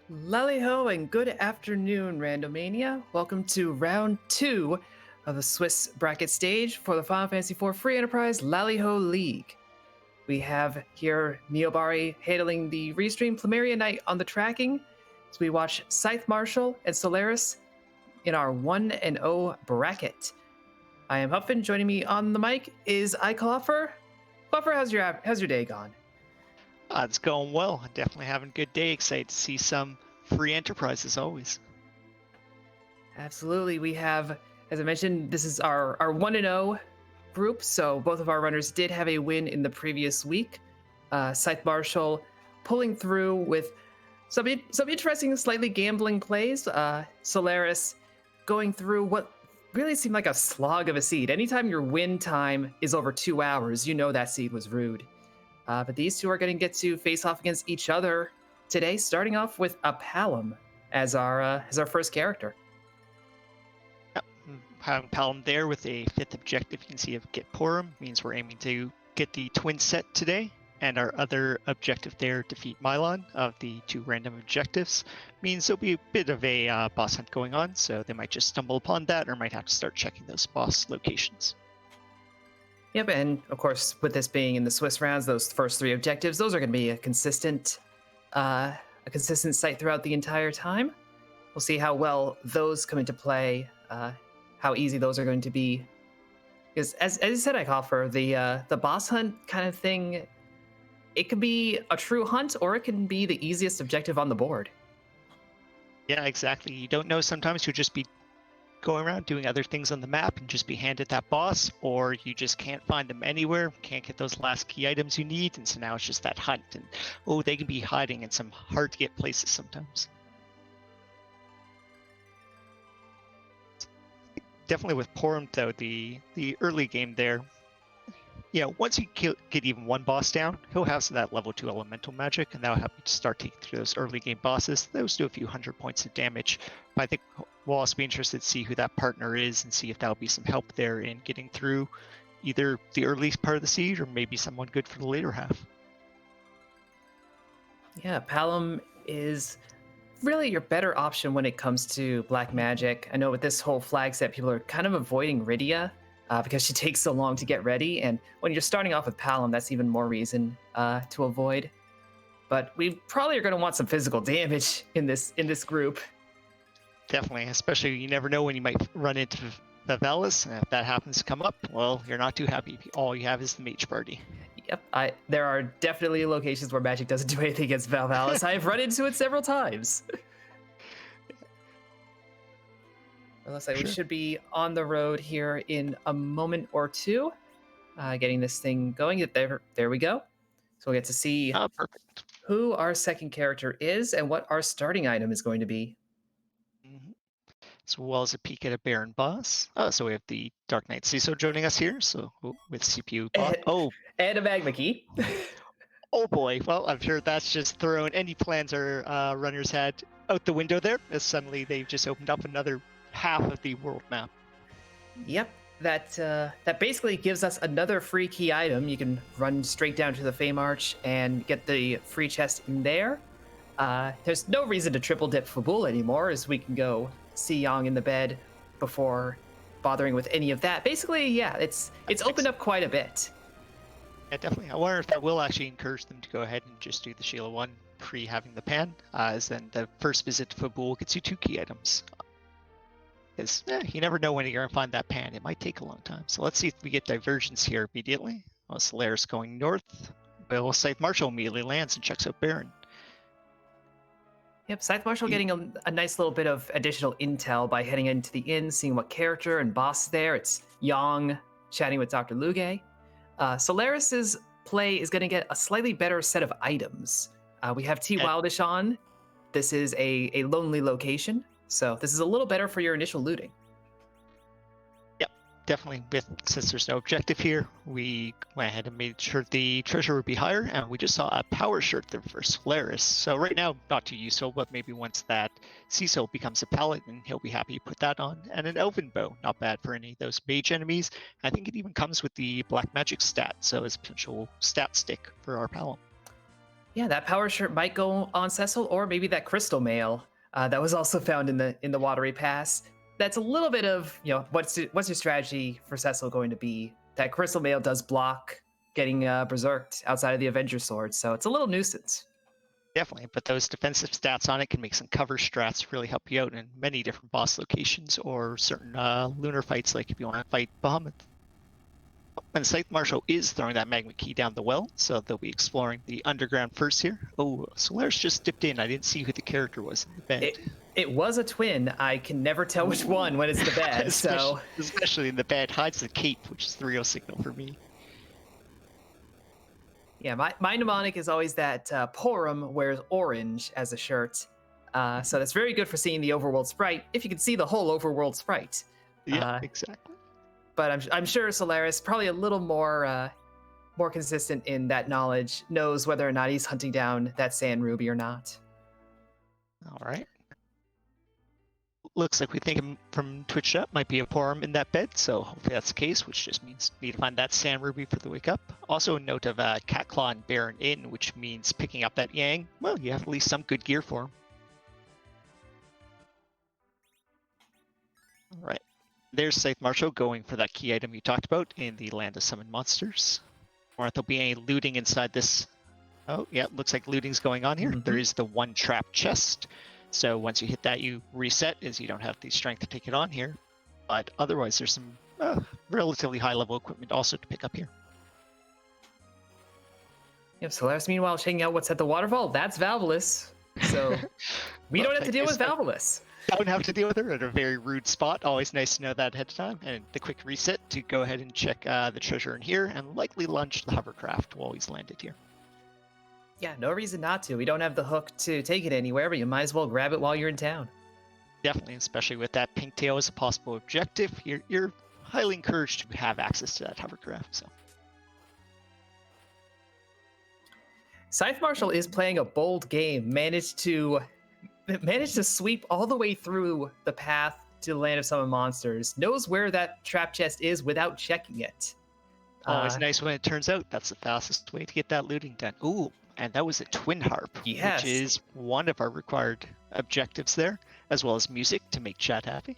Lali-Ho and good afternoon, Randomania. Welcome to round 2 of the Swiss bracket stage for the Final Fantasy IV Free Enterprise Lali-Ho League. We have here Neobari handling the restream, Plumeria Knight on the tracking, as we watch ScytheMarshall and Soleras in our 1-0 bracket. I am Huffin. Joining me on the mic is Cloffer. Cloffer, how's your day gone? It's going well. Definitely having a good day. Excited to see some free enterprise as always. Absolutely. We have, as I mentioned, this is our 1-0 group. So both of our runners did have a win in the previous week. ScytheMarshall pulling through with some interesting, slightly gambling plays. Soleras going through what really seemed like a slog of a seed. Anytime your win time is over 2 hours, you know that seed was rude. But these two are going to get to face off against each other today, starting off with a Palom as our first character. Yep. Having Palom there with a 5th objective, you can see of Get Porum, means we're aiming to get the twin set today. And our other objective there, defeat Mylon, of the 2 random objectives, means there'll be a bit of a boss hunt going on, so they might just stumble upon that or might have to start checking those boss locations. Yep, and of course, with this being in the Swiss rounds, those first 3 objectives, those are going to be a consistent sight throughout the entire time. We'll see how well those come into play, how easy those are going to be. Because as you said, Icoffer, the boss hunt kind of thing, it can be a true hunt or it can be the easiest objective on the board. Yeah, exactly. You don't know, sometimes you'll just be going around doing other things on the map and just be handed that boss, or you just can't find them anywhere, can't get those last key items you need, and so now it's just that hunt, and they can be hiding in some hard to get places sometimes. Definitely with Porum though, the early game there, once you get even one boss down, he'll have that level 2 elemental magic, and that'll help you to start taking through those early game bosses. Those do a few hundred points of damage, but I think we'll also be interested to see who that partner is and see if that'll be some help there in getting through either the early part of the siege or maybe someone good for the later half. Yeah, Palom is really your better option when it comes to black magic. I know with this whole flag set, people are kind of avoiding Rydia, because she takes so long to get ready, and when you're starting off with Palom, that's even more reason to avoid. But we probably are going to want some physical damage in this group. Definitely, especially you never know when you might run into Vivalis, and if that happens to come up, well, you're not too happy. All you have is the mage party. Yep, there are definitely locations where magic doesn't do anything against Vivalis. I've run into it several times. Looks like we should be on the road here in a moment or two, getting this thing going. There we go. So we'll get to see Perfect. Who our second character is and what our starting item is going to be. Mm-hmm. As well as a peek at a Baron boss. So we have the Dark Knight CISO joining us here. So with CPU bot. And a magma key. Oh boy. Well, I'm sure that's just thrown any plans our runners had out the window there, as suddenly they've just opened up another half of the world map. Yep, that basically gives us another free key item. You can run straight down to the Fame Arch and get the free chest in there. There's no reason to triple dip Fabul anymore, as we can go see Yang in the bed before bothering with any of that. Basically, yeah, it's opened up quite a bit. Yeah, definitely. I wonder if that will actually encourage them to go ahead and just do the Sheila 1 pre having the pan, as then the first visit to Fabul gets you 2 key items. Because you never know when you're going to find that pan. It might take a long time. So let's see if we get divergence here immediately. Well, Soleras going north. Well, ScytheMarshall immediately lands and checks out Baron. Yep, ScytheMarshall getting a nice little bit of additional intel by heading into the inn, seeing what character and boss there. It's Yang chatting with Dr. Luge. Soleras' play is going to get a slightly better set of items. We have T. Wildish on. This is a lonely location. So this is a little better for your initial looting. Yep, definitely. Since there's no objective here, we went ahead and made sure the treasure would be higher, and we just saw a power shirt there for Soleras. So right now, not too useful, but maybe once that CISO becomes a paladin, he'll be happy to put that on. And an Elven Bow, not bad for any of those mage enemies. I think it even comes with the Black Magic stat, so it's a potential stat stick for our Palom. Yeah, that power shirt might go on Cecil, or maybe that crystal mail that was also found in the watery pass. That's a little bit of what's your strategy for Cecil going to be? That crystal mail does block getting berserked outside of the Avenger sword, so it's a little nuisance. Definitely, but those defensive stats on it can make some cover strats really help you out in many different boss locations or certain lunar fights, like if you want to fight Bahamut. And ScytheMarshall is throwing that magma key down the well, so they'll be exploring the underground first here. Oh, Soleras just dipped in. I didn't see who the character was in the bed. It was a twin. I can never tell which one when it's the bed. Especially in the bed hides the cape, which is the real signal for me. Yeah, my mnemonic is always that Porum wears orange as a shirt. So that's very good for seeing the overworld sprite, if you can see the whole overworld sprite. Yeah, exactly. But I'm sure Soleras, probably a little more consistent in that knowledge, knows whether or not he's hunting down that sand ruby or not. All right. Looks like we think him from Twitch up might be a Porum in that bed, so hopefully that's the case, which just means we need to find that sand ruby for the wake up. Also a note of Cat Claw and Baron Inn, which means picking up that Yang. Well, you have at least some good gear for him. All right. There's ScytheMarshall going for that key item you talked about in the Land of Summoned Monsters. Or there'll be any looting inside this. Oh, yeah, looks like looting's going on here. Mm-hmm. There is the one trap chest. So once you hit that, you reset, as you don't have the strength to take it on here. But otherwise, there's some relatively high-level equipment also to pick up here. Yep, Soleras, meanwhile, checking out what's at the waterfall. That's Valvalus. So we don't have to deal with Valvalus. Don't have to deal with her at a very rude spot. Always nice to know that ahead of time. And the quick reset to go ahead and check the treasure in here and likely launch the hovercraft while he's landed here. Yeah, no reason not to. We don't have the hook to take it anywhere, but you might as well grab it while you're in town. Definitely, especially with that pink tail as a possible objective. You're highly encouraged to have access to that hovercraft. So, ScytheMarshall is playing a bold game. Managed to sweep all the way through the path to the Land of Summoned Monsters. Knows where that trap chest is without checking it. Always nice when it turns out that's the fastest way to get that looting done. Ooh. And that was a twin harp, yes, which is one of our required objectives there, as well as music to make chat happy.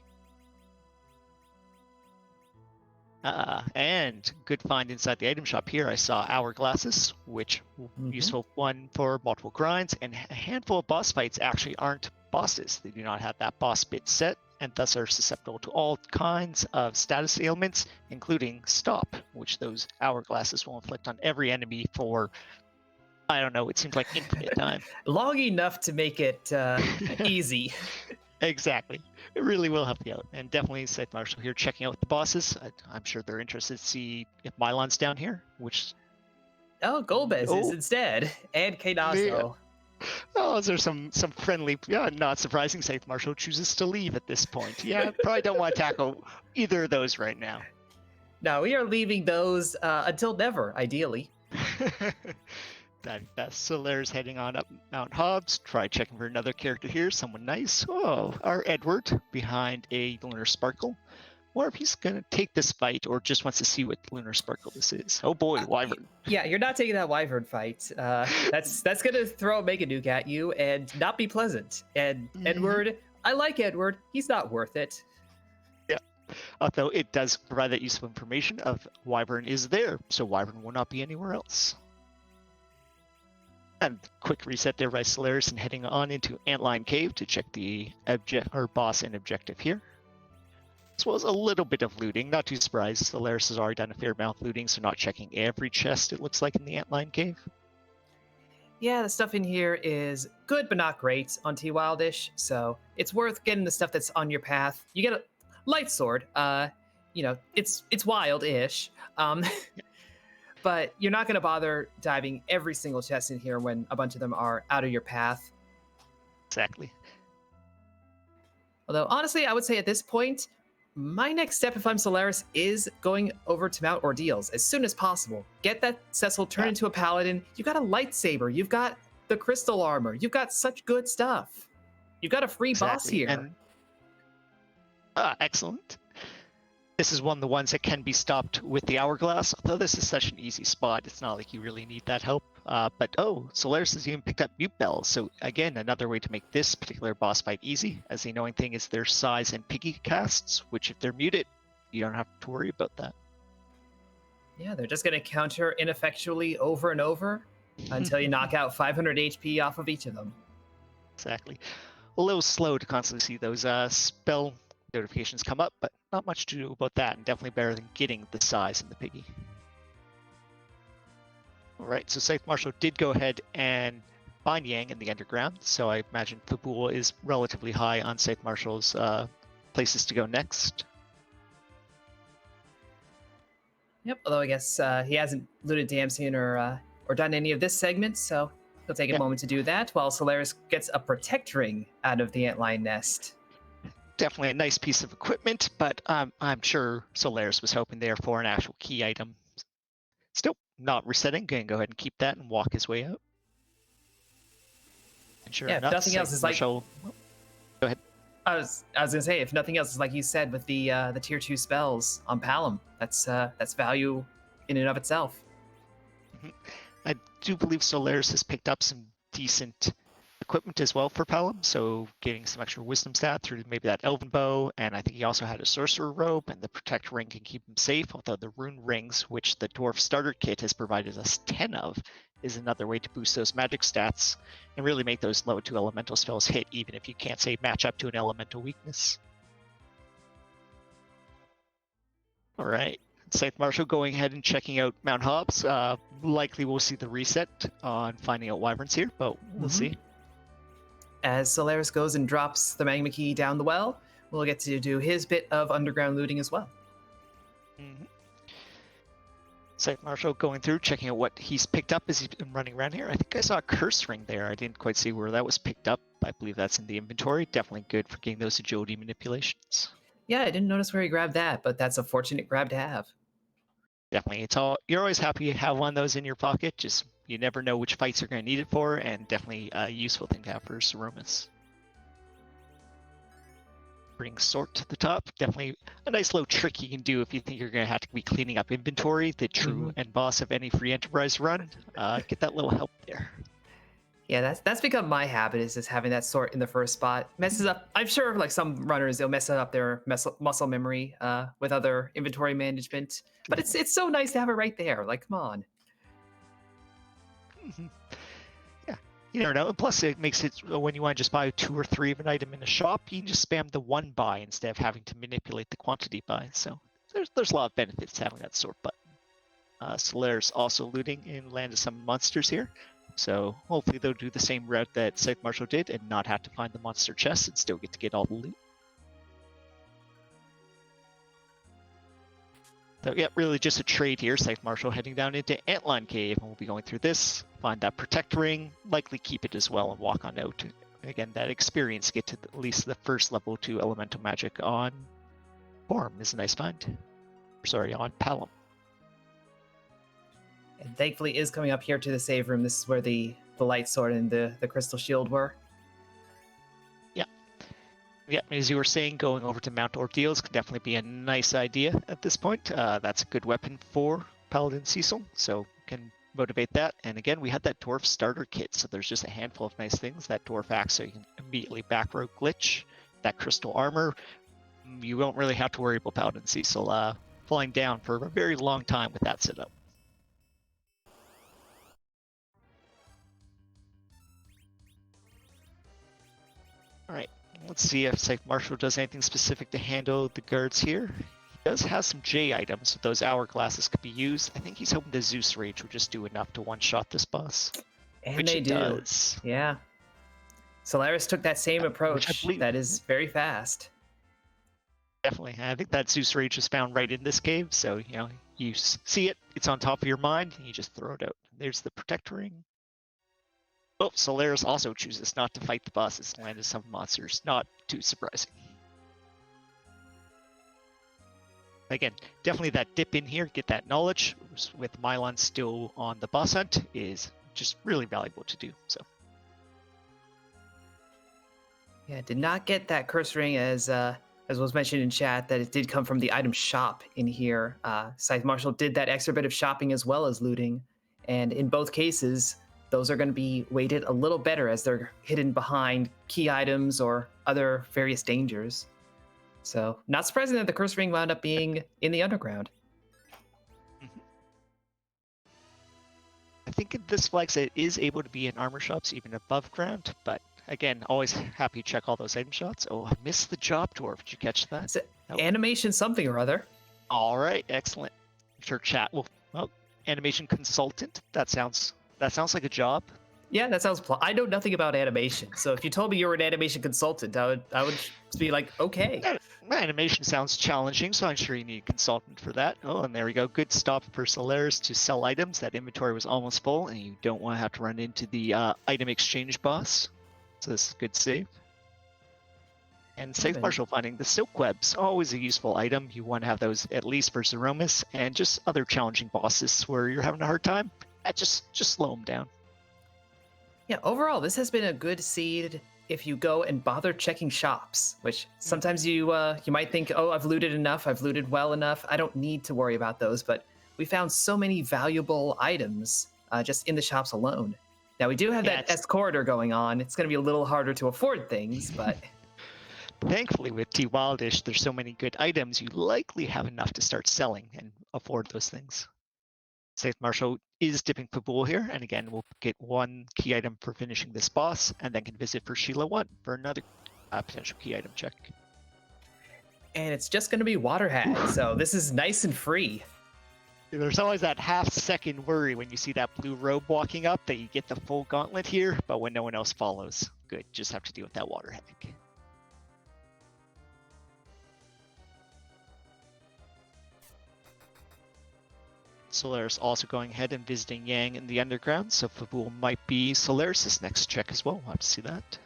And good find inside the item shop here. I saw hourglasses, which useful one for multiple grinds, and a handful of boss fights actually aren't bosses. They do not have that boss bit set, and thus are susceptible to all kinds of status ailments, including stop, which those hourglasses will inflict on every enemy for, I don't know, it seems like infinite time. Long enough to make it easy. Exactly. It really will help you out. And definitely ScytheMarshall here checking out the bosses. I'm sure they're interested to see if Mylon's down here, which... Oh, Golbez is instead. And Kanazo. Yeah. Oh, is there some friendly... Yeah, not surprising. ScytheMarshall chooses to leave at this point. Yeah, probably don't want to tackle either of those right now. No, we are leaving those until never, ideally. That's Soleras heading on up Mount Hobbs. Try checking for another character here, someone nice. Oh, our Edward behind a Lunar Sparkle. Or if he's going to take this fight or just wants to see what Lunar Sparkle this is. Oh boy, Wyvern. Yeah, you're not taking that Wyvern fight. That's going to throw a Mega Nuke at you and not be pleasant. And Edward, I like Edward. He's not worth it. Yeah, although it does provide that useful information of Wyvern is there, so Wyvern will not be anywhere else. And quick reset there by Soleras and heading on into Antline Cave to check the boss and objective here. As well as a little bit of looting. Not too surprised. Soleras has already done a fair amount of looting, so not checking every chest it looks like in the Antline Cave. Yeah, the stuff in here is good but not great on T Wildish, so it's worth getting the stuff that's on your path. You get a light sword. It's wild-ish. But you're not going to bother diving every single chest in here when a bunch of them are out of your path. Exactly. Although, honestly, I would say at this point, my next step, if I'm Soleras, is going over to Mount Ordeals as soon as possible. Get that Cecil turned into a paladin. You've got a lightsaber. You've got the crystal armor. You've got such good stuff. You've got a free boss here. Excellent. This is one of the ones that can be stopped with the hourglass. Although this is such an easy spot, it's not like you really need that help. But Soleras has even picked up mute bells. So again, another way to make this particular boss fight easy, as the annoying thing is their size and piggy casts, which if they're muted, you don't have to worry about that. Yeah, they're just going to counter ineffectually over and over until you knock out 500 HP off of each of them. Exactly. A little slow to constantly see those spell notifications come up, but not much to do about that, and definitely better than getting the size in the piggy. All right, so ScytheMarshall did go ahead and find Yang in the underground, so I imagine Fabul is relatively high on ScytheMarshall's places to go next. Yep, although I guess he hasn't looted Damson or done any of this segment, so he'll take a moment to do that while Soleras gets a protect ring out of the antlion nest. Definitely a nice piece of equipment, but I'm sure Soleras was hoping there for an actual key item. Still not resetting, going to go ahead and keep that and walk his way out. And sure enough, nothing else is like. Go ahead. I was gonna say, if nothing else is like you said with the tier 2 spells on Palom, that's value in and of itself. Mm-hmm. I do believe Soleras has picked up some decent equipment as well for Palom, so getting some extra wisdom stat through maybe that elven bow, and I think he also had a sorcerer robe, and the protect ring can keep him safe, although the rune rings, which the dwarf starter kit has provided us 10 of, is another way to boost those magic stats and really make those low 2 elemental spells hit, even if you can't say match up to an elemental weakness. All right, ScytheMarshall going ahead and checking out Mount Hobbs. Likely we'll see the reset on finding out wyverns here, but we'll see. As Soleras goes and drops the magma key down the well, we'll get to do his bit of underground looting as well. ScytheMarshall going through, checking out what he's picked up as he's been running around here. I think I saw a curse ring there. I didn't quite see where that was picked up. I believe that's in the inventory. Definitely good for getting those agility manipulations. Yeah, I didn't notice where he grabbed that, but that's a fortunate grab to have. Definitely. You're always happy to have one of those in your pocket. Just you never know which fights you're going to need it for, and definitely a useful thing to have for Saromas. Bring sort to the top. Definitely a nice little trick you can do if you think you're going to have to be cleaning up inventory. The true end boss of any free enterprise run. Get that little help there. Yeah, that's become my habit, is just having that sort in the first spot. Messes up. I'm sure like some runners, they'll mess up their muscle memory with other inventory management. But it's so nice to have it right there. Like, come on. Yeah, you never know. And plus, it makes it when you want to just buy 2 or 3 of an item in a shop, you can just spam the 1 buy instead of having to manipulate the quantity buy. So there's a lot of benefits to having that sort button. Soleras also looting and landed some monsters here. So hopefully they'll do the same route that ScytheMarshall did and not have to find the monster chest and still get to get all the loot. So yeah, really just a trade here. ScytheMarshall heading down into Antlion Cave, and we'll be going through this, find that protect ring, likely keep it as well and walk on out. Again, that experience, get to at least the first level 2 elemental magic on Form is a nice find. Sorry, on Palom. And thankfully is coming up here to the save room. This is where the light sword and the crystal shield were. Yeah, as you were saying, going over to Mount Ordeals could definitely be a nice idea at this point. That's a good weapon for Paladin Cecil, so can motivate that. And again, we had that dwarf starter kit, so there's just a handful of nice things. That dwarf axe, so you can immediately back row glitch. That crystal armor, you won't really have to worry about Paladin Cecil falling down for a very long time with that setup. All right. Let's see if ScytheMarshall does anything specific to handle the guards here. He does have some J items, so those hourglasses could be used. I think he's hoping the Zeus Rage will just do enough to one-shot this boss. And which they it do. Does. Yeah. Soleras took that same approach. That is very fast. Definitely. I think that Zeus Rage was found right in this cave, so you see it, it's on top of your mind, and you just throw it out. There's the Protect Ring. Oh, Soleras also chooses not to fight the bosses and landed some monsters. Not too surprising. Again, definitely that dip in here, get that knowledge with Mylon still on the boss hunt is just really valuable to do. So. Yeah, did not get that curse ring as was mentioned in chat, that it did come from the item shop in here. ScytheMarshall did that extra bit of shopping as well as looting, And in both cases, those are going to be weighted a little better as they're hidden behind key items or other various dangers. So, not surprising that the Curse Ring wound up being in the underground. I think this flags it is able to be in armor shops even above ground, but again, always happy to check all those item shots. Oh, I missed the job dwarf. Did you catch that? It's animation something or other. All right, excellent. I'm sure chat will. Well, animation consultant. That sounds like a job. Yeah, that sounds. I know nothing about animation, so if you told me you were an animation consultant, I would be like, okay. My animation sounds challenging, so I'm sure you need a consultant for that. Oh, and there we go. Good stop for Soleras to sell items. That inventory was almost full, and you don't want to have to run into the item exchange boss. So this is a good save. And ScytheMarshall finding the silk webs, always a useful item. You want to have those at least for Zeromus and just other challenging bosses where you're having a hard time. Just slow them down. Yeah, overall, this has been a good seed if you go and bother checking shops, which sometimes you might think, oh, I've looted enough, I've looted well enough, I don't need to worry about those, but we found so many valuable items just in the shops alone. Now, we do have that S corridor going on. It's going to be a little harder to afford things, but... Thankfully, with T Wildish, there's so many good items, you likely have enough to start selling and afford those things. ScytheMarshall is dipping Fabul here, and again, we'll get one key item for finishing this boss, and then can visit for Sheila 1 for another potential key item check. And it's just going to be Water Hag, so this is nice and free. There's always that half-second worry when you see that blue robe walking up that you get the full gauntlet here, but when no one else follows, good, just have to deal with that Water Hag. Soleras also going ahead and visiting Yang in the underground, so Fabul might be Soleras' next check as well. We'll have to see that.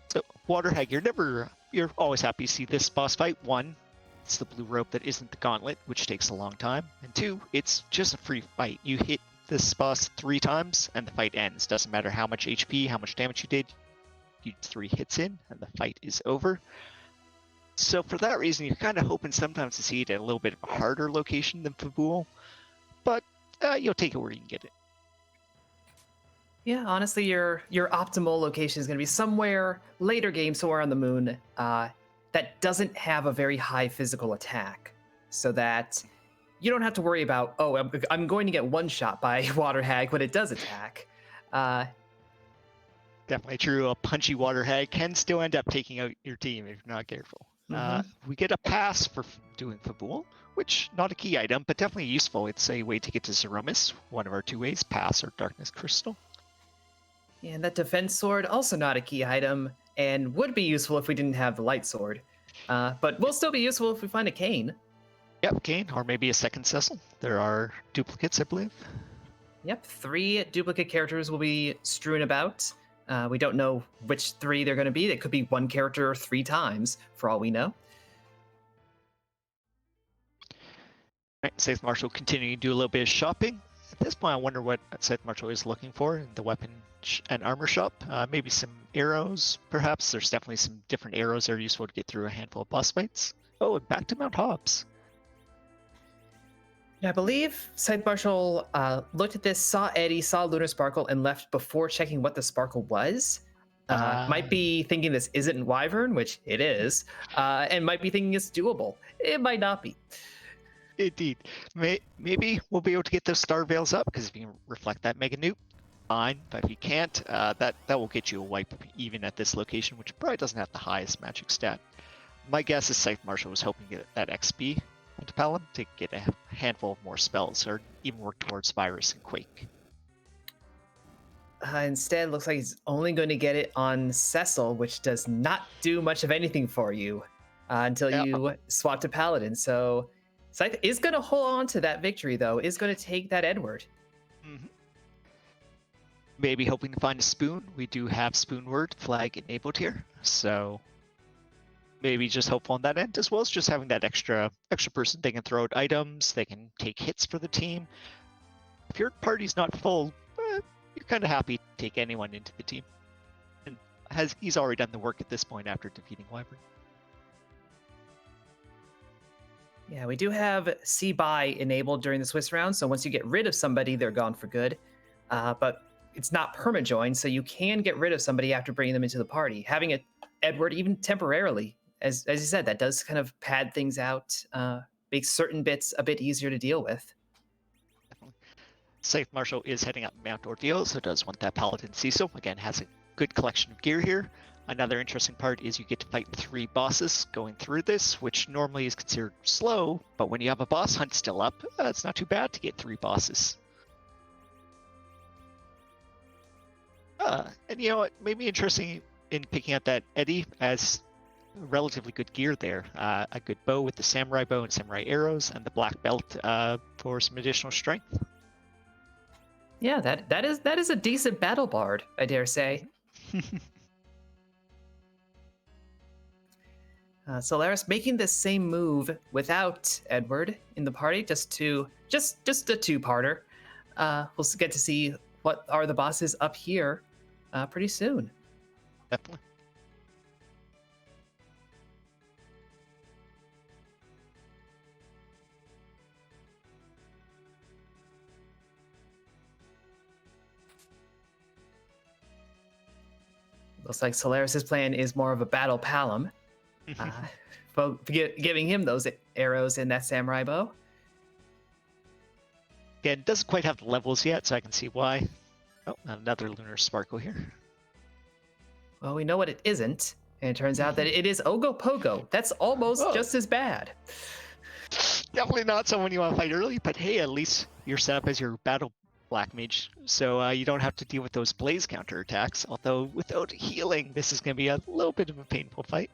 So, Water Hag, you're always happy to see this boss fight. One, it's the blue rope that isn't the gauntlet, which takes a long time. And two, it's just a free fight. You hit this boss 3 times and the fight ends. Doesn't matter how much HP, how much damage you did. You 3 hits in and the fight is over. So for that reason, you're kind of hoping sometimes to see it at a little bit of a harder location than Fabul, but you'll take it where you can get it. Yeah, honestly, your optimal location is going to be somewhere later game, somewhere on the moon, that doesn't have a very high physical attack, so that you don't have to worry about, oh, I'm going to get one shot by Water Hag when it does attack. Definitely true. A punchy Water Hag can still end up taking out your team if you're not careful. We get a pass for doing Fabul, which not a key item, but definitely useful. It's a way to get to Zeromus, one of our 2 ways, pass or Darkness Crystal. Yeah, and that defense sword, also not a key item, and would be useful if we didn't have the light sword. But will still be useful if we find a cane. Yep, cane, or maybe a second Cecil. There are duplicates, I believe. Yep, 3 duplicate characters will be strewn about. We don't know which 3 they're going to be. It could be 1 character 3 times, for all we know. Right, ScytheMarshall continuing to do a little bit of shopping. At this point, I wonder what ScytheMarshall is looking for in the weapon and armor shop. Maybe some arrows, perhaps. There's definitely some different arrows that are useful to get through a handful of boss fights. Oh, and back to Mount Hobbs. Yeah, I believe ScytheMarshall looked at this, saw Eddie, saw Lunar Sparkle, and left before checking what the sparkle was. Might be thinking this isn't Wyvern, which it is, and might be thinking it's doable. It might not be. Indeed. Maybe we'll be able to get those Star Veils up, because if you can reflect that Mega Nuke, fine. But if you can't, that will get you a wipe even at this location, which probably doesn't have the highest magic stat. My guess is ScytheMarshall was hoping to get that XP to Paladin to get a handful of more spells, or even work towards Virus and Quake. Instead, looks like he's only going to get it on Cecil, which does not do much of anything for you until you swap to Paladin. So Scythe is going to hold on to that victory, though, is going to take that Edward. Mm-hmm. Maybe hoping to find a spoon. We do have spoon word flag enabled here, so maybe just hopeful on that end, as well as just having that extra person. They can throw out items, they can take hits for the team. If your party's not full, you're kind of happy to take anyone into the team. And he's already done the work at this point after defeating Wyvern. Yeah, we do have see buy enabled during the Swiss round, so once you get rid of somebody, they're gone for good. But it's not permajoin, so you can get rid of somebody after bringing them into the party. Having a Edward, even temporarily, as you said, that does kind of pad things out, makes certain bits a bit easier to deal with. ScytheMarshall is heading up Mount Ordeal, so does want that Paladin Cecil. Again, has a good collection of gear here. Another interesting part is you get to fight 3 bosses going through this, which normally is considered slow, but when you have a boss hunt still up, it's not too bad to get 3 bosses. And you know what, maybe interesting in picking out that Eddie as relatively good gear there. A good bow with the samurai bow and samurai arrows, and the black belt for some additional strength. Yeah, that is a decent battle bard, I dare say. Soleras making the same move without Edward in the party, just a 2-parter. We'll get to see what are the bosses up here pretty soon. Definitely. Looks like Soleras' plan is more of a battle palom. Giving him those arrows and that samurai bow. Again, doesn't quite have the levels yet, so I can see why. Oh, another Lunar Sparkle here. Well, we know what it isn't, and it turns out that it is Ogopogo. That's almost just as bad. Definitely not someone you want to fight early, but hey, at least you're set up as your battle Black Mage, so you don't have to deal with those blaze counterattacks. Although without healing, this is going to be a little bit of a painful fight.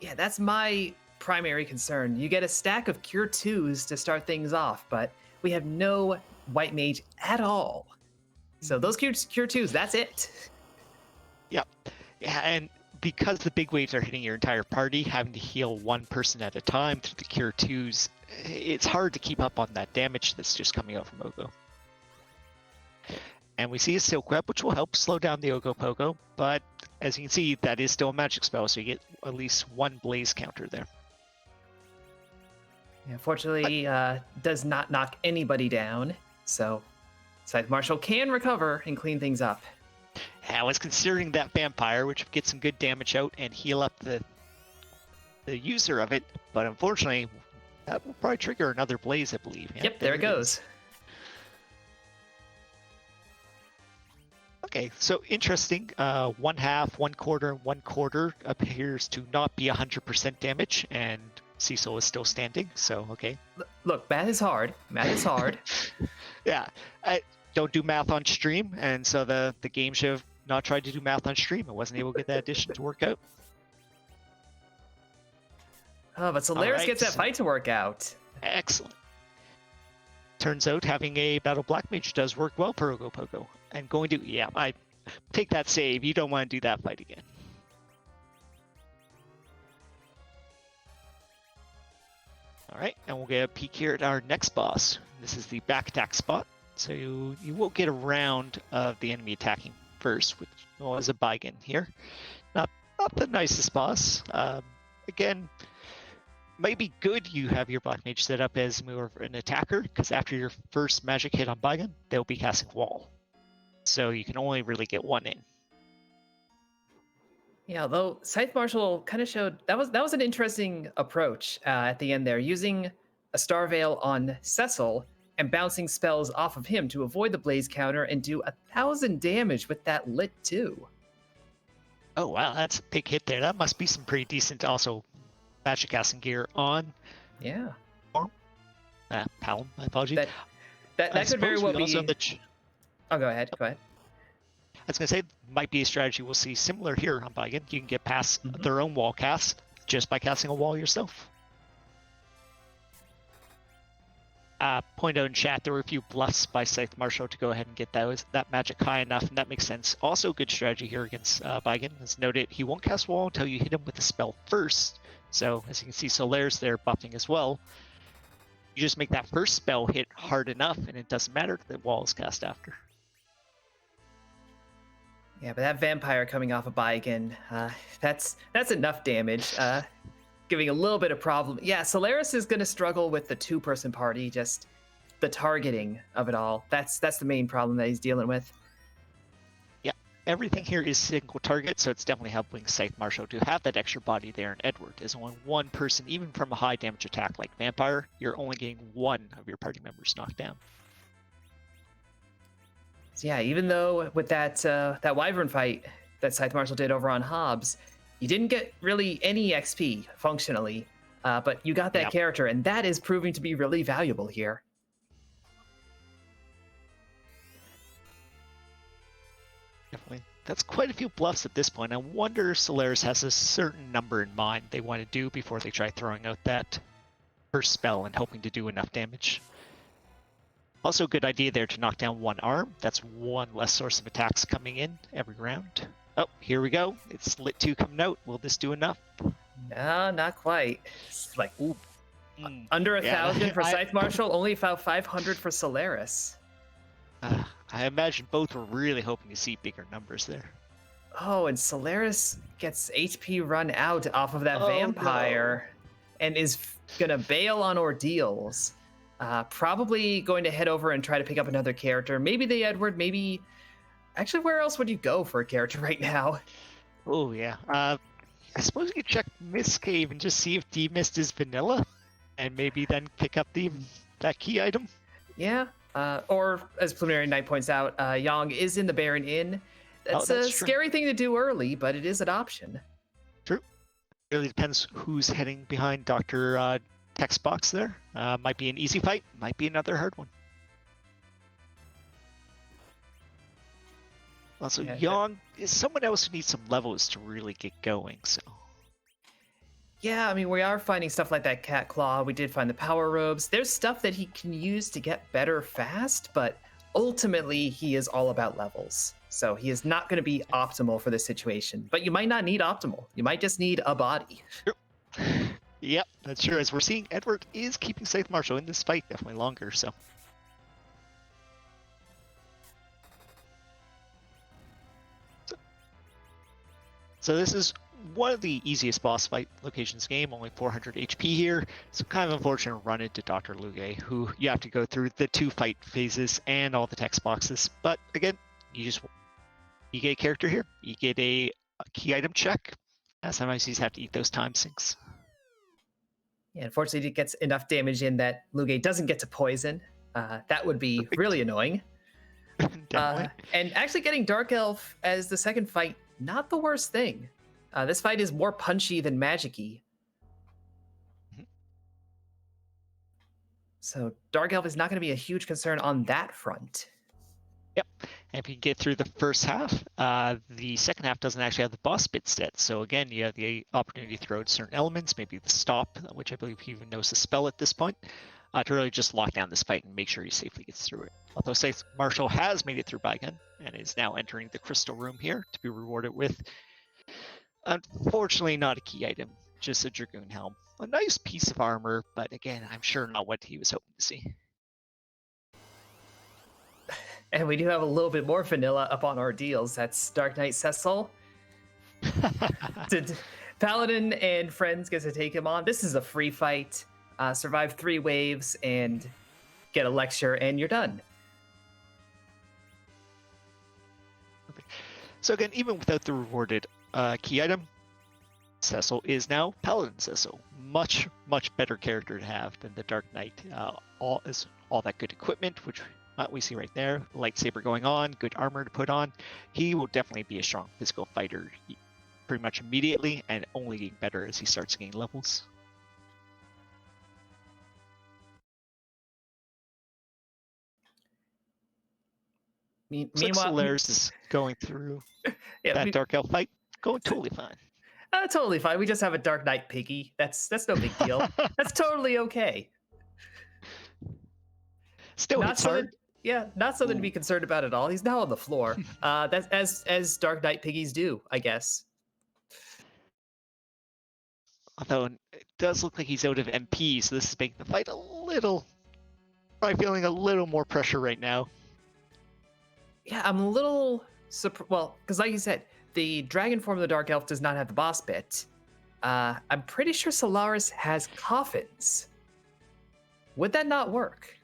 Yeah, that's my primary concern. You get a stack of Cure 2s to start things off, but we have no White Mage at all. So those Cure 2s, that's it. Yep. Yeah, and because the big waves are hitting your entire party, having to heal one person at a time through the Cure 2s, it's hard to keep up on that damage that's just coming out from Ogo. And we see a Silk Web, which will help slow down the Ogopogo, but as you can see, that is still a magic spell, so you get at least 1 blaze counter there. Yeah, fortunately, does not knock anybody down, so ScytheMarshall can recover and clean things up. I was considering that vampire, which gets some good damage out and heal up the user of it, but unfortunately, that will probably trigger another blaze, I believe. Yep, there it goes. Okay, so interesting. 1/2, 1/4, 1/4 appears to not be 100% damage, and Cecil is still standing. So okay. Look, math is hard. Math is hard. Yeah, I don't do math on stream, and so the game should have not tried to do math on stream. I wasn't able to get that addition to work out. Oh, but Soleras gets that fight to work out. Excellent. Turns out having a Battle Black Mage does work well for Ogopogo. And going to, yeah, I take that save. You don't want to do that fight again. All right, and we'll get a peek here at our next boss. This is the back attack spot. So you will get a round of the enemy attacking first, which was a Baigen here. Not the nicest boss. Again, might be good you have your Black Mage set up as more of an attacker, because after your first magic hit on Baigen, they'll be casting Wall. So you can only really get 1 in. Yeah, although ScytheMarshall kind of showed that was an interesting approach at the end there, using a Star Veil on Cecil and bouncing spells off of him to avoid the blaze counter and do 1,000 damage with that lit too. Oh wow, that's a big hit there. That must be some pretty decent also magic casting gear on. Yeah. Palom, my apologies. That could very well be. Oh, go ahead. I was going to say, might be a strategy we'll see similar here on Baigen. You can get past their own wall cast just by casting a wall yourself. Point out in chat, there were a few bluffs by ScytheMarshall to go ahead and get that magic high enough, and that makes sense. Also, good strategy here against Baigen. As noted, he won't cast wall until you hit him with a spell first. So, as you can see, Soleras there buffing as well. You just make that first spell hit hard enough, and it doesn't matter if the wall is cast after. Yeah, but that vampire coming off of Baigen, that's enough damage. giving a little bit of problem. Yeah, Soleras is going to struggle with the two-person party, just the targeting of it all. That's the main problem that he's dealing with. Yeah, everything here is single target, so it's definitely helping ScytheMarshall to have that extra body there. And Edward is only one person, even from a high damage attack like Vampire, you're only getting one of your party members knocked down. So yeah, even though with that Wyvern fight that ScytheMarshall did over on Hobbs, you didn't get really any XP functionally, but you got that character, and that is proving to be really valuable here. Definitely. That's quite a few bluffs at this point. I wonder if Soleras has a certain number in mind they want to do before they try throwing out that first spell and hoping to do enough damage. Also, a good idea there to knock down one arm. That's one less source of attacks coming in every round. Oh, here we go. It's Lit 2 coming out. Will this do enough? No, not quite. It's like under 1,000 for ScytheMarshall, only about 500 for Soleras. I imagine both were really hoping to see bigger numbers there. Oh, and Soleras gets HP run out off of that vampire and is going to bail on ordeals. Probably going to head over and try to pick up another character. Maybe the Edward, maybe... Actually, where else would you go for a character right now? Oh, yeah. I suppose you could check Mist Cave and just see if D-Mist is vanilla, and maybe then pick up that key item. Yeah, or as Preliminary Knight points out, Yang is in the Baron Inn. That's a scary thing to do early, but it is an option. True. It really depends who's heading behind Dr. Text Box there. Might be an easy fight, might be another hard one. Also, Yang is someone else who needs some levels to really get going, so... Yeah, I mean, we are finding stuff like that Cat Claw. We did find the Power Robes. There's stuff that he can use to get better fast, but ultimately he is all about levels. So he is not going to be optimal for this situation. But you might not need optimal. You might just need a body. Sure. Yep, that's true. As we're seeing, Edward is keeping ScytheMarshall in this fight definitely longer, so... So this is one of the easiest boss fight locations game, only 400 HP here. So kind of unfortunate run into Dr. Luge, who you have to go through the 2 fight phases and all the text boxes. But again, you get a character here, you get a key item check. Sometimes you just have to eat those time sinks. Yeah, unfortunately, it gets enough damage in that Luge doesn't get to poison. That would be really annoying. And actually getting Dark Elf as the second fight, not the worst thing. This fight is more punchy than magic-y. So Dark Elf is not going to be a huge concern on that front. Yep. And if you get through the first half, the second half doesn't actually have the boss bit set. So again, you have the opportunity to throw out certain elements, maybe the stop, which I believe he even knows the spell at this point, to really just lock down this fight and make sure he safely gets through it. Although ScytheMarshall has made it through Baigan and is now entering the crystal room here to be rewarded with, unfortunately, not a key item, just a Dragoon Helm. A nice piece of armor, but again, I'm sure not what he was hoping to see. And we do have a little bit more vanilla up on our deals. That's Dark Knight Cecil. Paladin and friends get to take him on. This is a free fight. Survive 3 waves and get a lecture, and you're done. Okay. So again, even without the rewarded key item, Cecil is now Paladin Cecil. Much, much better character to have than the Dark Knight. All that good equipment, which we see right there. Lightsaber going on, good armor to put on. He will definitely be a strong physical fighter pretty much immediately, and only getting better as he starts gaining levels. Meanwhile, Soleras is going through that Dark Elf fight, going totally fine. Totally fine. We just have a Dark Knight piggy. That's no big deal. That's totally okay. Still hits hard. Not something to be concerned about at all. He's now on the floor. That's as Dark Knight piggies do, I guess. Although it does look like he's out of MP, so this is making the fight probably feeling a little more pressure right now. Yeah, I'm a little because like you said, the dragon form of the Dark Elf does not have the boss bit. I'm pretty sure Soleras has coffins. Would that not work?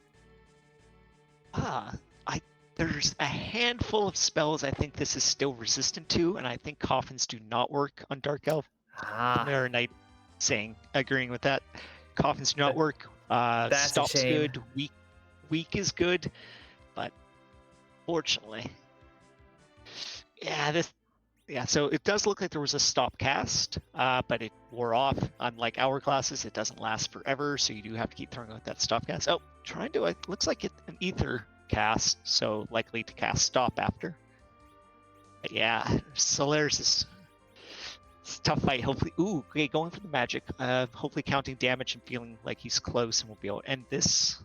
There's a handful of spells I think this is still resistant to, and I think coffins do not work on Dark Elf. Mirror Knight agreeing with that. Coffins do not work. That's Stop's a shame. good. Weak is good, but fortunately, so it does look like there was a stop cast, but it wore off. Unlike hourglasses, it doesn't last forever, so you do have to keep throwing out that stop cast. Oh, it looks like an ether cast, so likely to cast stop after. But yeah, Soleras is it's a tough fight. Hopefully, okay, going for the magic. Hopefully counting damage and feeling like he's close, and we'll be able to end this.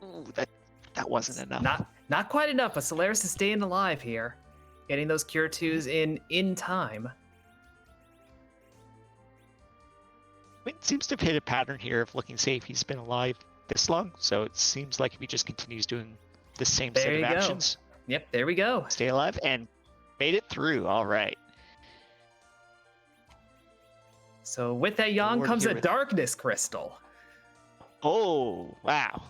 Ooh, that wasn't enough. Not quite enough, but Soleras is staying alive here. Getting those Cure 2s in time. It seems to have hit a pattern here of looking safe. He's been alive this long, so it seems like if he just continues doing the same set of actions. Yep, there we go. Stay alive and made it through. All right. So with that Yang comes a darkness crystal. Oh, wow.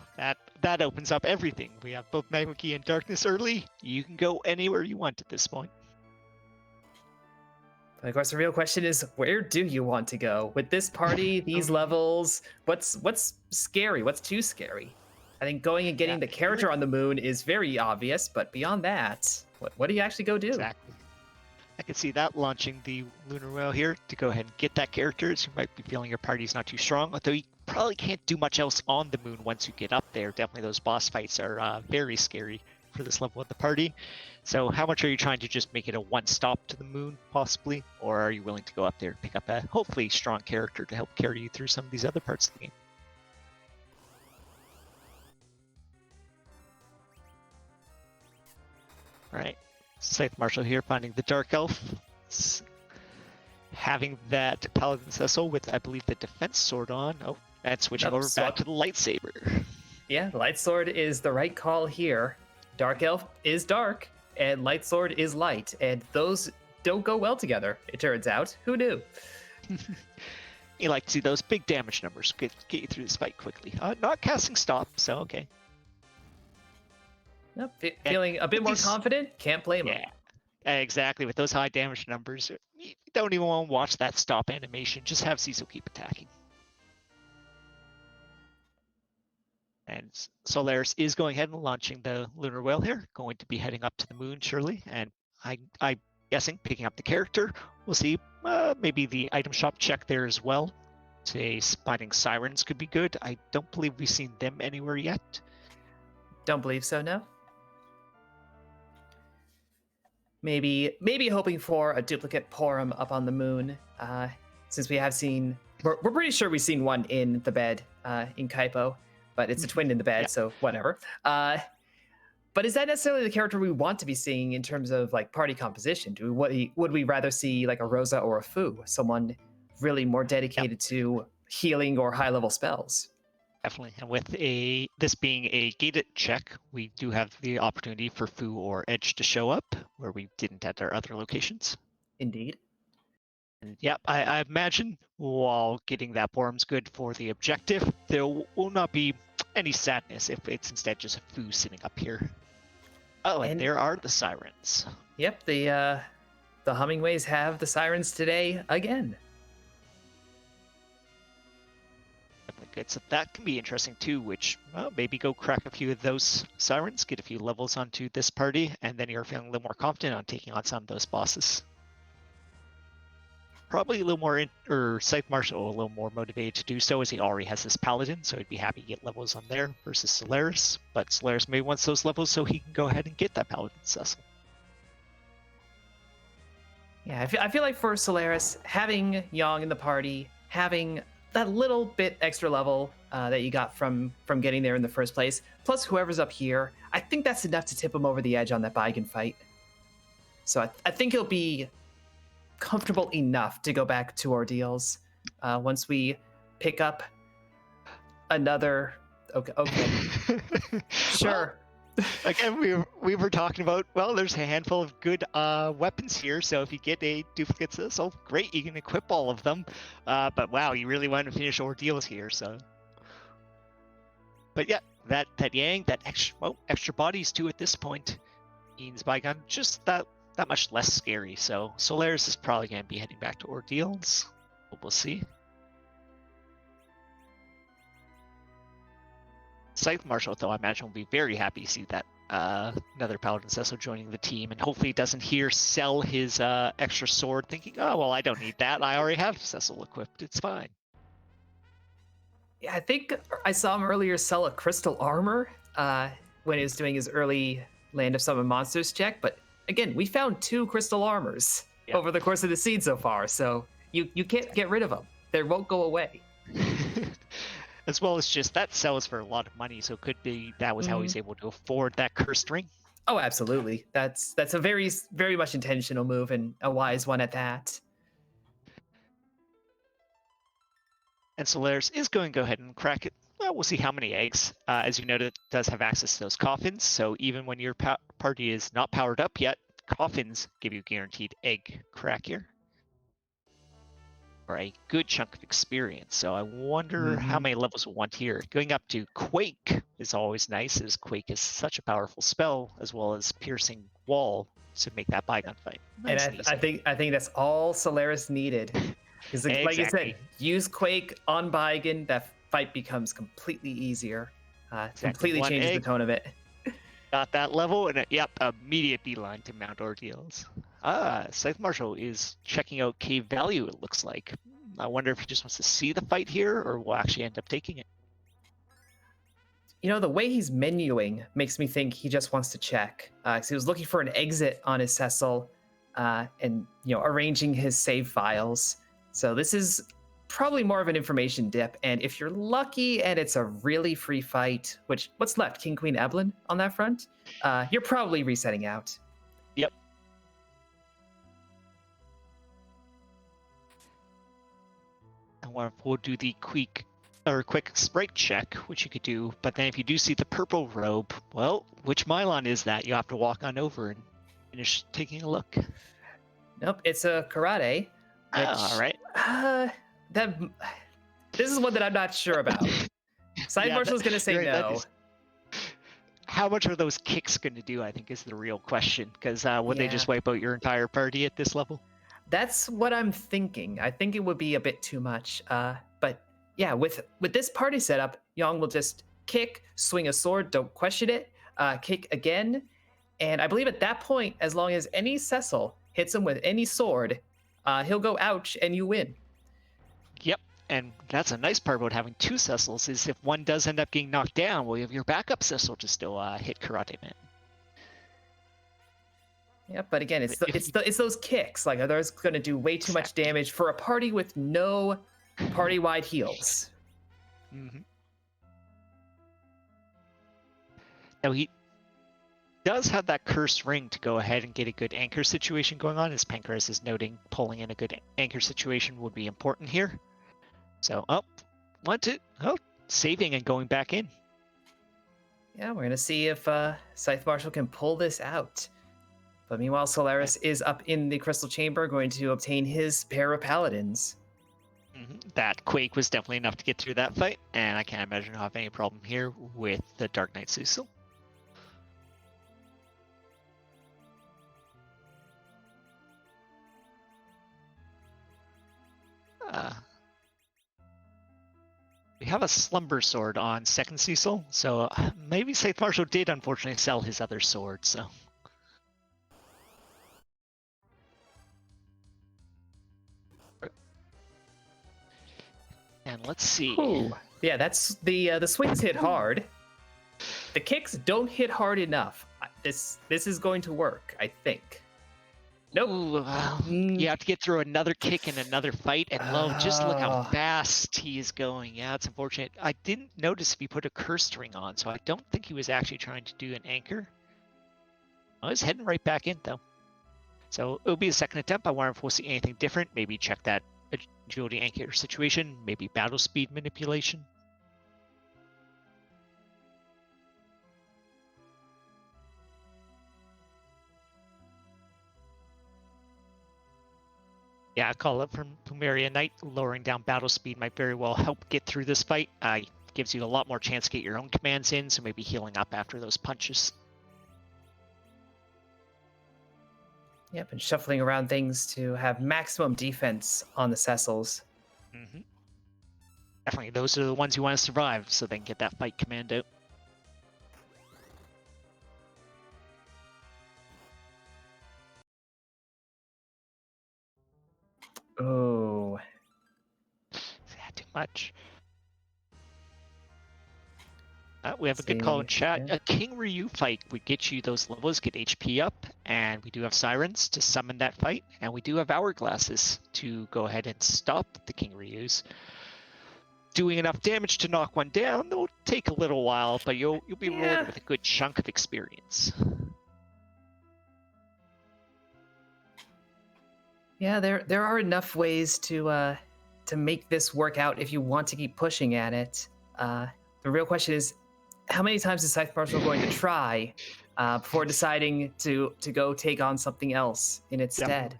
That opens up everything. We have both Magma Key and Darkness early. You can go anywhere you want at this point. But of course, the real question is, where do you want to go? With this party, these levels, what's scary? What's too scary? I think going and getting the character on the moon is very obvious, but beyond that, what do you actually go do? Exactly. I can see that launching the Lunar Whale here to go ahead and get that character. So you might be feeling your party's not too strong, although you probably can't do much else on the moon once you get up there. Definitely those boss fights are very scary for this level of the party. So how much are you trying to just make it a one stop to the moon, possibly? Or are you willing to go up there and pick up a hopefully strong character to help carry you through some of these other parts of the game? All right. ScytheMarshall here, finding the Dark Elf. Having that Paladin Cecil with, I believe, the Defense Sword on. Oh, and switching over back to the Lightsaber. Yeah, Light Sword is the right call here. Dark Elf is dark, and Light Sword is light, and those don't go well together, it turns out. Who knew? You like to see those big damage numbers get you through this fight quickly. Not casting stop, so okay. Nope, feeling a bit more confident, can't blame him. Yeah, exactly. With those high damage numbers, you don't even want to watch that stop animation. Just have Cecil keep attacking. And Soleras is going ahead and launching the Lunar Whale here, going to be heading up to the moon, surely. And I'm guessing picking up the character. We'll see. Maybe the item shop check there as well. Say finding sirens could be good. I don't believe we've seen them anywhere yet. Don't believe so, no. Maybe hoping for a duplicate Porum up on the moon, since we have seen, we're pretty sure we've seen one in the bed in Kaipo, but it's a twin in the bed, so whatever. But is that necessarily the character we want to be seeing in terms of like party composition? Would we rather see like a Rosa or a Fu, someone really more dedicated to healing or high level spells? Definitely, and with this being a gated check, we do have the opportunity for Fu or Edge to show up, where we didn't at our other locations. Indeed. And I imagine while getting that Porum's good for the objective, there will not be any sadness if it's instead just a Fu sitting up here. Oh, and there are the sirens. Yep, the Hummingways have the sirens today again. Good. So that can be interesting too, which maybe go crack a few of those sirens, get a few levels onto this party, and then you're feeling a little more confident on taking on some of those bosses. Probably a little more, ScytheMarshall a little more motivated to do so, as he already has this Paladin, so he'd be happy to get levels on there versus Soleras. But Soleras maybe wants those levels so he can go ahead and get that Paladin Cecil. Yeah, I feel like for Soleras, having Yang in the party, having that little bit extra level that you got from getting there in the first place, plus whoever's up here, I think that's enough to tip him over the edge on that Baigan fight. So I think he'll be comfortable enough to go back to Ordeals once we pick up another... Okay. Sure. Again, we were talking about, well, there's a handful of good weapons here, so if you get a duplicate Cecil, great, you can equip all of them. But wow, you really want to finish ordeals here, so. But yeah, that Yang, that extra bodies too at this point means Bygone just that much less scary. So Soleras is probably going to be heading back to ordeals. But we'll see. ScytheMarshall, though, I imagine will be very happy to see that another Paladin Cecil joining the team, and hopefully doesn't sell his extra sword, thinking, oh well, I don't need that. I already have Cecil equipped. It's fine. Yeah, I think I saw him earlier sell a crystal armor when he was doing his early Land of Summon Monsters check. But again, we found 2 crystal armors over the course of the seed so far, so you can't get rid of them. They won't go away. As well as just that sells for a lot of money, so it could be that was how he's able to afford that cursed ring. Oh, absolutely. That's a very, very much intentional move, and a wise one at that. And Soleras is going to go ahead and crack it. Well, we'll see how many eggs. As you noted, it does have access to those coffins, so even when your party is not powered up yet, coffins give you guaranteed egg crack here. Or a good chunk of experience. So I wonder how many levels we'll want here. Going up to Quake is always nice, as Quake is such a powerful spell, as well as piercing wall to make that Bygone fight. Nice and I think that's all Soleras needed. Because like you said, use Quake on Bygone, that fight becomes completely easier. Completely changes the tone of it. Got that level, and yep, immediate beeline to Mount Ordeals. ScytheMarshall is checking out cave value, it looks like. I wonder if he just wants to see the fight here, or will actually end up taking it. You know, the way he's menuing makes me think he just wants to check. Because he was looking for an exit on his Cecil, and arranging his save files. So this is probably more of an information dip, and if you're lucky and it's a really free fight, which what's left, King Queen Evelyn on that front, you're probably resetting out. Yep. And we'll do the quick sprite check, which you could do, but then if you do see the purple robe, well, which Mylon is that? You have to walk on over and finish taking a look. Nope, it's a karate. Which, all right. This is one that I'm not sure about. ScytheMarshall's going to say no. How much are those kicks going to do, I think, is the real question. Because would they just wipe out your entire party at this level? That's what I'm thinking. I think it would be a bit too much. But yeah, with this party setup, Yang will just kick, swing a sword, don't question it, kick again. And I believe at that point, as long as any Cecil hits him with any sword, he'll go ouch and you win. Yep, and that's a nice part about having 2 Cecils, is if one does end up getting knocked down, well, you have your backup Cecil to still hit Karate Man. Yeah, but again, it's those kicks. Like, are those going to do way too much damage for a party with no party-wide heals? Now he does have that cursed ring to go ahead and get a good anchor situation going on, as Pancras is noting pulling in a good anchor situation would be important here. So, saving and going back in. Yeah, we're going to see if ScytheMarshall can pull this out. But meanwhile, Soleras is up in the Crystal Chamber, going to obtain his pair of Paladins. That Quake was definitely enough to get through that fight, and I can't imagine I'll have any problem here with the Dark Knight Cecil. We have a Slumber Sword on second Cecil, so maybe ScytheMarshall did unfortunately sell his other sword, so. And let's see. Ooh. Yeah, that's the swings hit hard. The kicks don't hit hard enough. This is going to work, I think. Nope. Ooh, you have to get through another kick and another fight, and just look how fast he is going. Yeah, it's unfortunate. I didn't notice if he put a cursed ring on, so I don't think he was actually trying to do an anchor. I was heading right back in, though. So it'll be a second attempt. I wonder if we'll see anything different. Maybe check that agility anchor situation, maybe battle speed manipulation. Yeah, a call up from Plumeria Knight. Lowering down battle speed might very well help get through this fight. Gives you a lot more chance to get your own commands in, so maybe healing up after those punches. Yep, and shuffling around things to have maximum defense on the Cecils. Mm-hmm. Definitely, those are the ones you want to survive, so they can get that fight command out. Oh. Yeah, too much. We have a good call in chat. Yeah. A King Ryu fight would get you those levels, get HP up, and we do have Sirens to summon that fight, and we do have Hourglasses to go ahead and stop the King Ryus. Doing enough damage to knock one down, it'll take a little while, but you'll be rewarded with a good chunk of experience. Yeah, there are enough ways to make this work out if you want to keep pushing at it. The real question is, how many times is ScytheMarshall going to try before deciding to go take on something else in its stead?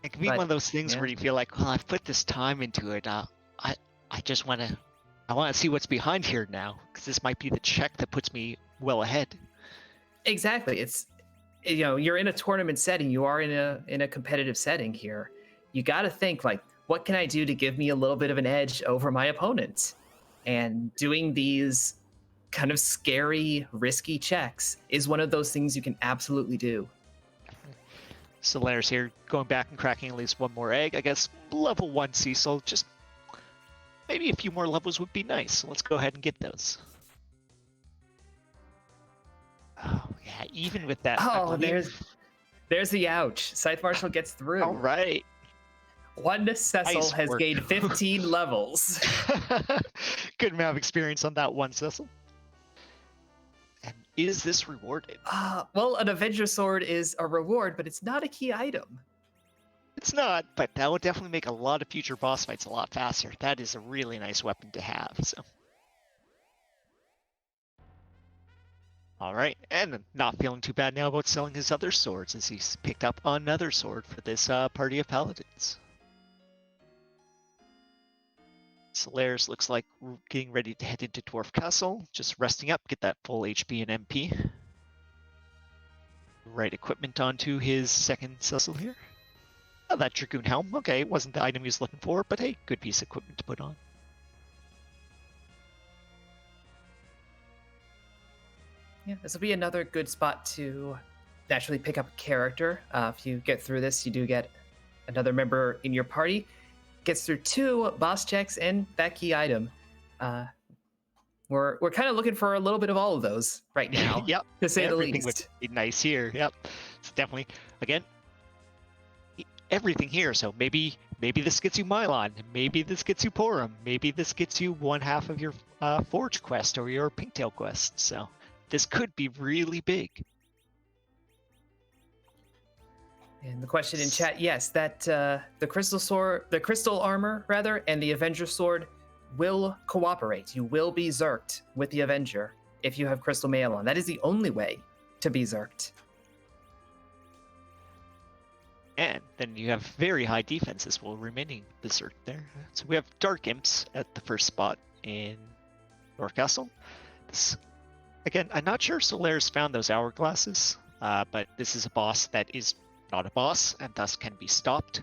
It can be one of those things where you feel like, well, I've put this time into it. I just want to see what's behind here now, because this might be the check that puts me well ahead. Exactly. It's, you're in a tournament setting. You are in a competitive setting here. You got to think, like, what can I do to give me a little bit of an edge over my opponent? And doing these kind of scary, risky checks is one of those things you can absolutely do. Soleras here, going back and cracking at least one more egg. I guess level 1 Cecil, just maybe a few more levels would be nice. So let's go ahead and get those. Oh, yeah, even with that. Oh, there's the ouch. ScytheMarshall gets through. All right. One Cecil has gained 15 levels. Good amount of experience on that one Cecil. And is this rewarded? Well, an Avenger Sword is a reward, but it's not a key item. It's not, but that will definitely make a lot of future boss fights a lot faster. That is a really nice weapon to have. So, all right, and not feeling too bad now about selling his other swords, as he's picked up another sword for this party of paladins. Soleras looks like we're getting ready to head into Dwarf Castle, just resting up, get that full HP and MP. Right equipment onto his second Cecil here. Oh, that Dragoon Helm. Okay, it wasn't the item he was looking for, but hey, good piece of equipment to put on. Yeah, this will be another good spot to naturally pick up a character. If you get through this, you do get another member in your party. Gets through 2 boss checks and that key item. We're kind of looking for a little bit of all of those right now. Yep. To say the least. Everything would be nice here. Yep. It's definitely, again, everything here. So maybe this gets you Mylon. Maybe this gets you Porum. Maybe this gets you one half of your Forge quest or your Pinktail quest. So this could be really big. And the question in chat, yes, that the crystal armor rather, and the Avenger sword will cooperate. You will be zerked with the Avenger if you have crystal mail on. That is the only way to be zerked. And then you have very high defenses while remaining berserk there. So we have Dark Imps at the first spot in Dwarf Castle. Again, I'm not sure Soleras found those hourglasses, but this is a boss that is not a boss and thus can be stopped.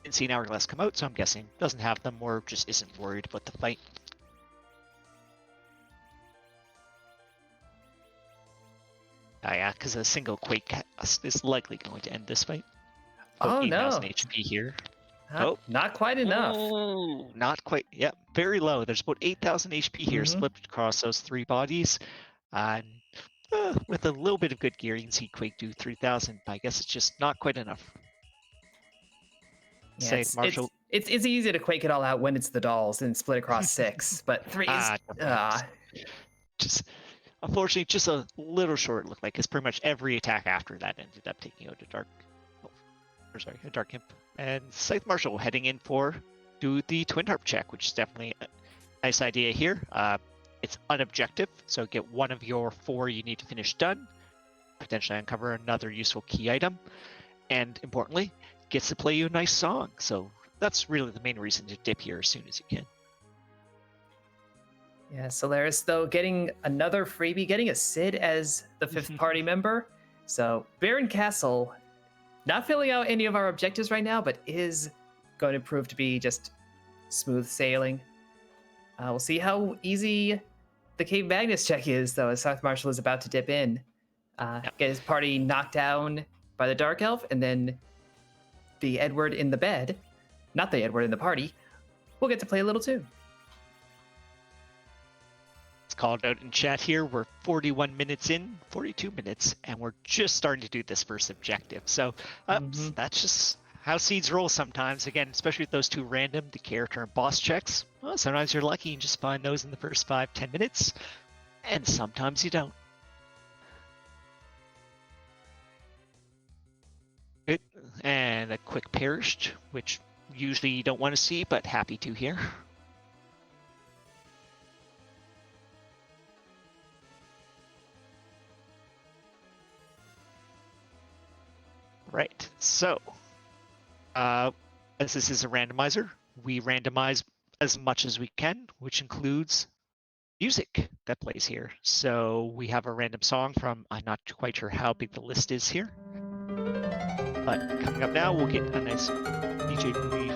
Didn't see an hourglass come out, so I'm guessing doesn't have them or just isn't worried about the fight. Yeah, because a single Quake is likely going to end this fight. Oh, 8,000 no. HP here. Not quite enough. Oh, not quite. Yep, very low. There's about 8,000 HP here split across those 3 bodies. And with a little bit of good gear, you can see Quake do 3,000, but I guess it's just not quite enough. Yeah, ScytheMarshall. It's easy to Quake it all out when it's the dolls and split across 6, but 3 is... Just, unfortunately, just a little short look like, because pretty much every attack after that ended up taking out a Dark Imp. And ScytheMarshall heading in do the Twin Harp check, which is definitely a nice idea here. It's unobjective, so get one of your 4 you need to finish done. potentially uncover another useful key item, and importantly, gets to play you a nice song. So that's really the main reason to dip here as soon as you can. Yeah, Soleras, though, getting another freebie, getting a Sid as the fifth party member. So Baron Castle, not filling out any of our objectives right now, but is going to prove to be just smooth sailing. We'll see how easy the Cave Magnus check is, though, as ScytheMarshall is about to dip in. Get his party knocked down by the Dark Elf, and then the Edward in the bed, not the Edward in the party, we'll get to play a little tune. It's called out in chat here. We're 41 minutes in, 42 minutes, and we're just starting to do this first objective. So that's just how seeds roll sometimes. Again, especially with those two random, the character and boss checks. Well, sometimes you're lucky and just find those in the first 5-10 minutes, and sometimes you don't. Good. And a quick perished, which usually you don't want to see, but happy to here. Right, so as this is a randomizer, we randomize as much as we can, which includes music that plays here. So we have a random song from, I'm not quite sure how big the list is here, but coming up now, we'll get a nice DJ movie.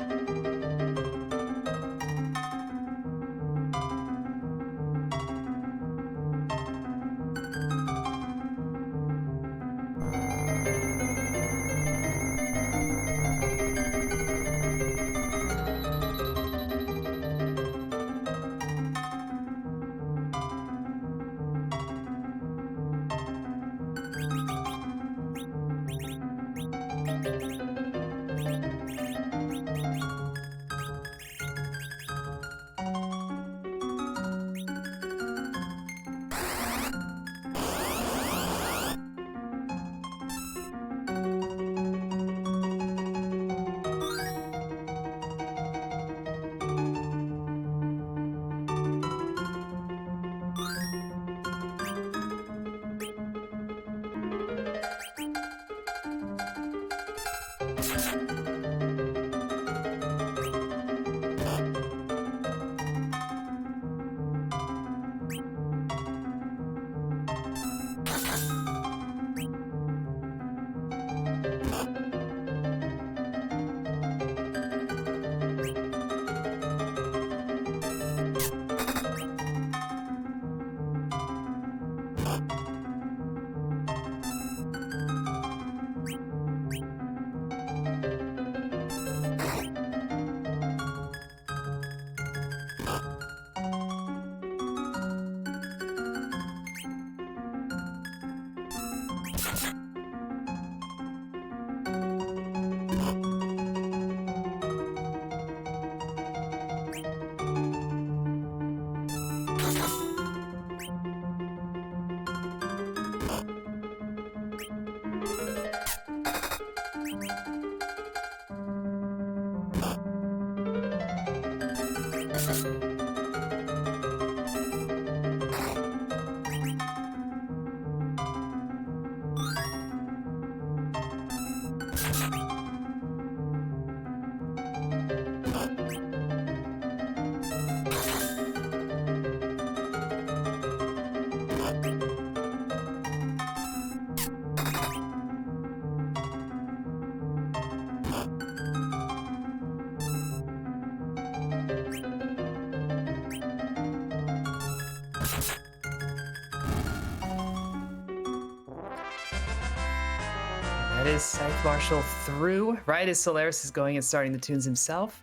That is ScytheMarshall through, right as Soleras is going and starting the tunes himself.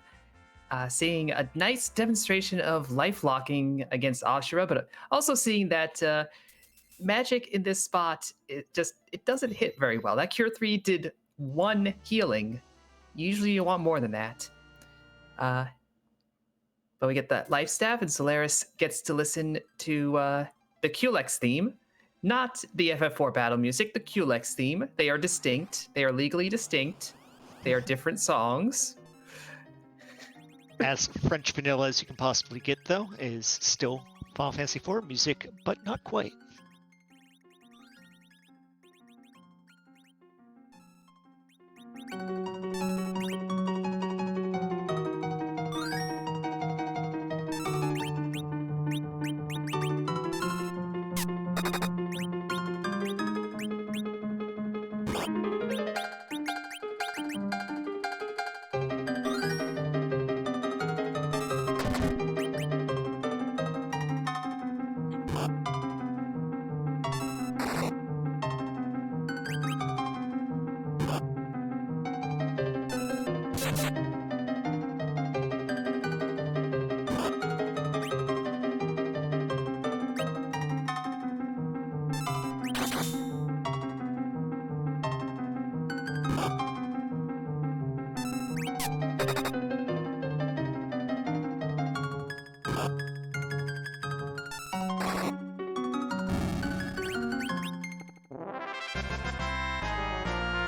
Seeing a nice demonstration of life locking against Ashura, but also seeing that magic in this spot, it doesn't hit very well. That Cure 3 did 1 healing. Usually you want more than that. But we get that life staff, and Soleras gets to listen to the Culex theme. Not the FF4 battle music, the Culex theme. They are distinct. They are legally distinct. They are different songs. As French vanilla as you can possibly get, though, is still Final Fantasy IV music, but not quite.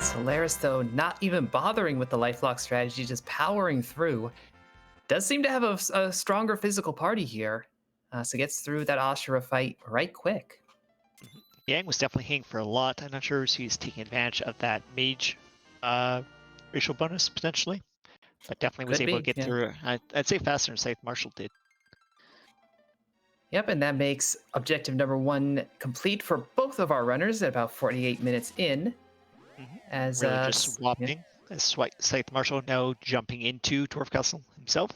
Soleras, though, not even bothering with the lifelock strategy, just powering through. Does seem to have a stronger physical party here, so gets through that Ashura fight right quick. Yang was definitely hitting for a lot. I'm not sure if he's taking advantage of that mage racial bonus potentially, but definitely was Could able be, to get yeah. through. I'd say faster than ScytheMarshall did. Yep, and that makes objective number 1 complete for both of our runners at about 48 minutes in. As Really just swapping. As ScytheMarshall now jumping into Dwarf Castle himself.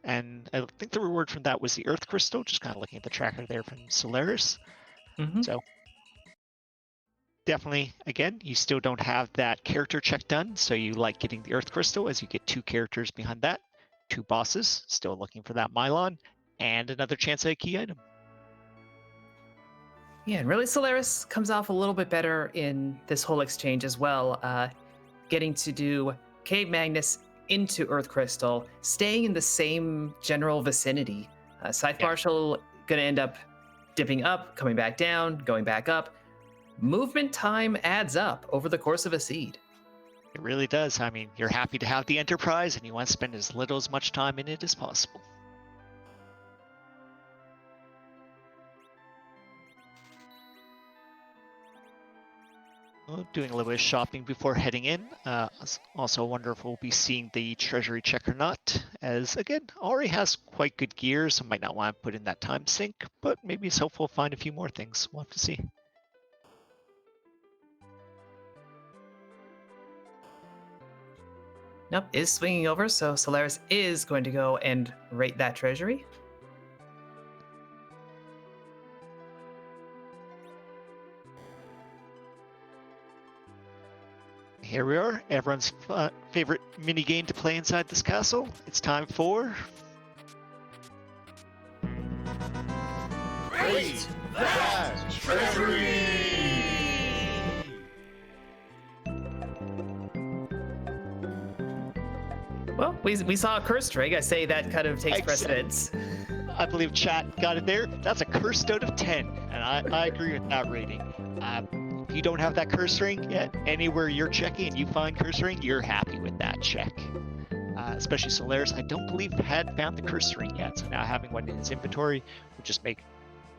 And I think the reward from that was the Earth Crystal, just kind of looking at the tracker there from Soleras. So definitely, again, you still don't have that character check done, so you like getting the Earth Crystal as you get 2 characters behind that, 2 bosses, still looking for that Mylon, and another chance at a key item. Yeah, and really Soleras comes off a little bit better in this whole exchange as well, getting to do Cave Magnus into Earth Crystal, staying in the same general vicinity. ScytheMarshall gonna end up dipping up, coming back down, going back up. Movement time adds up over the course of a seed. It really does. I mean, you're happy to have the Enterprise, and you want to spend as little as much time in it as possible. Doing a little bit of shopping before heading in. Also wonder if we'll be seeing the treasury check or not, as again, already has quite good gear, so might not want to put in that time sink, but maybe it's helpful to find a few more things. We'll have to see. Nope, is swinging over, so Soleras is going to go and rate that treasury. Here we are, everyone's favorite mini game to play inside this castle. It's time for... Rate that treasury! Well, we saw a curse rig. I say that kind of takes precedence. I believe chat got it there. That's a curse out of 10, and I agree with that rating. If you don't have that curse ring yet, anywhere you're checking and you find curse ring, you're happy with that check. Especially Soleras, I don't believe had found the curse ring yet, so now having one in his inventory would just make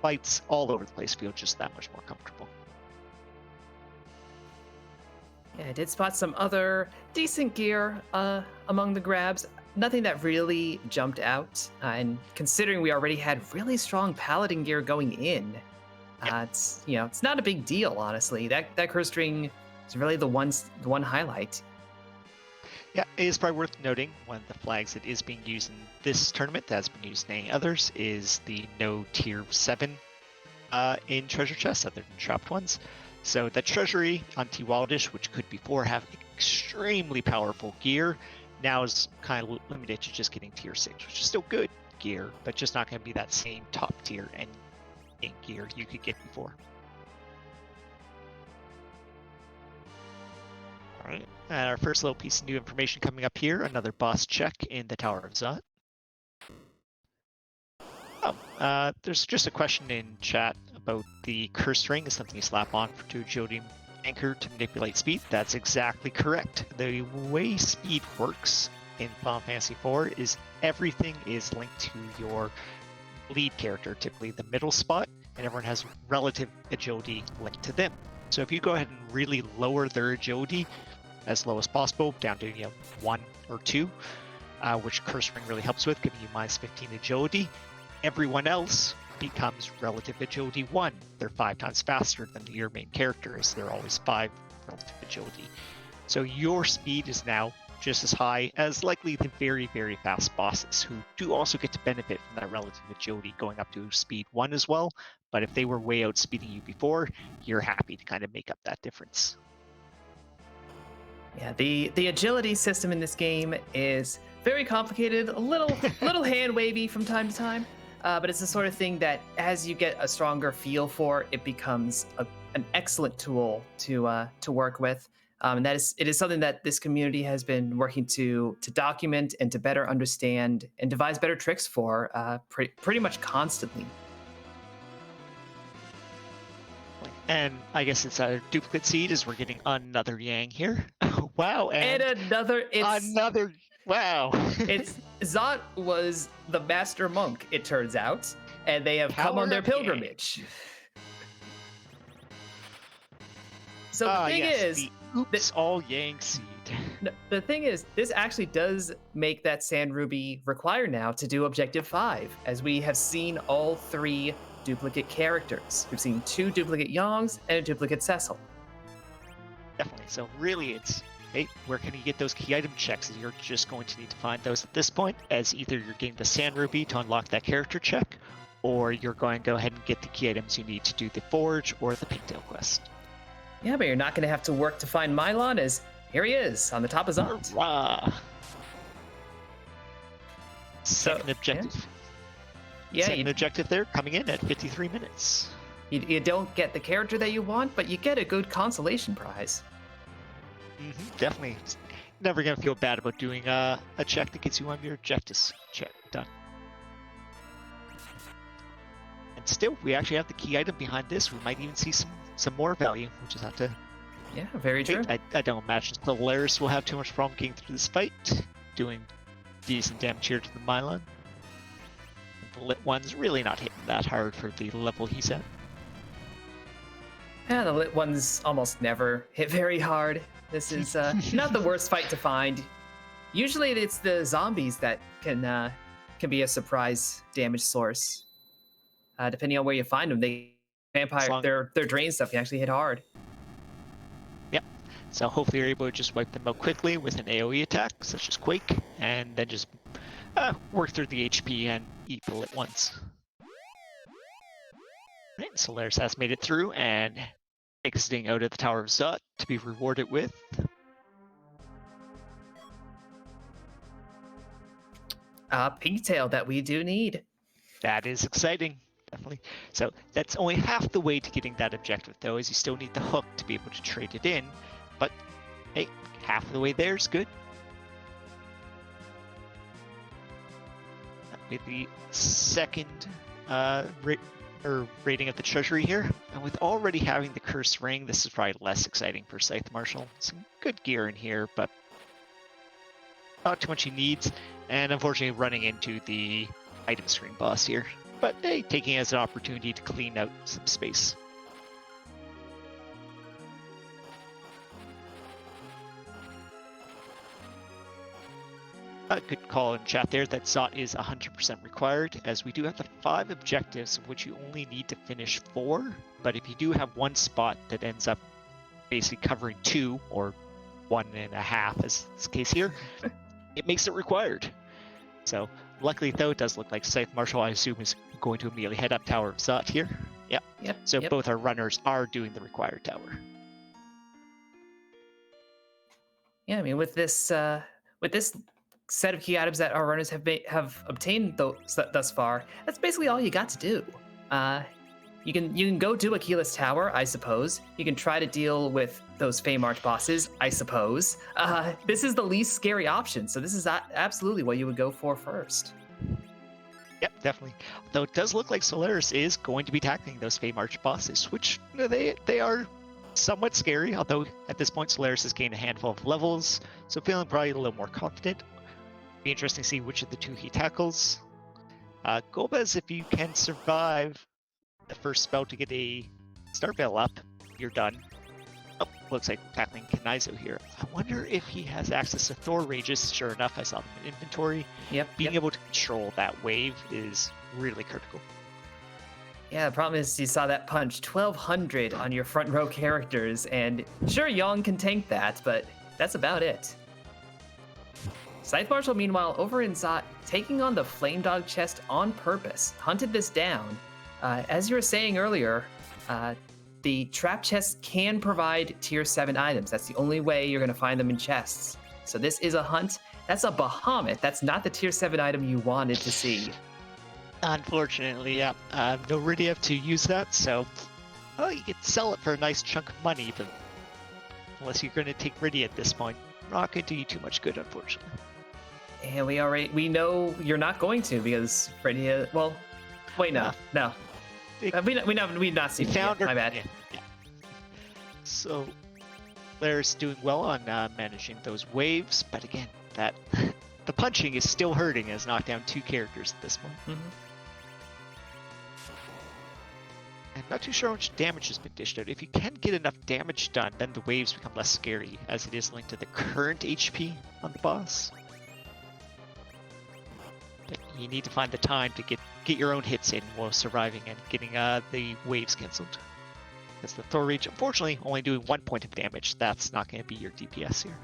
fights all over the place feel just that much more comfortable. Yeah, I did spot some other decent gear among the grabs. Nothing that really jumped out. And considering we already had really strong paladin gear going in, it's not a big deal, honestly. That curse ring is really the one highlight. Yeah, it is probably worth noting one of the flags that is being used in this tournament that has been used in any others is the no tier 7 in treasure chests other than trapped ones. So the treasury on T Wildish, which could before have extremely powerful gear, now is kind of limited to just getting tier 6, which is still good gear, but just not going to be that same top tier and gear you could get before. All right, and our first little piece of new information coming up here, another boss check in the Tower of Zot. There's just a question in chat about the curse ring is something you slap on to agility anchor to manipulate speed. That's exactly correct. The way speed works in Final Fantasy IV is everything is linked to your lead character, typically the middle spot, and everyone has relative agility linked to them. So if you go ahead and really lower their agility as low as possible, down to 1 or 2, which curse ring really helps with, giving you minus 15 agility, everyone else becomes relative agility 1. They're 5 times faster than your main character, as they're always 5 relative agility. So your speed is now just as high as likely the very, very fast bosses, who do also get to benefit from that relative agility going up to speed 1 as well. But if they were way outspeeding you before, you're happy to kind of make up that difference. Yeah, the agility system in this game is very complicated, a little hand wavy from time to time, but it's the sort of thing that as you get a stronger feel for, it becomes an excellent tool to work with. And it is something that this community has been working to document and to better understand and devise better tricks for pretty much constantly. And I guess it's a duplicate seed as we're getting another Yang here. Wow, And another. Wow. It's Zot was the master monk, it turns out, and they have come on their pilgrimage. So the thing is, oops, all Yang seed. The thing is, this actually does make that Sand Ruby required now to do Objective 5, as we have seen all 3 duplicate characters. We've seen 2 duplicate Yongs and a duplicate Cecil. Definitely. So really, it's hey, where can you get those key item checks? You're just going to need to find those at this point, as either you're getting the Sand Ruby to unlock that character check, or you're going to go ahead and get the key items you need to do the Forge or the Pigtail quest. Yeah, but you're not going to have to work to find Mylon, as here he is on the top of Zot. Hurrah! Second objective. Yeah, Second objective there, coming in at 53 minutes. You don't get the character that you want, but you get a good consolation prize. Definitely. Never going to feel bad about doing a check that gets you on your objectives. Check, done. And still, we actually have the key item behind this. We might even see some more value. We'll just have to... Yeah, very true. I don't imagine Soleras will have too much problem getting through this fight, doing decent damage here to the Mylon. The Lit One's really not hitting that hard for the level he's at. Yeah, the Lit Ones almost never hit very hard. This is not the worst fight to find. Usually it's the zombies that can be a surprise damage source. Depending on where you find them, their drain stuff can actually hit hard. Yep. So hopefully you're able to just wipe them out quickly with an AoE attack, such as Quake, and then just work through the HP and eat the Lit Ones. Right, Soleras has made it through and exiting out of the Tower of Zot to be rewarded with Pigtail that we do need. That is exciting, definitely. So that's only half the way to getting that objective, though, as you still need the hook to be able to trade it in. But hey, half the way there is good. With the second rating of the treasury here, and with already having the cursed ring, this is probably less exciting for ScytheMarshall. Some good gear in here, but not too much he needs, and unfortunately running into the item screen boss here. But hey, taking it as an opportunity to clean out some space. Good call in chat there that Zot is 100% required, as we do have the 5 objectives, of which you only need to finish 4. But if you do have one spot that ends up basically covering 2 or 1.5, as the case here, it makes it required. So luckily, though, it does look like ScytheMarshall, I assume, is going to immediately head up Tower of Zot here. Yep. So both our runners are doing the required tower. Yeah, I mean, with this set of key items that our runners have obtained thus far, that's basically all you got to do. You can go do a keyless tower, I suppose. You can try to deal with those Feymarch bosses, I suppose. This is the least scary option, so this is absolutely what you would go for first. Yep, definitely. Though it does look like Soleras is going to be tackling those Feymarch bosses, which they are somewhat scary, although at this point Soleras has gained a handful of levels, so feeling probably a little more confident. Be interesting to see which of the 2 he tackles. Golbez, if you can survive the first spell to get a Star Veil up, you're done. Oh, looks like tackling Kanizo here. I wonder if he has access to Thor Rages. Sure enough, I saw them in inventory. Being able to control that wave is really critical. Yeah, the problem is you saw that punch 1200 on your front row characters, and sure, Yong can tank that, but that's about it. ScytheMarshall, meanwhile, over in Zot, taking on the Flame Dog chest on purpose, hunted this down. As you were saying earlier, the trap chest can provide tier 7 items. That's the only way you're going to find them in chests. So this is a hunt. That's a Bahamut. That's not the tier 7 item you wanted to see. Unfortunately, yeah. No Rydia to use that, so well, you could sell it for a nice chunk of money, but unless you're going to take Rydia at this point, not going to do you too much good, unfortunately. And we know you're not going to, because Rydia, well, wait, no. We've not seen it yet. My bad. Yeah. So, Soleras doing well on managing those waves, but again, that the punching is still hurting as knocked down 2 characters at this point. Mm-hmm. I'm not too sure how much damage has been dished out. If you can get enough damage done, then the waves become less scary, as it is linked to the current HP on the boss. But you need to find the time to get your own hits in while surviving and getting the waves cancelled. Because the Thor Rage, unfortunately, only doing 1 point of damage. That's not going to be your DPS here.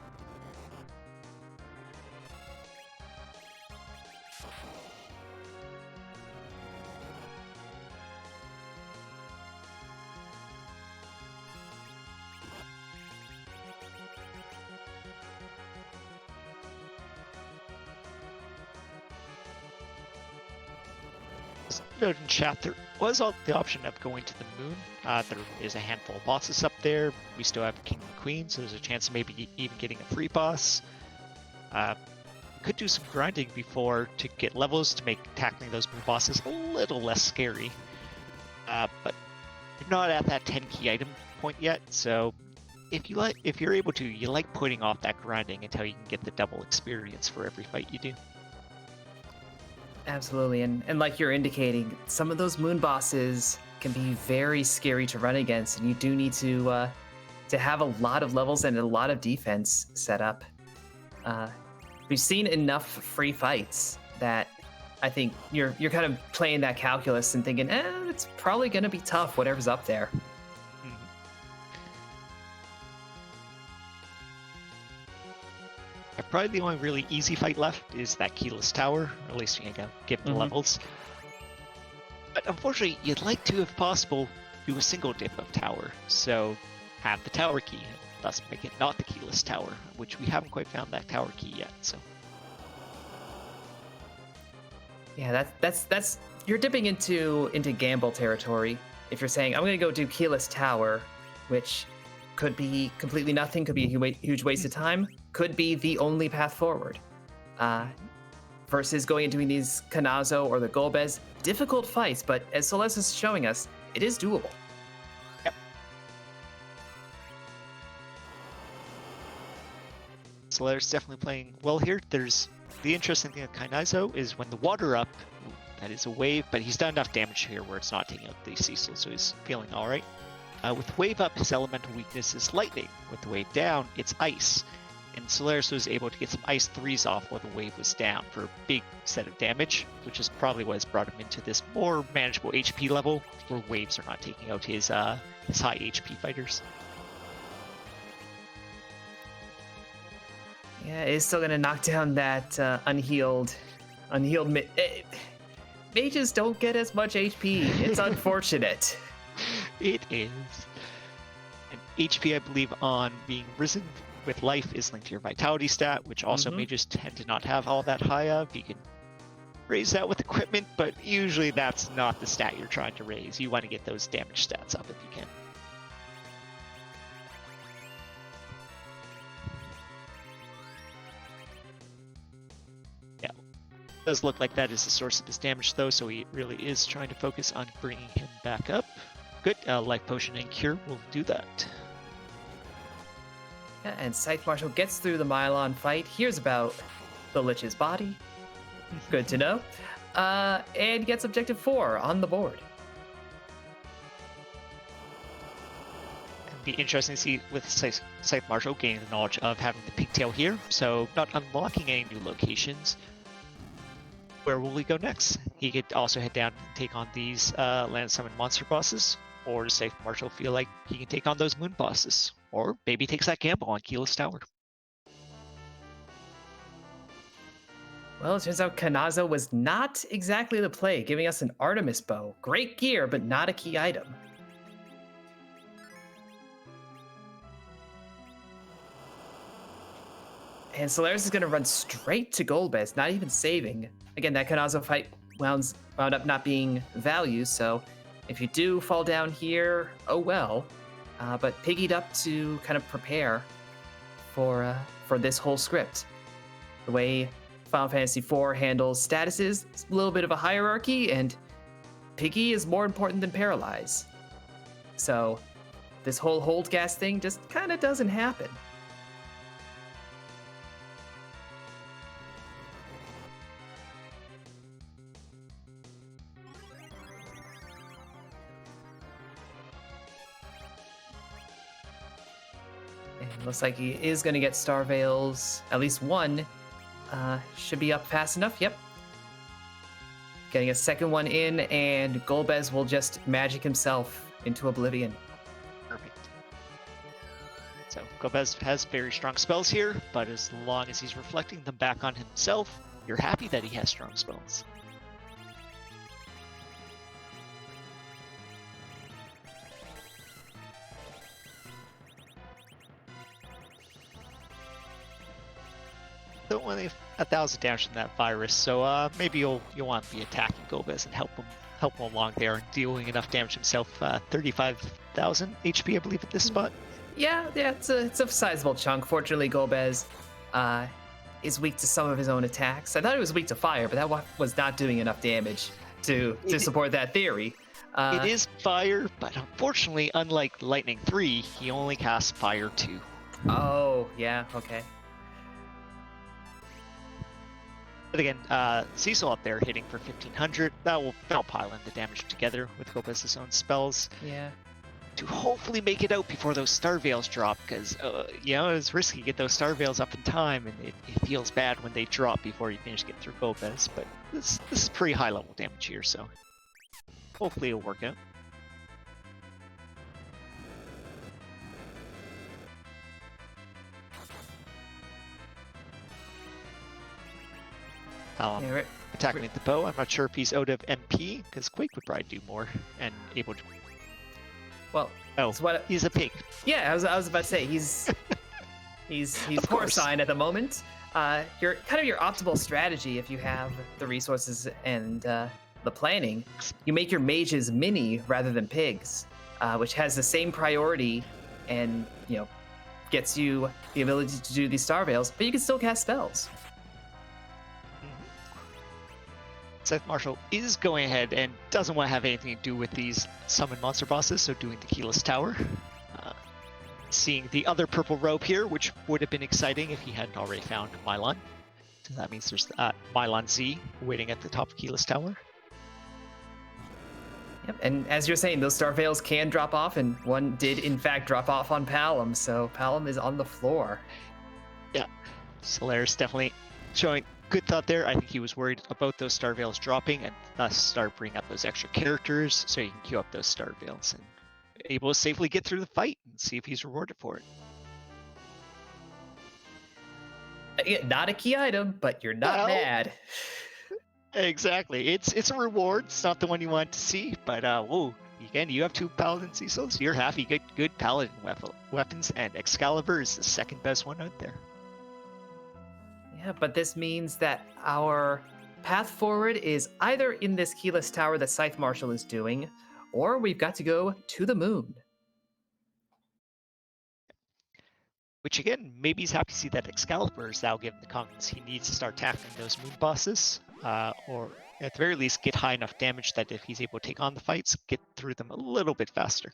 Note in chat, there was the option of going to the moon. There is a handful of bosses up there. We still have King and Queen, so there's a chance of maybe even getting a free boss. Could do some grinding before to get levels to make tackling those moon bosses a little less scary. But you're not at that 10 key item point yet, so if you're able to, you like putting off that grinding until you can get the double experience for every fight you do. Absolutely, and like you're indicating, some of those moon bosses can be very scary to run against, and you do need to have a lot of levels and a lot of defense set up. We've seen enough free fights that I think you're kind of playing that calculus and thinking, it's probably going to be tough, whatever's up there. Probably the only really easy fight left is that keyless tower, or at least you can get the levels. But unfortunately, you'd like to, if possible, do a single dip of tower, so have the tower key, and thus make it not the keyless tower, which we haven't quite found that tower key yet. So yeah, that's you're dipping into gamble territory. If you're saying I'm going to go do keyless tower, which could be completely nothing, could be a huge waste of time, could be the only path forward. Versus going and doing these Kanazo or the Golbez, difficult fights, but as Soleras is showing us, it is doable. Yep. Soleras definitely playing well here. There's the interesting thing with Kanazo is when the water up, that is a wave, but he's done enough damage here where it's not taking out the Cecil, so he's feeling all right. With wave up, his elemental weakness is lightning. With the wave down, it's ice. And Soleras was able to get some ice 3s off while the wave was down for a big set of damage, which is probably what has brought him into this more manageable HP level, where waves are not taking out his high HP fighters. Yeah, it's still gonna knock down that unhealed. Mages don't get as much HP. It's unfortunate. It is. And HP, I believe, on being risen with life is linked to your vitality stat, which also mages tend to not have all that high of. You can raise that with equipment, but usually that's not the stat you're trying to raise. You want to get those damage stats up if you can. Yeah, it does look like that is the source of his damage though, so he really is trying to focus on bringing him back up. Good, life potion and cure will do that. Yeah, and ScytheMarshall gets through the Mylon fight, hears about the Lich's body, good to know, and gets objective 4 on the board. It'd be interesting to see with ScytheMarshall gaining the knowledge of having the pigtail here, so not unlocking any new locations, where will he go next? He could also head down and take on these land summon monster bosses, or does ScytheMarshall feel like he can take on those moon bosses? Or maybe he takes that gamble on Keyless Tower. Well, it turns out Kanazo was not exactly the play, giving us an Artemis bow. Great gear, but not a key item. And Soleras is going to run straight to Golbez, not even saving. Again, that Kanazo fight wound up not being value, so if you do fall down here, oh well. But piggied up to kind of prepare for this whole script. The way Final Fantasy IV handles statuses, it's a little bit of a hierarchy, and Piggy is more important than Paralyze. So this whole hold gas thing just kind of doesn't happen. And looks like he is going to get Star Veils, at least one. Should be up fast enough. Yep. Getting a second one in, and Golbez will just magic himself into oblivion. Perfect. So Golbez has very strong spells here, but as long as he's reflecting them back on himself, you're happy that he has strong spells. Don't want 1,000 damage from that virus, so maybe you'll want to be attacking Golbez and help him along there, and dealing enough damage himself. 35,000 HP, I believe, at this spot. Yeah, it's a sizable chunk. Fortunately, Golbez is weak to some of his own attacks. I thought he was weak to fire, but that was not doing enough damage to support that theory. It is fire, but unfortunately, unlike Lightning 3, he only casts Fire 2. Oh, yeah, okay. But again, Cecil up there hitting for 1,500. That'll pile in the damage together with Golbez's own spells. Yeah. To hopefully make it out before those Star Veils drop, because it's risky to get those Star Veils up in time, and it feels bad when they drop before you finish getting through Golbez. But this is pretty high level damage here, so hopefully it'll work out. Attacking with the bow. I'm not sure if he's out of MP, because Quake would probably do more and able to. Well, he's a pig. Yeah, I was about to say he's porcine at the moment. Your optimal strategy, if you have the resources and the planning, you make your mages mini rather than pigs, which has the same priority and gets you the ability to do these Star Veils, but you can still cast spells. ScytheMarshall is going ahead and doesn't want to have anything to do with these summon monster bosses, so doing the Keyless Tower. Seeing the other purple robe here, which would have been exciting if he hadn't already found Mylon. So that means there's Mylon Z waiting at the top of Keyless Tower. Yep, and as you're saying, those Star Veils can drop off, and one did in fact drop off on Palom, so Palom is on the floor. Yeah, Soleras definitely showing good thought there. I think he was worried about those Star Veils dropping, and thus start bringing up those extra characters so you can queue up those Star Veils and able to safely get through the fight and see if he's rewarded for it. Not a key item, but you're not mad. Exactly. It's a reward. It's not the one you want to see, but again, you have 2 Paladin Cecils. You're happy. Good Paladin weapons, and Excalibur is the second best one out there. Yeah, but this means that our path forward is either in this Keyless Tower that ScytheMarshall is doing, or we've got to go to the moon. Which again, maybe he's happy to see that Excalibur is now given the confidence he needs to start tackling those moon bosses, or at the very least get high enough damage that if he's able to take on the fights, get through them a little bit faster.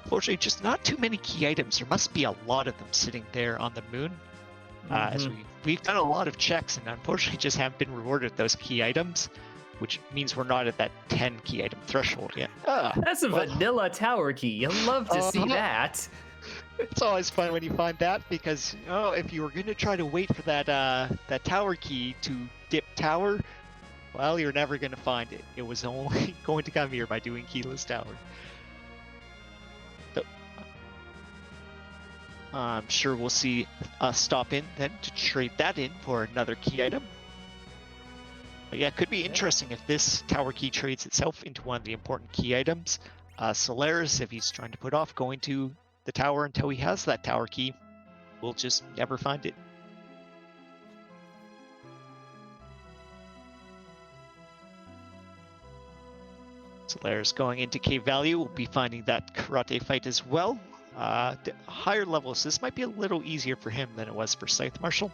Fortunately, just not too many key items. There must be a lot of them sitting there on the moon. As we've done a lot of checks, and unfortunately just haven't been rewarded with those key items, which means we're not at that 10 key item threshold yet. That's a vanilla tower key. You'll love to see that. It's always fun when you find that because if you were going to try to wait for that tower key to dip tower, well, you're never going to find it. It was only going to come here by doing keyless tower. So, I'm sure we'll see us stop in then to trade that in for another key item. But yeah, it could be interesting if this tower key trades itself into one of the important key items. Soleras, if he's trying to put off going to the tower until he has that tower key, will just never find it. Soleras going into Cave Valley will be finding that karate fight as well. The higher levels, this might be a little easier for him than it was for ScytheMarshall.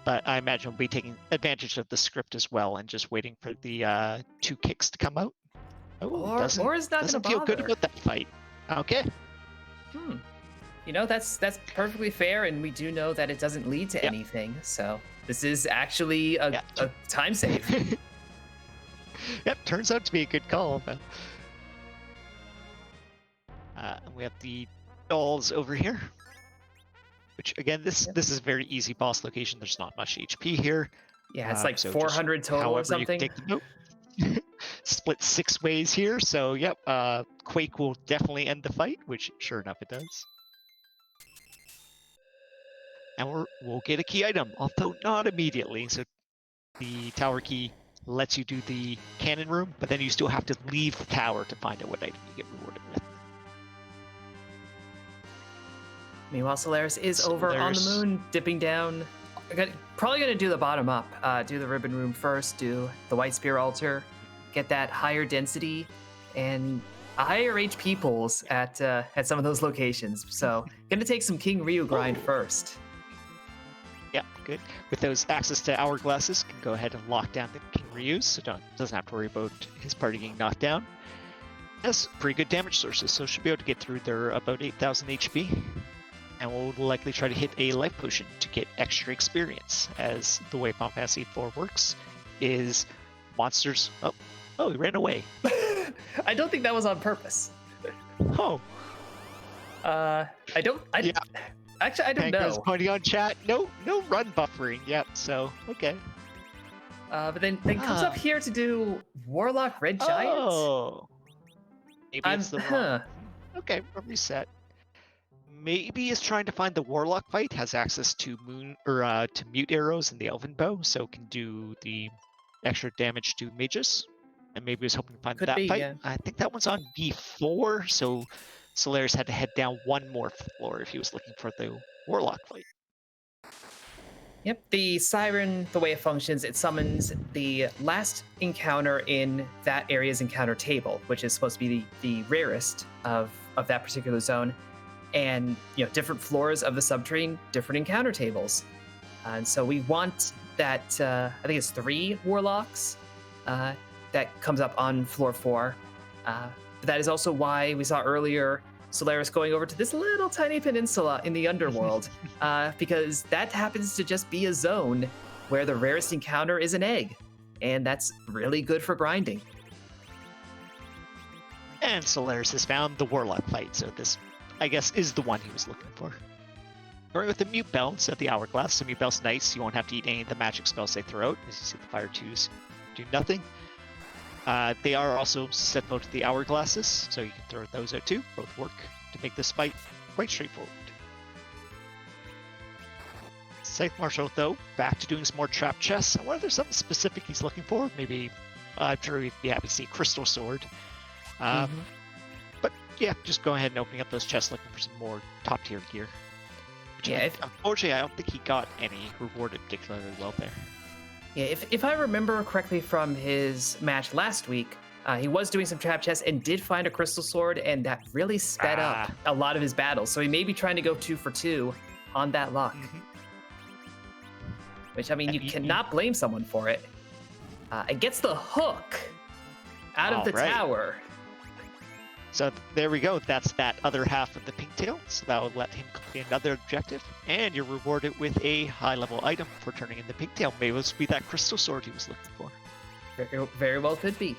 But I imagine we'll be taking advantage of the script as well and just waiting for the 2 kicks to come out. Or is not doesn't feel good about that fight. Okay. You know, that's perfectly fair, and we do know that it doesn't lead to anything. So this is actually a time save. Yep, turns out to be a good call. We have the dolls over here, which again, this is a very easy boss location. There's not much HP here. Yeah, it's like 400 total or something. Split 6 ways here, so yep, Quake will definitely end the fight, which sure enough it does. And we'll get a key item, although not immediately. So the tower key lets you do the cannon room, but then you still have to leave the tower to find out what item you get rewarded with. Meanwhile, Soleras is over on the moon, dipping down. Probably going to do the bottom up. Do the ribbon room first, do the white spear altar, get that higher density and higher HP pulls at some of those locations. So going to take some King Ryu grind first. Yeah, good. With those access to hourglasses, can go ahead and lock down the King Ryus, so doesn't have to worry about his party getting knocked down. Has pretty good damage sources, so should be able to get through their about 8,000 HP. And we'll likely try to hit a life potion to get extra experience, as the way Final Fantasy IV works is monsters. Oh, he ran away. I don't think that was on purpose. Oh. Actually, I don't Pankra's know. pointing on chat. No run buffering. Yep. So okay. But then comes up here to do Warlock Red Giant. Oh. Maybe it's the wrong. Okay, reset. Maybe is trying to find the Warlock fight, has access to to mute arrows and the Elven Bow, so can do the extra damage to mages. And maybe was hoping to find that fight. Yeah. I think that one's on B4, so Soleras had to head down one more floor if he was looking for the Warlock fight. Yep, the Siren, the way it functions, it summons the last encounter in that area's encounter table, which is supposed to be the rarest of that particular zone. And, different floors of the subterrane, different encounter tables. And so we want that, I think it's 3 Warlocks that comes up on floor 4. But that is also why we saw earlier Soleras going over to this little tiny peninsula in the underworld, because that happens to just be a zone where the rarest encounter is an egg. And that's really good for grinding. And Soleras has found the Warlock fight, so this, I guess, is the one he was looking for. Going with the Mute Bell instead of the Hourglass. So Mute Bell's nice. You won't have to eat any of the magic spells they throw out. As you see, the Fire 2s do nothing. They are also susceptible to the Hourglasses, so you can throw those out too. Both work to make this fight quite straightforward. ScytheMarshall, though, back to doing some more trap chests. I wonder if there's something specific he's looking for. Maybe, I'm sure he'd be happy to see Crystal Sword. But yeah, just go ahead and opening up those chests looking for some more top tier gear. Yeah, unfortunately, I don't think he got any rewarded particularly well there. Yeah, if I remember correctly from his match last week, he was doing some trap chests and did find a crystal sword, and that really sped up a lot of his battles. So he may be trying to go 2 for 2 on that luck. Which, I mean, you cannot blame someone for it. It gets the hook out of the tower. So there we go. That's that other half of the pigtail. So that will let him complete another objective. And you're rewarded with a high-level item for turning in the pigtail. Maybe this will be that crystal sword he was looking for. Very well could be.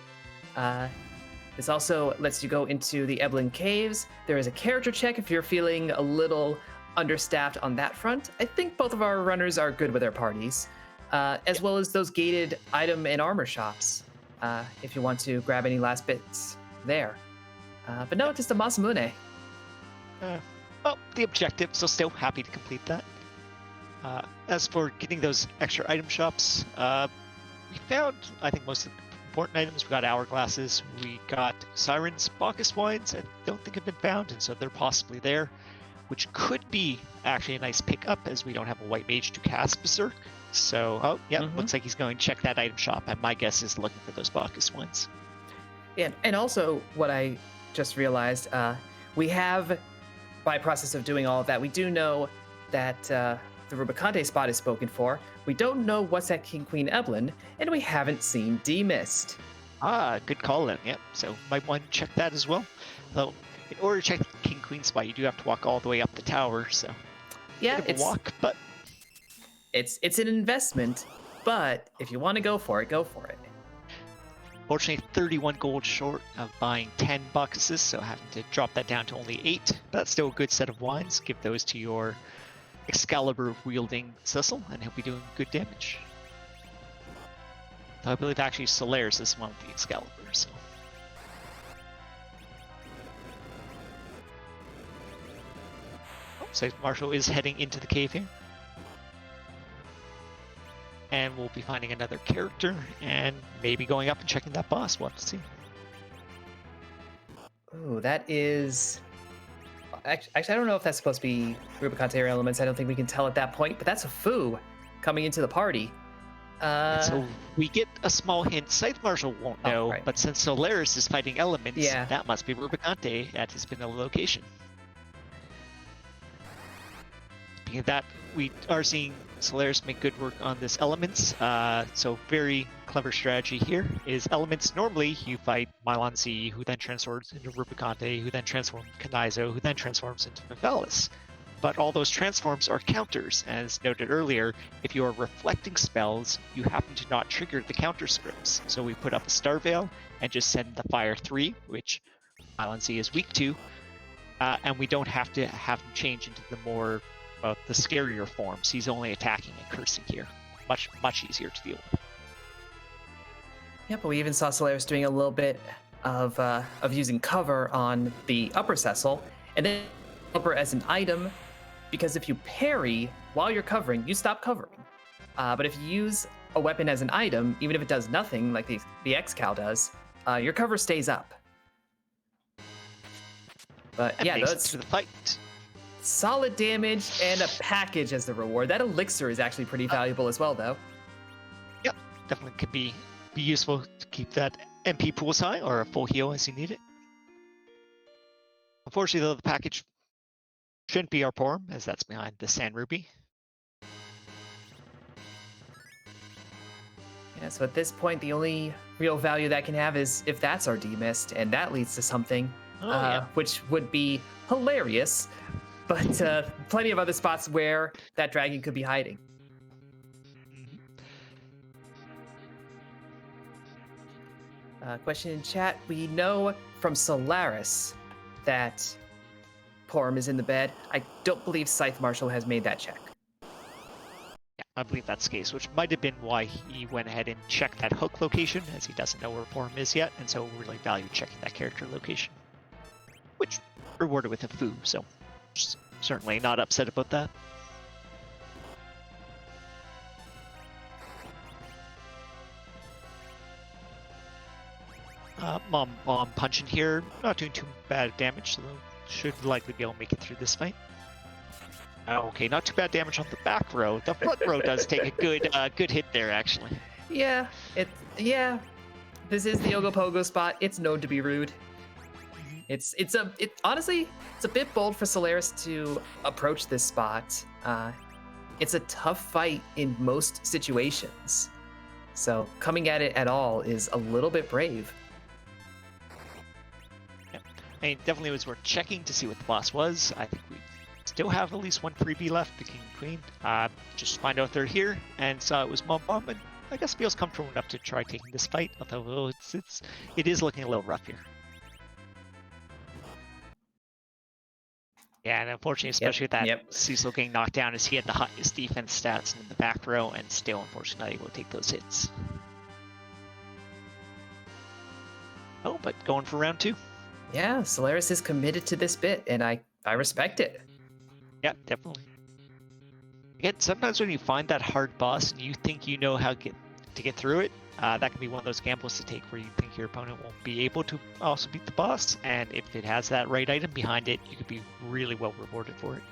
This also lets you go into the Eblin Caves. There is a character check if you're feeling a little understaffed on that front. I think both of our runners are good with their parties, as well as those gated item and armor shops, if you want to grab any last bits there. But no, just a Masamune. Well, the objective, so still happy to complete that. As for getting those extra item shops, we found, I think, most of the important items. We got hourglasses, we got sirens, Bacchus wines, I don't think have been found, and so they're possibly there, which could be actually a nice pickup as we don't have a white mage to cast Berserk. So, looks like he's going to check that item shop, and my guess is looking for those Bacchus wines. Yeah, and also what I just realized, we have, by process of doing all of that, we do know that the Rubicante spot is spoken for. We don't know what's at King Queen Eblin, and we haven't seen D-Mist. Good call then, yep. So might want to check that as well. Though, in order to check the King Queen spot, you do have to walk all the way up the tower, so yeah, it's a walk, but it's an investment, but if you want to go for it, go for it. Fortunately, 31 gold short of buying 10 Bacchuses, so having to drop that down to only 8. But that's still a good set of wines. Give those to your Excalibur-wielding Cecil, and he'll be doing good damage. I believe actually Soleras is one of the Excalibur, so. ScytheMarshall is heading into the cave here. And we'll be finding another character, and maybe going up and checking that boss. We'll have to see. Ooh, that is... Actually, I don't know if that's supposed to be Rubicante or elements. I don't think we can tell at that point, but that's a Fu coming into the party. So we get a small hint. ScytheMarshall won't know, right. But since Soleras is fighting elements, yeah, that must be Rubicante at his vanilla location. Speaking of that, we are seeing Soleras make good work on this elements. So very clever strategy here is elements. Normally you fight Mylon Z, who then transforms into Rubicante, who then transforms into Kanizo, who then transforms into Nephalis. But all those transforms are counters. As noted earlier, if you are reflecting spells, you happen to not trigger the counter scripts. So we put up a Star Veil and just send the Fire 3, which Mylon Z is weak to, and we don't have to have him change into the more the scarier forms. He's only attacking and cursing here. Much easier to deal with. Yeah, but we even saw Soleras doing a little bit of using cover on the upper Cecil, and then upper as an item, because if you parry while you're covering, you stop covering. But if you use a weapon as an item, even if it does nothing, like the X-Cal does, your cover stays up. But and yeah, that's to the fight. Solid damage and a package as the reward. That elixir is actually pretty valuable as well, though. Yep, definitely could be useful to keep that MP pools high, or a full heal as you need it. Unfortunately, though, the package shouldn't be our Porum, as that's behind the Sand Ruby. Yeah, so at this point, the only real value that can have is if that's our D-Mist, and that leads to something, which would be hilarious. But plenty of other spots where that dragon could be hiding. Question in chat. We know from Soleras that Porum is in the bed. I don't believe ScytheMarshall has made that check. Yeah, I believe that's the case, which might have been why he went ahead and checked that hook location, as he doesn't know where Porum is yet, and so really valued checking that character location. Which rewarded with a Fu, so certainly not upset about that. Mom punching here, not doing too bad damage, so should likely be able to make it through this fight. Okay, not too bad damage on the back row. The front row does take a good hit there, actually. Yeah, this is the Ogopogo spot. It's known to be rude. Honestly, it's a bit bold for Soleras to approach this spot. It's a tough fight in most situations, so coming at it at all is a little bit brave. Yeah. I mean, definitely was worth checking to see what the boss was. I think we still have at least one freebie left, the King and Queen. Just find out they're here, and saw it was Mom, and I guess feels comfortable enough to try taking this fight, although it is looking a little rough here. Yeah, and unfortunately, especially with that yep. Cecil getting knocked down, as he had the highest defense stats in the back row, and still, unfortunately, not able to take those hits. Oh, but going for round 2. Yeah, Soleras is committed to this bit, and I respect it. Yeah, definitely. Again, sometimes when you find that hard boss and you think you know how to get through it, that can be one of those gambles to take where you think your opponent won't be able to also beat the boss, and if it has that right item behind it, you could be really well rewarded for it.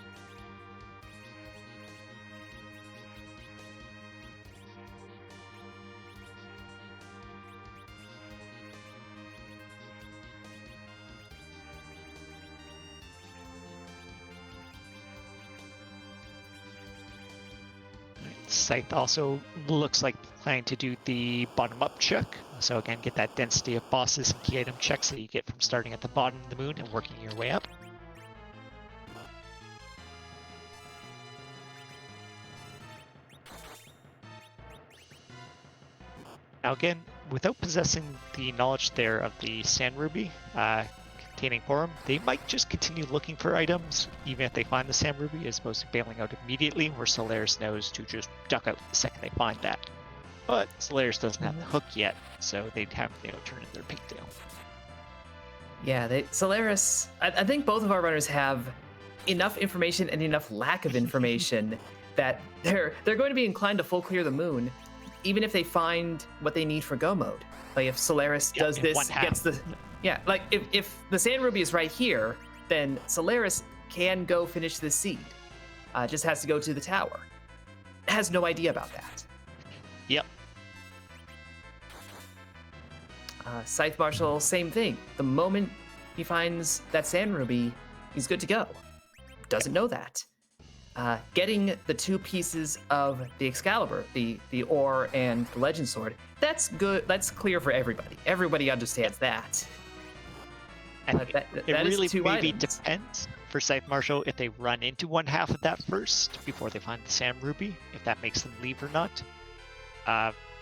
Scythe also looks like planning to do the bottom-up check. So again, get that density of bosses and key item checks that you get from starting at the bottom of the moon and working your way up. Now again, without possessing the knowledge there of the Sand Ruby containing Porum, they might just continue looking for items even if they find the Sand Ruby, as opposed to bailing out immediately, where Soleras knows to just duck out the second they find that. But Soleras doesn't have the hook yet, so they'd have turn in their pigtail. Yeah, Soleras. I think both of our runners have enough information and enough lack of information that they're going to be inclined to full clear the moon, even if they find what they need for go mode. Like if Soleras does this, gets the like if the Sand Ruby is right here, then Soleras can go finish this seed. Just has to go to the tower. Has no idea about that. Yep. ScytheMarshall, same thing. The moment he finds that Sand Ruby, he's good to go. Doesn't know that. Getting the 2 pieces of the Excalibur, the ore and the Legend Sword, that's good. That's clear for everybody. Everybody understands that. It really maybe depends for ScytheMarshall if they run into one half of that first before they find the Sand Ruby, if that makes them leave or not.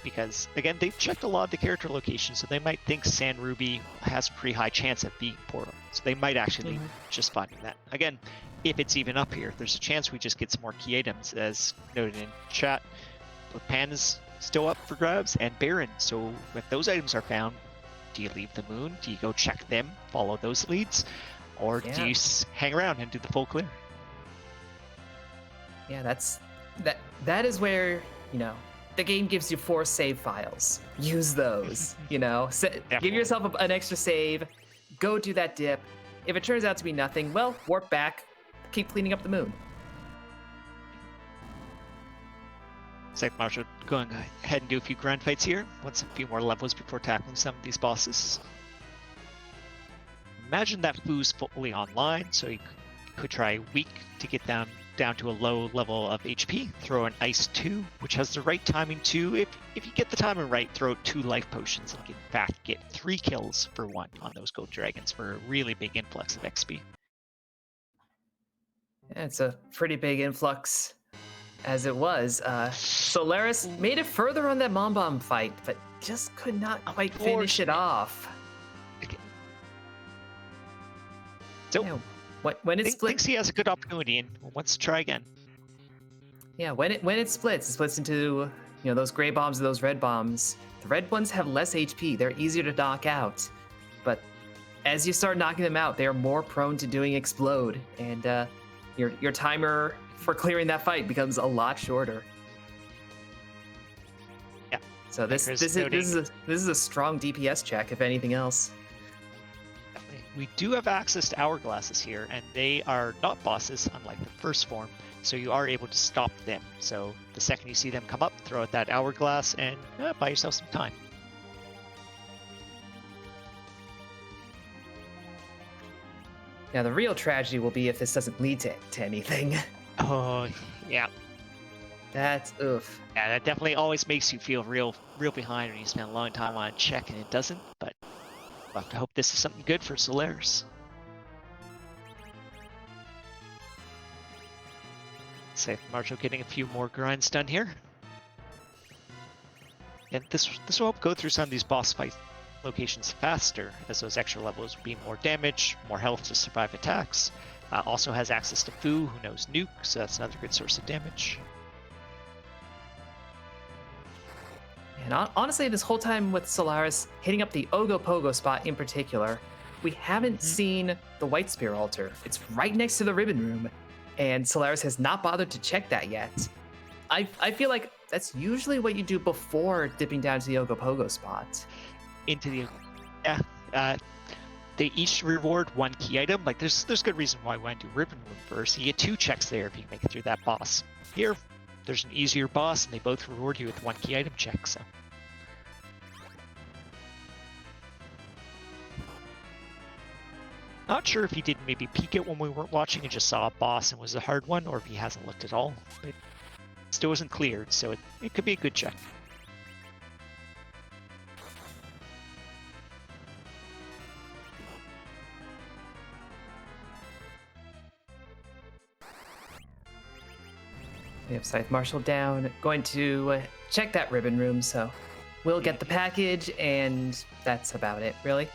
Because again, they've checked a lot of the character locations, so they might think Sand Ruby has a pretty high chance of being Porum. So they might actually leave just finding that. Again, if it's even up here, there's a chance we just get some more key items, as noted in chat. Pan is still up for grabs, and Baron. So if those items are found, do you leave the moon? Do you go check them, follow those leads? Or do you hang around and do the full clear? Yeah, that is where, the game gives you 4 save files. Use those, Give yourself an extra save, go do that dip. If it turns out to be nothing, well, warp back, keep cleaning up the moon. ScytheMarshall going ahead and do a few grind fights here. Wants a few more levels before tackling some of these bosses. Imagine that Fu's fully online, so you could try Weak to get down to a low level of HP. Throw an Ice 2, which has the right timing too. If you get the timing right, throw 2 life potions and get 3 kills for 1 on those gold dragons for a really big influx of XP. Yeah, it's a pretty big influx as it was. Soleras made it further on that Mom Bomb fight, but just could not quite finish it off. So when it splits, thinks he has a good opportunity and wants to try again. Yeah, when it splits into those gray bombs and those red bombs. The red ones have less HP. They're easier to knock out, but as you start knocking them out, they're more prone to doing explode, and your timer for clearing that fight becomes a lot shorter. Yeah. So this is a strong DPS check, if anything else. We do have access to hourglasses here, and they are not bosses, unlike the first form, so you are able to stop them. So the second you see them come up, throw out that hourglass and buy yourself some time. Now the real tragedy will be if this doesn't lead to anything. Oh, yeah. That's oof. Yeah, that definitely always makes you feel real behind when you spend a long time on a check and it doesn't, but we'll have to hope this is something good for Soleras. ScytheMarshall getting a few more grinds done here. And this will help go through some of these boss fight locations faster, as those extra levels will be more damage, more health to survive attacks. Also has access to Fu, who knows Nuke, so that's another good source of damage. And honestly, this whole time with Soleras hitting up the Ogopogo spot in particular, we haven't seen the White Spear altar. It's right next to the Ribbon Room, and Soleras has not bothered to check that yet. I feel like that's usually what you do before dipping down to the Ogopogo spot. Into the... Yeah. They each reward one key item. Like, there's good reason why we want to do Ribbon Room first. You get 2 checks there if you make it through that boss. Here, there's an easier boss, and they both reward you with 1 key item check, so... Not sure if he did maybe peek it when we weren't watching and just saw a boss and was a hard one, or if he hasn't looked at all. It still wasn't cleared, so it could be a good check. We have ScytheMarshall down, going to check that Ribbon Room, so we'll get the package, and that's about it, really.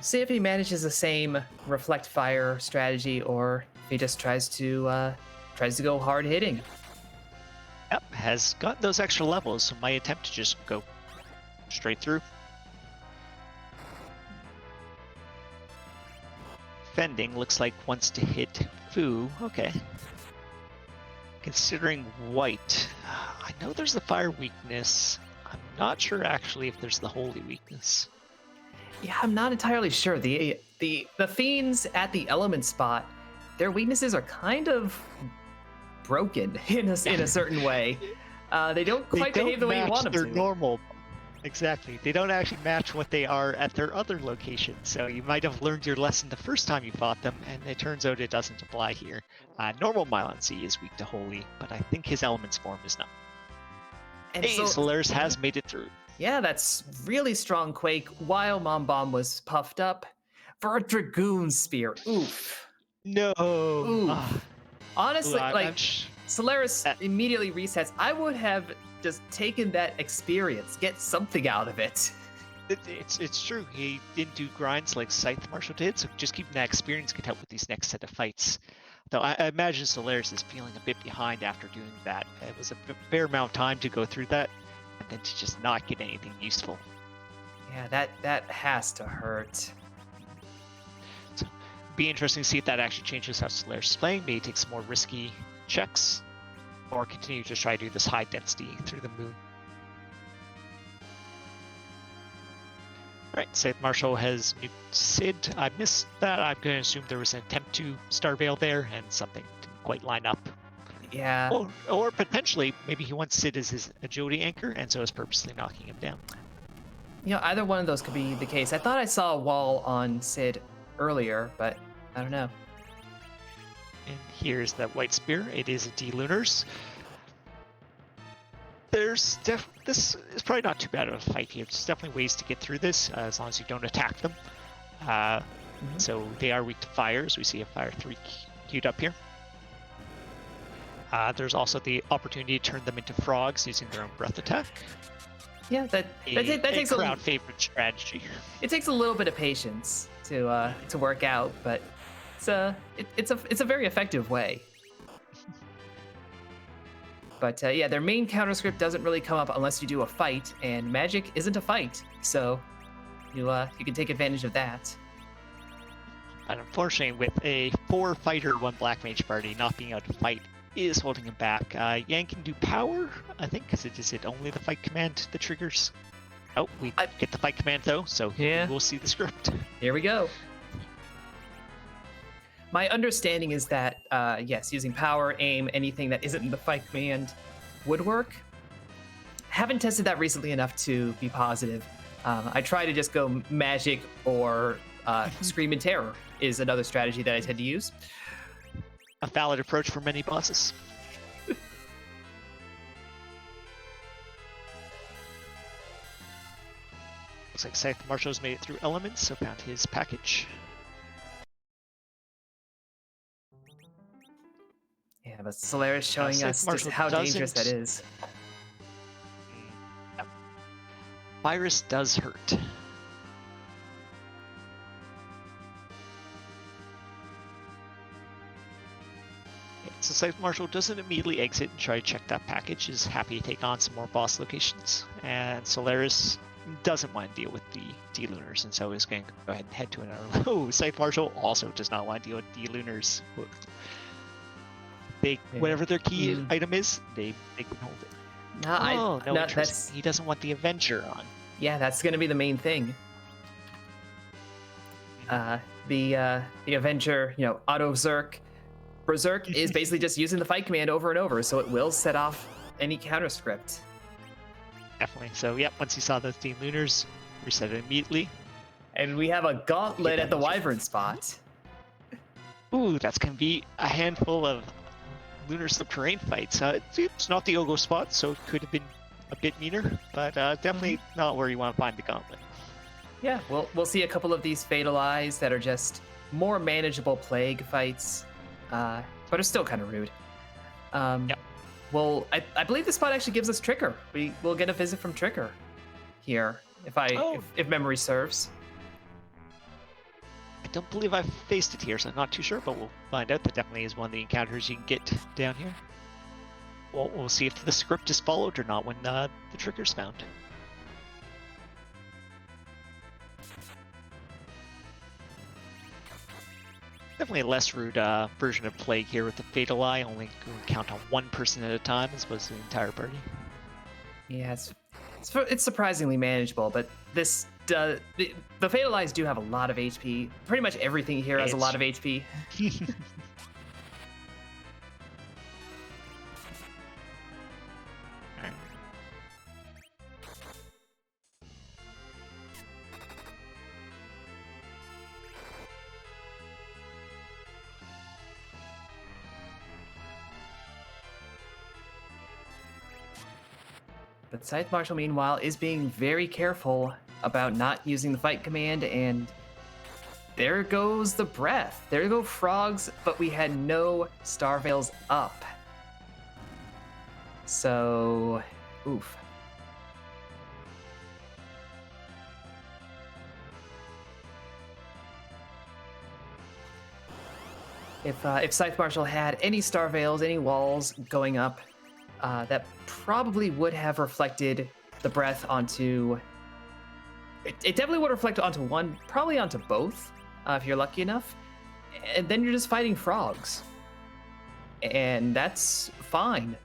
See if he manages the same Reflect Fire strategy, or if he just tries to go hard hitting. Yep, has got those extra levels, so my attempt to just go straight through. Fending looks like wants to hit Fu. Okay. Considering white, I know there's the fire weakness. I'm not sure actually if there's the holy weakness. Yeah, I'm not entirely sure. The fiends at the element spot, their weaknesses are kind of broken in a certain way. They don't quite behave the way you want them to. They're normal. Exactly. They don't actually match what they are at their other locations. So you might have learned your lesson the first time you fought them, and it turns out it doesn't apply here. Normal Mylon C is weak to holy, but I think his elements form is not. And hey, Soleras has made it through. Yeah, that's really strong Quake while Mom Bomb was puffed up for a Dragoon Spear. Oof. No. Oof. Honestly, Soleras immediately resets. I would have just taken that experience, get something out of it. It's true. He didn't do grinds like ScytheMarshall did, so just keeping that experience could help with these next set of fights. Though I imagine Soleras is feeling a bit behind after doing that. It was a fair amount of time to go through that, and then to just not get anything useful. Yeah, that has to hurt. So, be interesting to see if that actually changes how Soleras is playing. Maybe take some more risky checks, or continue to try to do this high density through the moon. Alright, ScytheMarshall has nuked Sid. I missed that. I'm going to assume there was an attempt to Starveil there, and something didn't quite line up. Yeah. Or potentially, maybe he wants Sid as his agility anchor, and so is purposely knocking him down. You know, either one of those could be the case. I thought I saw a wall on Sid earlier, but I don't know. And here's that White Spear. It is a D-Lunars. This is probably not too bad of a fight here. There's definitely ways to get through this, as long as you don't attack them. So they are weak to fires. We see a fire 3 queued up here. There's also the opportunity to turn them into frogs using their own breath attack. Yeah, that takes a crowd favorite strategy. It takes a little bit of patience to work out, but it's a very effective way. But yeah, their main counter script doesn't really come up unless you do a fight, and magic isn't a fight, so you can take advantage of that. But unfortunately, with a 4-fighter, 1 black mage party, not being able to fight is holding him back. Yang can do power, I think, because is it only the fight command that triggers? Oh, we get the fight command though, so yeah, we'll see the script. Here we go. My understanding is that, yes, using power, aim, anything that isn't in the fight command would work. Haven't tested that recently enough to be positive. I try to just go magic or scream in terror is another strategy that I tend to use. A valid approach for many bosses. Looks like ScytheMarshall's made it through elements, so found his package. Yeah, but Soleras showing us just how dangerous that is. Yep. Virus does hurt. So ScytheMarshall doesn't immediately exit and try to check that package, is happy to take on some more boss locations. And Soleras doesn't want to deal with the D-Lunars, and so is going to go ahead and head to another. Oh, ScytheMarshall also does not want to deal with D-Lunars. Whatever their key item is, they can hold it. No interest. He doesn't want the Avenger on. Yeah, that's going to be the main thing. The Avenger, auto Zerk. Berserk is basically just using the fight command over and over, so it will set off any counter script. Definitely. So, yeah, once he saw those Team Lunars, reset it immediately. And we have a gauntlet at the Wyvern spot. Ooh, that's going to be a handful of Lunar Subterranean fights. It's not the Ogo spot, so it could have been a bit meaner, but definitely not where you want to find the gauntlet. Yeah, we'll see a couple of these Fatal Eyes that are just more manageable Plague fights. But are still kind of rude. Yep. Well, I believe this spot actually gives us Tricker. We'll get a visit from Tricker here, if memory serves. I don't believe I've faced it here, so I'm not too sure, but we'll find out. That definitely is one of the encounters you can get down here. We'll see if the script is followed or not when the Tricker's found. Definitely a less rude version of Plague here with the Fatal Eye, only going to count on one person at a time as opposed to the entire party. Yeah, it's surprisingly manageable, but this the Fatal Eyes do have a lot of HP. Pretty much everything here has a lot of HP. But ScytheMarshall, meanwhile, is being very careful about not using the fight command, and there goes the breath. There go frogs, but we had no Star Veils up. So, oof. If ScytheMarshall had any Star Veils, any walls going up, that probably would have reflected the breath onto... It definitely would reflect onto one, probably onto both, if you're lucky enough. And then you're just fighting frogs. And that's fine.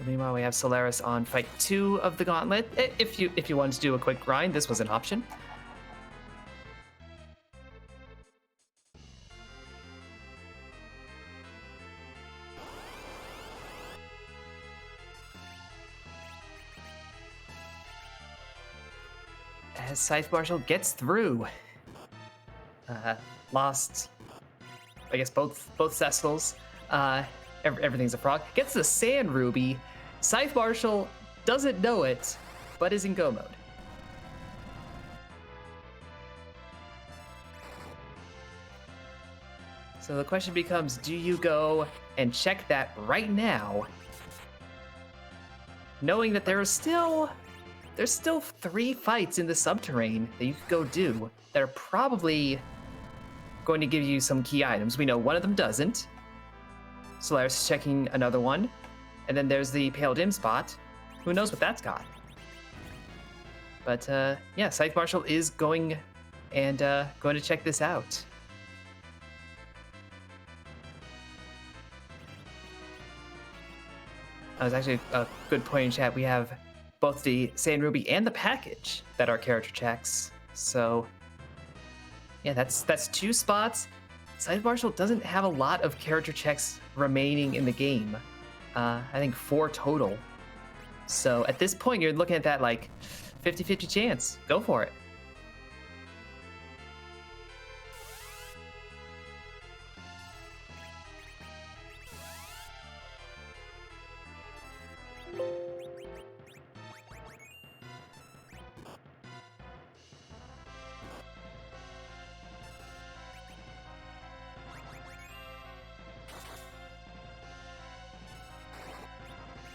Meanwhile, we have Soleras on fight 2 of the gauntlet. If you wanted to do a quick grind, this was an option. As ScytheMarshall gets through, lost, I guess, both Cestals. Everything's a frog. Gets the Sand Ruby. ScytheMarshall doesn't know it, but is in go mode. So the question becomes, do you go and check that right now, knowing that there's still 3 fights in the subterrane that you could go do that are probably going to give you some key items. We know one of them doesn't. Soleras is checking another one. And then there's the Pale Dim spot. Who knows what that's got? But yeah, ScytheMarshall is going to check this out. That was actually a good point in chat. We have both the Sand Ruby and the package that are character checks. So yeah, that's 2 spots. ScytheMarshall doesn't have a lot of character checks remaining in the game. I think 4 total. So at this point, you're looking at that like 50-50 chance. Go for it.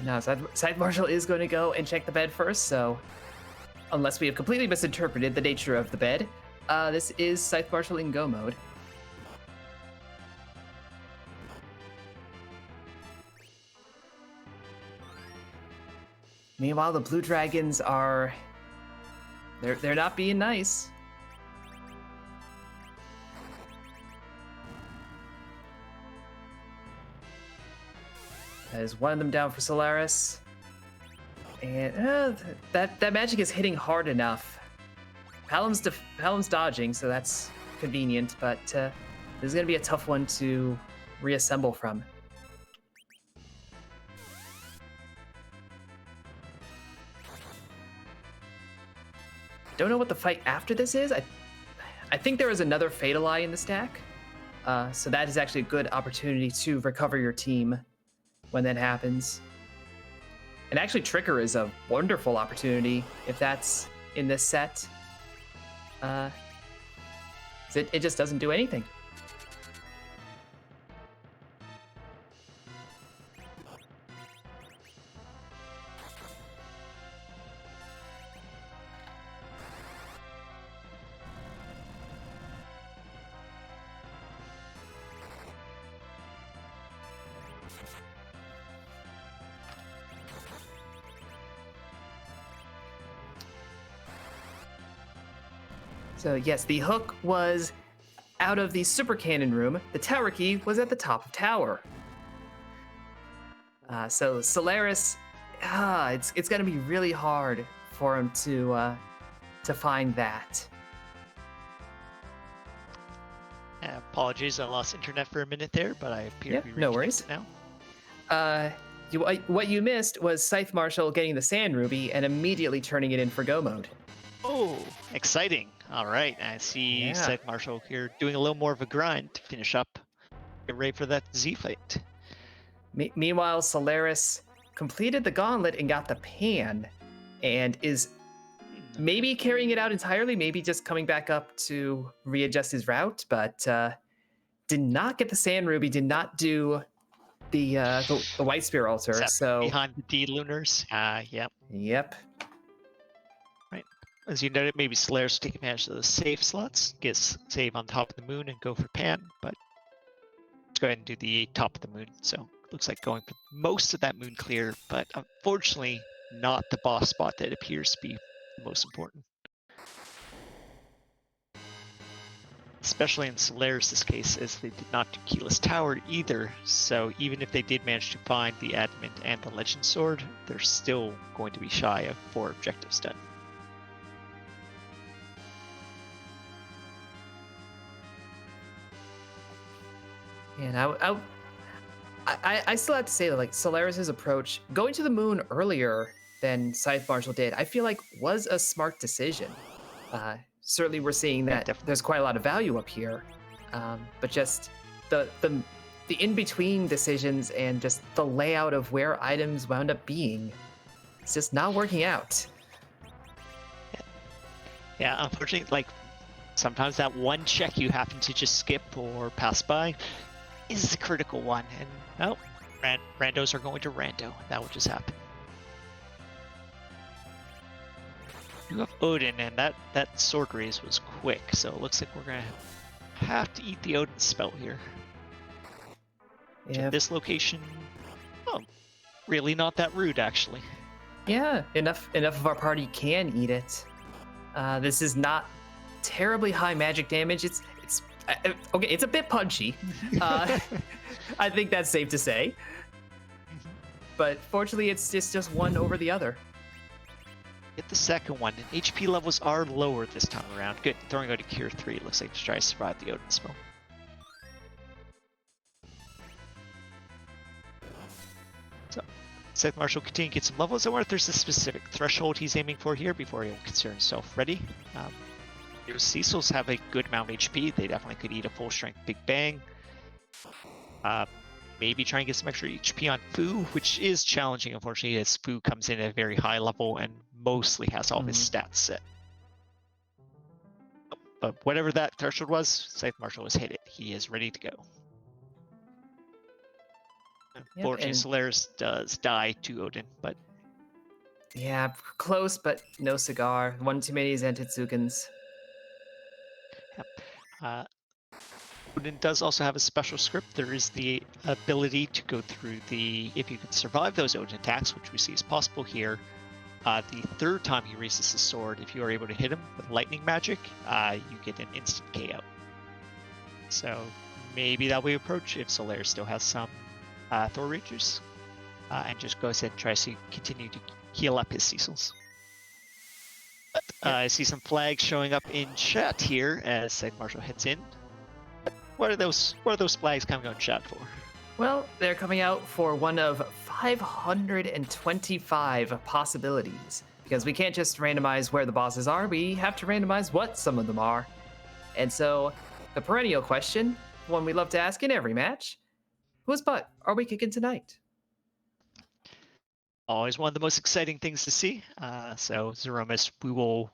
No, ScytheMarshall is going to go and check the bed first, so unless we have completely misinterpreted the nature of the bed, this is ScytheMarshall in go mode. Meanwhile, the blue dragons are... They're not being nice. There's one of them down for Soleras. And that magic is hitting hard enough. Palam's dodging, so that's convenient, but this is going to be a tough one to reassemble from. Don't know what the fight after this is. I think there is another Fatal Eye in the stack, so that is actually a good opportunity to recover your team when that happens. And actually, Trigger is a wonderful opportunity if that's in this set. It just doesn't do anything. So yes, the hook was out of the super cannon room. The tower key was at the top of tower. So Soleras, it's gonna be really hard for him to find that. Apologies, I lost internet for a minute there, but I appear to be no worries now. What you missed was ScytheMarshall getting the Sand Ruby and immediately turning it in for go mode. Oh, exciting. All right, I see ScytheMarshall here doing a little more of a grind to finish up. Get ready for that Z fight. Meanwhile, Soleras completed the gauntlet and got the pan and is maybe carrying it out entirely, maybe just coming back up to readjust his route, but did not get the Sand Ruby, did not do the White Spear altar. So behind the D lunars. Yep. Yep. As you noted, maybe Soleras take advantage of the save slots, get save on top of the moon and go for pan, but let's go ahead and do the top of the moon. So looks like going for most of that moon clear, but unfortunately not the boss spot that appears to be the most important. Especially in Soleras' case, as they did not do Keyless Tower either, so even if they did manage to find the Adamant and the Legend Sword, they're still going to be shy of 4 objectives done. And I still have to say that, like, Soleras' approach, going to the moon earlier than ScytheMarshall did, I feel like was a smart decision. Certainly we're seeing that there's quite a lot of value up here, but just the in-between decisions and just the layout of where items wound up being, it's just not working out. Yeah, unfortunately, like, sometimes that one check you happen to just skip or pass by is the critical one, and randos are going to rando. That would just happen. You have Odin, and that sword raise was quick, so it looks like we're gonna have to eat the Odin spell here. Yeah. This location, really not that rude, actually. Yeah, enough of our party can eat it. This is not terribly high magic damage. It's okay. It's a bit punchy. I think that's safe to say. But fortunately, it's just one over the other. Get the second one, and HP levels are lower this time around. Good, throwing out a Cure 3. Looks like to try to survive the Odin spell. So, ScytheMarshall continue to get some levels. I wonder if there's a specific threshold he's aiming for here before he'll consider himself ready. Cecils have a good amount of HP. They definitely could eat a full strength Big Bang. Maybe try and get some extra HP on Fu, which is challenging, unfortunately, as Fu comes in at a very high level and mostly has all his stats set. But whatever that threshold was, ScytheMarshall has hit it. He is ready to go. Unfortunately, and- Soleras does die to Odin, but Yeah, close, but no cigar. One too many Zantitsukens. Odin does also have a special script. There is the ability to go through if you can survive those Odin attacks, which we see is possible here, the third time he raises his sword, if you are able to hit him with lightning magic, you get an instant KO. So maybe that way approach if Soleras still has some Thor Rages, and just goes ahead and tries to continue to heal up his Cecils. I see some flags showing up in chat here as ScytheMarshall heads in. What are those flags coming out in chat for? Well, they're coming out for one of 525 possibilities. Because we can't just randomize where the bosses are, we have to randomize what some of them are. And so, the perennial question, one we love to ask in every match, whose butt are we kicking tonight? Always one of the most exciting things to see. So Zeromus, we will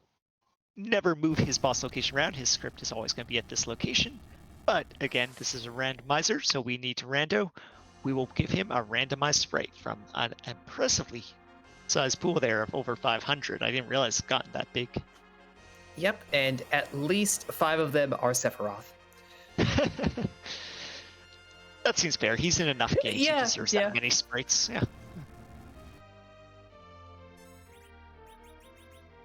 never move his boss location around. His script is always going to be at this location. But again, this is a randomizer, so we need to rando. We will give him a randomized sprite from an impressively sized pool there of over 500. I didn't realize it's gotten that big. Yep, and at least 5 of them are Sephiroth. That seems fair. He's in enough games. Yeah, He deserves yeah. that many sprites. Yeah.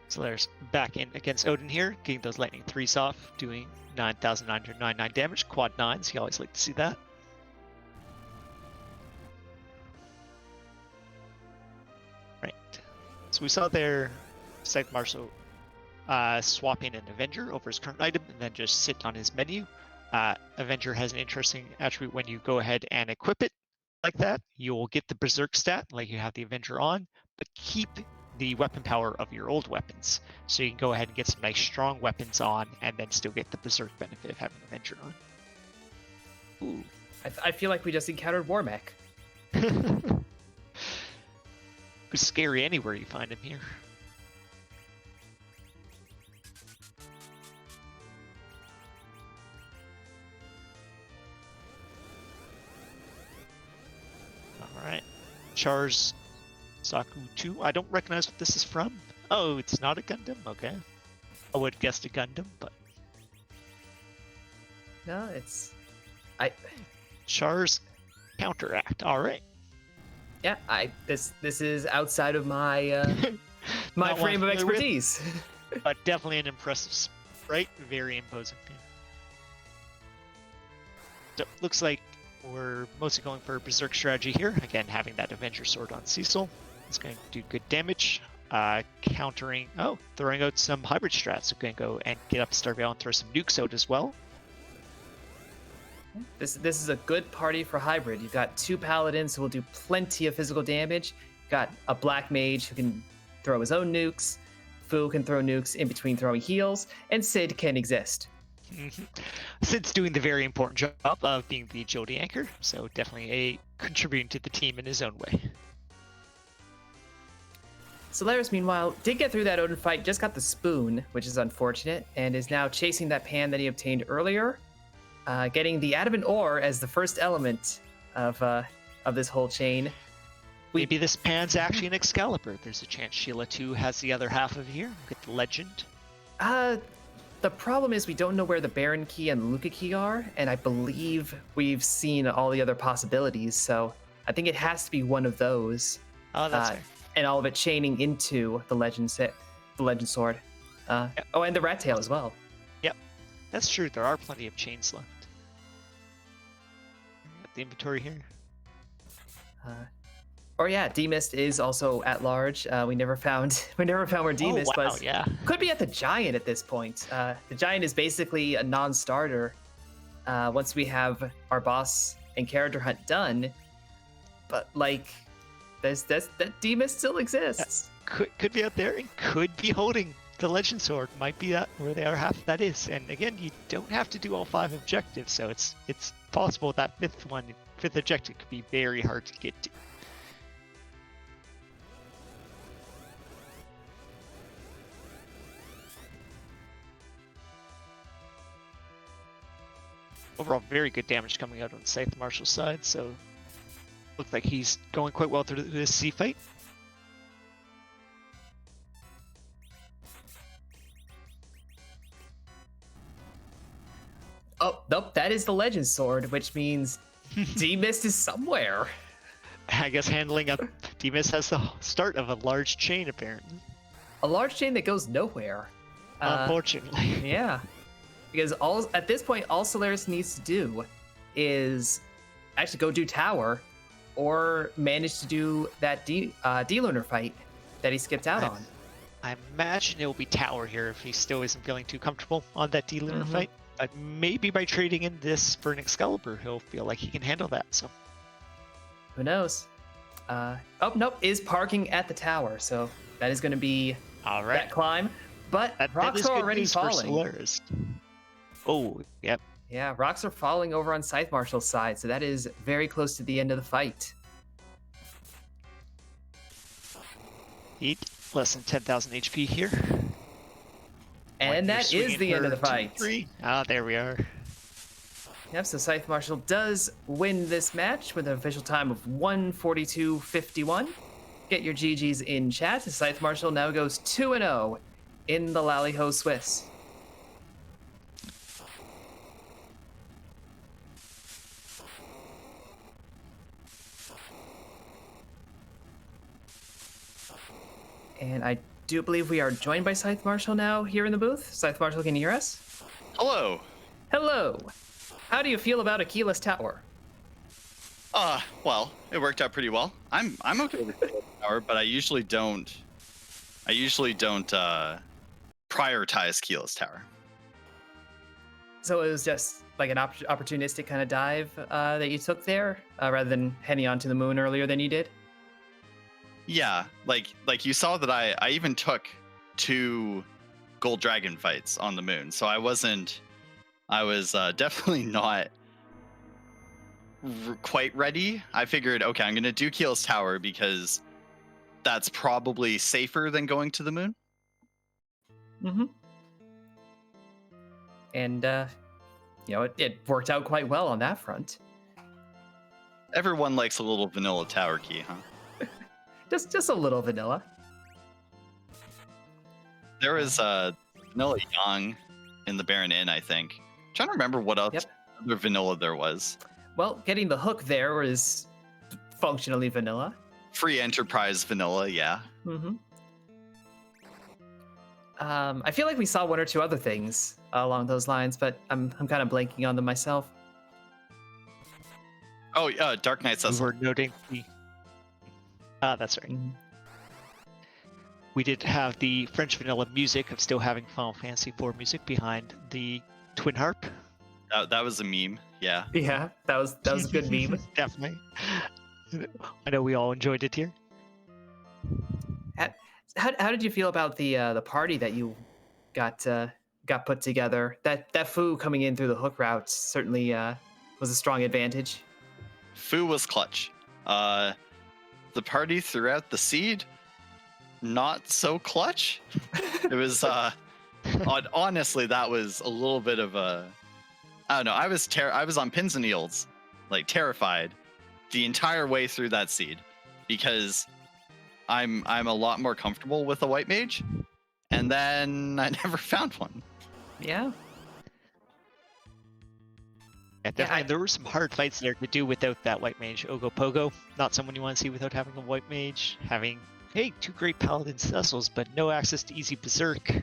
So there's back in against Odin here, getting those lightning 3s off, doing 9,999 damage, quad 9s. You always like to see that. Right. So we saw there ScytheMarshall swapping an Avenger over his current item and then just sit on his menu. Avenger has an interesting attribute when you go ahead and equip it like that. You'll get the Berserk stat, like you have the Avenger on, but keep the weapon power of your old weapons. So you can go ahead and get some nice strong weapons on and then still get the Berserk benefit of having Avenger on. Ooh. I feel like we just encountered Warmech. Who's scary anywhere you find him here. Alright. Char's Saku 2. I don't recognize what this is from. Oh, it's not a Gundam? Okay. I would have guessed a Gundam, but... No, it's... Char's Counteract. Alright. Yeah, this is outside of my my Not frame of one familiar with, expertise. but definitely an impressive sprite. Very imposing. So, looks like we're mostly going for a Berserk strategy here. Again, having that Avenger Sword on Cecil is going to do good damage. Countering... Oh, throwing out some hybrid strats. So going to go and get up Starvale and throw some nukes out as well. This is a good party for hybrid. You've got 2 paladins who will do plenty of physical damage. You've got a black mage who can throw his own nukes. Fu can throw nukes in between throwing heals, and Sid can exist. Sid's doing the very important job of being the agility anchor, so definitely contributing to the team in his own way. Soleras, meanwhile, did get through that Odin fight, just got the spoon, which is unfortunate, and is now chasing that pan that he obtained earlier, getting the adamant ore as the first element of this whole chain. Maybe this pan's actually an Excalibur. There's a chance Sheila 2 has the other half of here. Get the legend. The problem is we don't know where the Baron key and the Luca key are, and I believe we've seen all the other possibilities, so I think it has to be one of those. Oh, that's fair. And all of it chaining into the legend sword. Yep. Oh, and the rat tail as well. Yep, that's true. There are plenty of chains left. Got the inventory here. Or yeah, D-Mist is also at large. We never found where D-Mist wow, was. yeah. Could be at the Giant at this point. The Giant is basically a non-starter once we have our boss and character hunt done. But like, that D-Mist still exists. Could be out there and could be holding the legend sword. Might be that where the other half of that is. And again, you don't have to do all 5 objectives, so it's possible that fifth objective could be very hard to get to. Overall, very good damage coming out on the ScytheMarshall side, so Looks like he's going quite well through this sea fight. Oh, nope, that is the Legend Sword, which means D-Mist is somewhere. I guess handling up D-Mist has the start of a large chain, apparently. A large chain that goes nowhere. Unfortunately. Yeah. Because at this point, all Soleras needs to do is actually go do tower or manage to do that D-Lunar fight that he skipped out on. I imagine it will be tower here if he still isn't feeling too comfortable on that D-Lunar fight. But maybe by trading in this for an Excalibur, he'll feel like he can handle that. So who knows? Oh, nope, is parking at the tower. So that is going to be that climb. But rocks are already falling. Oh, yep. Yeah, rocks are falling over on ScytheMarshall's side. So that is very close to the end of the fight. Heat, less than 10,000 HP here. And that is the end of the fight. 2-3. Ah, there we are. Yep, so ScytheMarshall does win this match with an official time of 1:42.51. Get your GGs in chat. ScytheMarshall now goes 2-0 in the LaliHo Swiss. And I do believe we are joined by ScytheMarshall now here in the booth. ScytheMarshall, can you hear us? Hello. Hello. How do you feel about a keyless tower? Well, it worked out pretty well. I'm okay with the tower, but I usually don't prioritize keyless tower. So it was just like an opportunistic kind of dive that you took there, rather than heading onto the moon earlier than you did? Yeah, like you saw that I even took 2 gold dragon fights on the moon, so I was definitely not quite ready. I figured, okay, I'm gonna do Keel's Tower because that's probably safer than going to the moon. And it worked out quite well on that front. Everyone likes a little vanilla tower key, huh? Just a little vanilla. There was vanilla Young in the Baron Inn, I think. I'm trying to remember what else other vanilla there was. Well, getting the hook there was functionally vanilla. Free Enterprise vanilla, yeah. I feel like we saw 1 or 2 other things along those lines, but I'm kind of blanking on them myself. Oh, Dark Knight says. We were noting the. That's right. We did have the French vanilla music of still having Final Fantasy IV music behind the Twin Harp. That was a meme, yeah. Yeah, that was a good meme. Definitely. I know we all enjoyed it here. How did you feel about the party that you got put together? That Fu coming in through the hook route certainly was a strong advantage. Fu was clutch. The party throughout the seed, not so clutch. It was honestly, that was a little bit of a, I don't know. I was on pins and needles, like terrified, the entire way through that seed, because I'm a lot more comfortable with a white mage, and then I never found one. Yeah. Yeah, definitely. There were some hard fights there to do without that white mage. Ogopogo, not someone you want to see without having a white mage. Having, hey, 2 great paladin Cecils, but no access to easy berserk,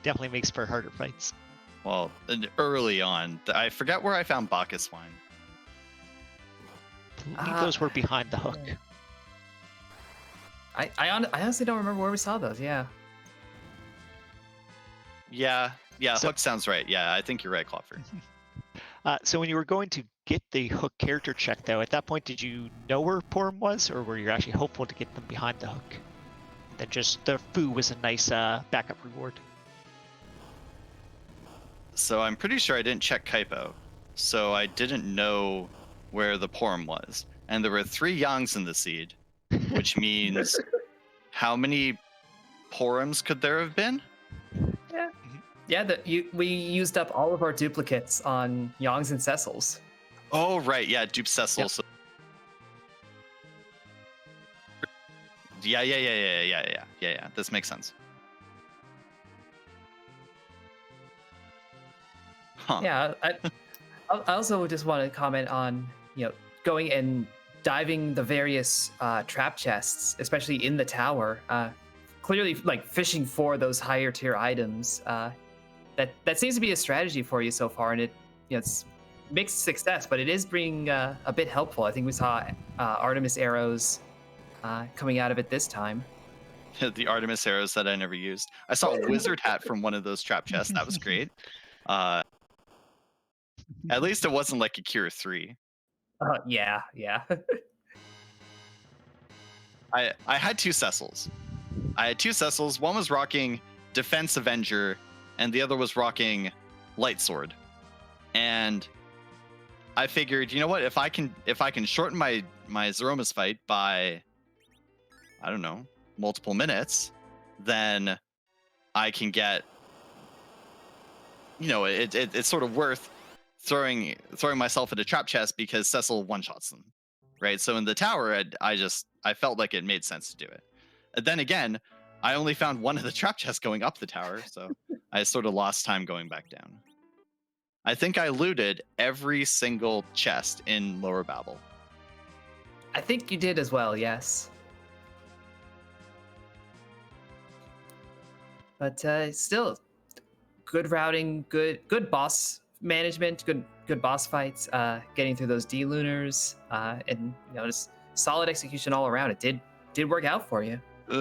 definitely makes for harder fights. Well, early on, I forget where I found Bacchus wine. I believe those were behind the hook. I honestly don't remember where we saw those. Yeah. Yeah, hook sounds right. Yeah, I think you're right, Clopper. So when you were going to get the hook character check, though, at that point, did you know where Porum was, or were you actually hopeful to get them behind the hook? That just the Fu was a nice backup reward. So I'm pretty sure I didn't check Kaipo, so I didn't know where the Porum was. And there were 3 Yangs in the seed, which means how many Porums could there have been? Yeah, we used up all of our duplicates on Yongs and Cecils. Oh, right. Yeah, dupe Cecil. Yep. So Yeah. This makes sense. Huh. Yeah, I also just want to comment on, going and diving the various trap chests, especially in the tower. Clearly, like fishing for those higher tier items. That seems to be a strategy for you so far, and it's mixed success, but it is being a bit helpful. I think we saw Artemis arrows coming out of it this time. The Artemis arrows that I never used. I saw a wizard hat from one of those trap chests. That was great. At least it wasn't like a Cure 3. Yeah. I had two Cecils. One was rocking Defense Avenger, and the other was rocking Light Sword. And I figured, you know what? If I can shorten my Zeroma's fight by, I don't know, multiple minutes, then I can get, it's sort of worth throwing myself at a trap chest because Cecil one-shots them, right? So in the tower, I felt like it made sense to do it. And then again, I only found one of the trap chests going up the tower, so I sort of lost time going back down. I think I looted every single chest in Lower Babel. I think you did as well, yes. But still, good routing, good boss management, good boss fights, getting through those D-lunars, and just solid execution all around. It did work out for you. I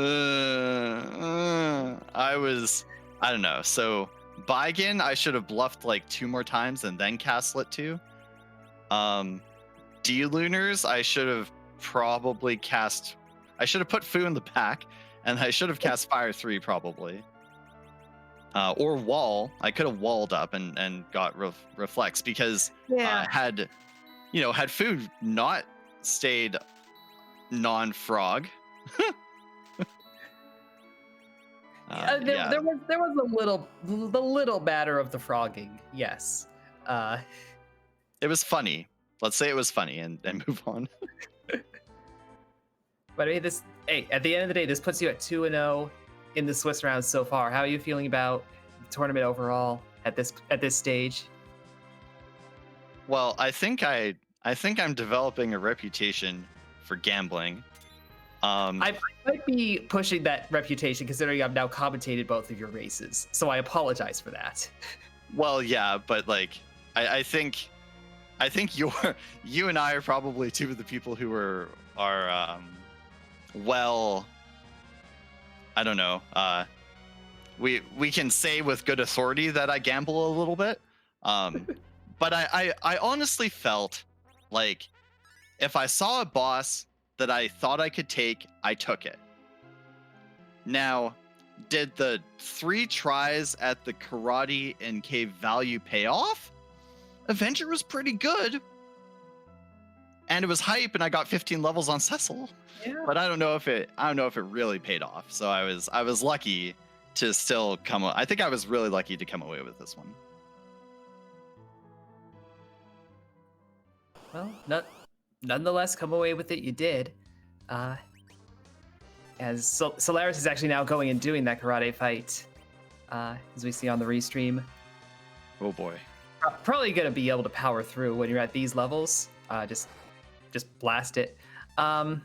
don't know. So Baigen, I should have bluffed like 2 more times and then cast Lit 2. D-lunars, I should have probably cast. I should have put Fu in the pack, and I should have cast Fire 3 probably. Or Wall. I could have walled up and got Reflex because had Fu not stayed non-frog. There was the little matter of the frogging, yes. It was funny. Let's say it was funny and move on. But I mean, at the end of the day, this puts you at 2-0 in the Swiss rounds so far. How are you feeling about the tournament overall at this stage? Well, I think I'm developing a reputation for gambling. I might be pushing that reputation considering I've now commentated both of your races, so I apologize for that. Well, yeah, but like, I think you and I are probably two of the people who are well, I don't know. We can say with good authority that I gamble a little bit, but I honestly felt like if I saw a boss that I thought I could take, I took it. Now, did the 3 tries at the Karate and Cave Value pay off? Avenger was pretty good, and it was hype, and I got 15 levels on Cecil. Yeah. But I don't know if it really paid off. So I was lucky to still come. I think I was really lucky to come away with this one. Well, nonetheless, come away with it. You did. As Soleras is actually now going and doing that karate fight, as we see on the restream. Oh boy. Probably gonna be able to power through when you're at these levels. Just blast it. But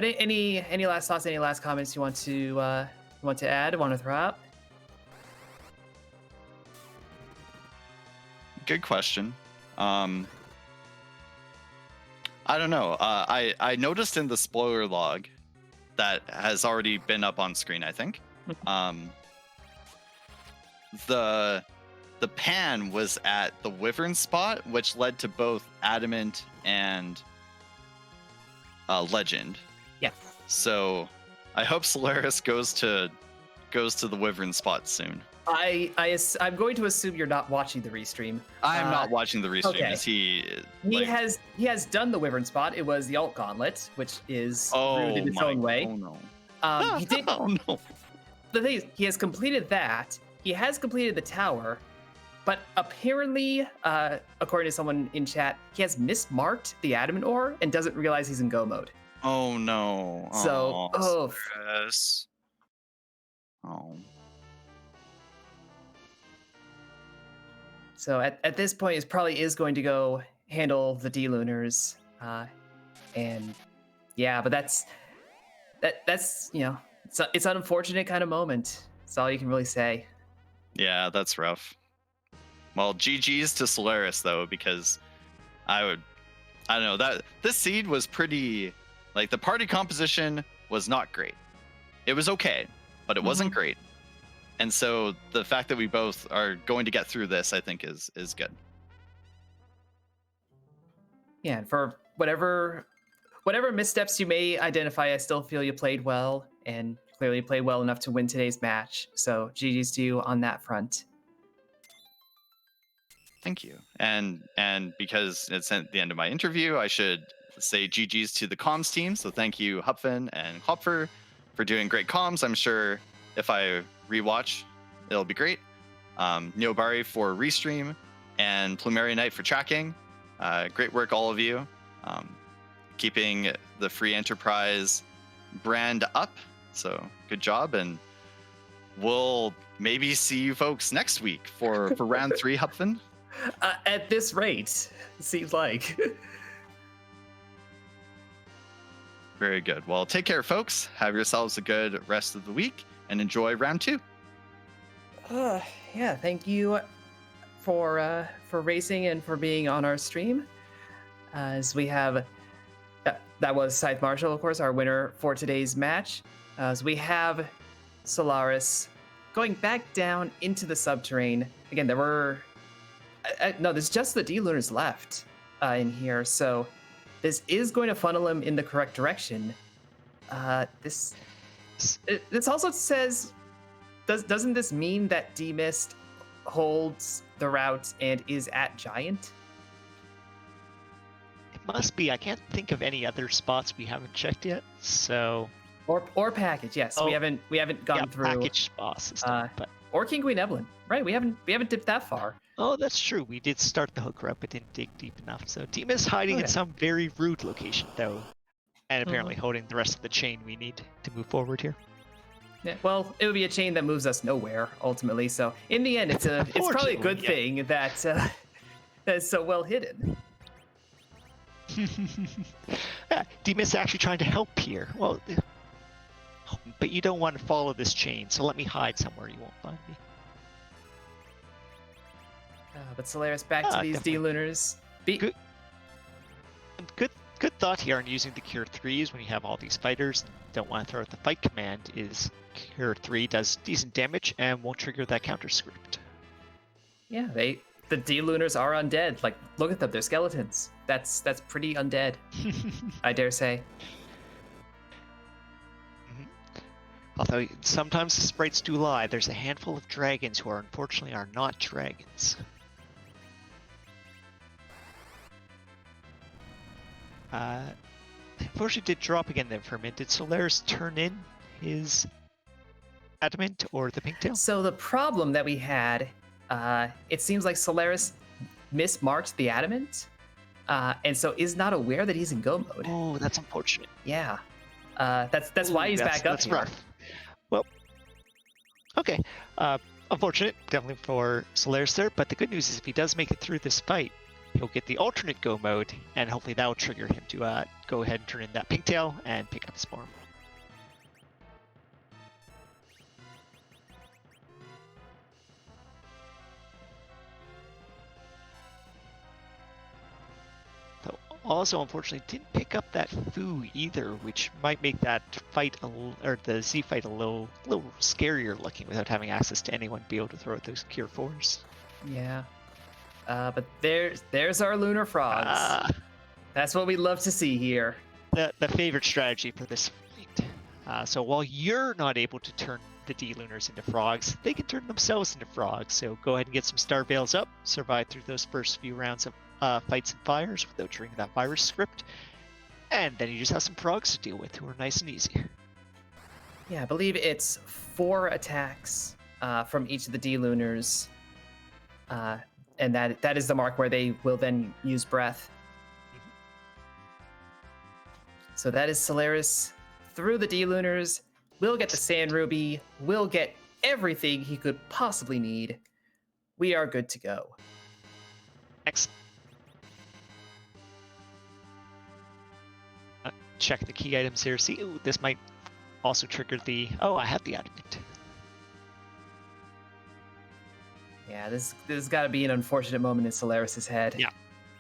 any last thoughts? Any last comments you want to add? Want to throw out? Good question. I don't know. I noticed in the spoiler log that has already been up on screen, I think. The pan was at the Wyvern spot, which led to both Adamant and Legend. Yeah. So I hope Soleras goes to the Wyvern spot soon. I'm going to assume you're not watching the restream. I am not watching the restream. Okay. Is he? He has done the Wyvern spot. It was the Alt Gauntlet, which is rude in its own way. Oh no. He did. Oh no. The thing is, he has completed that. He has completed the tower, but apparently, according to someone in chat, he has mismarked the Adamant ore and doesn't realize he's in go mode. Oh no. So, Oh, Soleras. Oh. So at this point, it probably is going to go handle the D-Lunars. And yeah, but that's it's an unfortunate kind of moment. That's all you can really say. Yeah, that's rough. Well, GG's to Soleras though, because I don't know, that this seed was pretty, like, the party composition was not great. It was okay, but it wasn't great. And so the fact that we both are going to get through this, I think is good. Yeah, and for whatever missteps you may identify, I still feel you played well and clearly played well enough to win today's match. So GG's to you on that front. Thank you. And because it's at the end of my interview, I should say GG's to the comms team. So thank you, Hupfen and Hopfer, for doing great comms. I'm sure if I rewatch, it'll be great. Neobari for restream, and Plumeria Knight for tracking. Great work, all of you. Keeping the free enterprise brand up. So good job, and we'll maybe see you folks next week for round 3, Hupfen. At this rate, it seems like. Very good. Well, take care, folks. Have yourselves a good rest of the week and enjoy round 2. Yeah, thank you for racing and for being on our stream. As we have, that was ScytheMarshall, of course, our winner for today's match. As we have Soleras going back down into the subterrane. Again, there were no, there's just the D-Lunars left in here, so this is going to funnel him in the correct direction. This also says, doesn't this mean that D-Mist holds the route and is at Giant? It must be. I can't think of any other spots we haven't checked yet. So or package. Yes, we haven't gone through package boss system, but or King Queen Evelyn. Right, we haven't dipped that far. Oh, that's true. We did start the hook route, but didn't dig deep enough. So Team is hiding in some very rude location, though, and apparently holding the rest of the chain we need to move forward here. Yeah, well, it would be a chain that moves us nowhere ultimately. So in the end, it's probably a good thing that that's so well hidden. Yeah, D-Miss actually trying to help here. Well, but you don't want to follow this chain, so let me hide somewhere you won't find me. But Soleras back to these definitely. D-Lunars. Good thought here on using the Cure 3s when you have all these fighters and don't want to throw out the fight command is Cure 3 does decent damage and won't trigger that counter script. Yeah, the D-Lunars are undead. Like, look at them, they're skeletons. That's pretty undead, I dare say. Although sometimes the sprites do lie, there's a handful of dragons who unfortunately are not dragons. Unfortunately did drop again then for a minute. Did Soleras turn in his adamant or the pink tail? So the problem that we had, it seems like Soleras mismarked the adamant, and so is not aware that he's in go mode. Oh, that's unfortunate. Yeah, that's why he's back up that's here. Rough. Well, okay. Unfortunate, definitely for Soleras there, but the good news is if he does make it through this fight, he'll get the alternate go mode, and hopefully that will trigger him to go ahead and turn in that pink tail and pick up his form. So also, unfortunately, didn't pick up that Fu either, which might make that fight or the Z fight a little scarier looking without having access to anyone to be able to throw out those Cure 4s. Yeah. But there's our lunar frogs. That's what we love to see here. The favorite strategy for this fight. So while you're not able to turn the D-Lunars into frogs, they can turn themselves into frogs. So go ahead and get some Star Veils up, survive through those first few rounds of fights and fires without triggering that virus script, and then you just have some frogs to deal with who are nice and easy. Yeah, I believe it's 4 attacks from each of the D-Lunars. And that is the mark where they will then use breath. So that is Soleras through the D-Lunars. Will get the Sand Ruby. Will get everything he could possibly need. We are good to go. Excellent. Check the key items here. See, ooh, this might also trigger the... Oh, I have the adamant. Yeah, this has got to be an unfortunate moment in Soleras' head.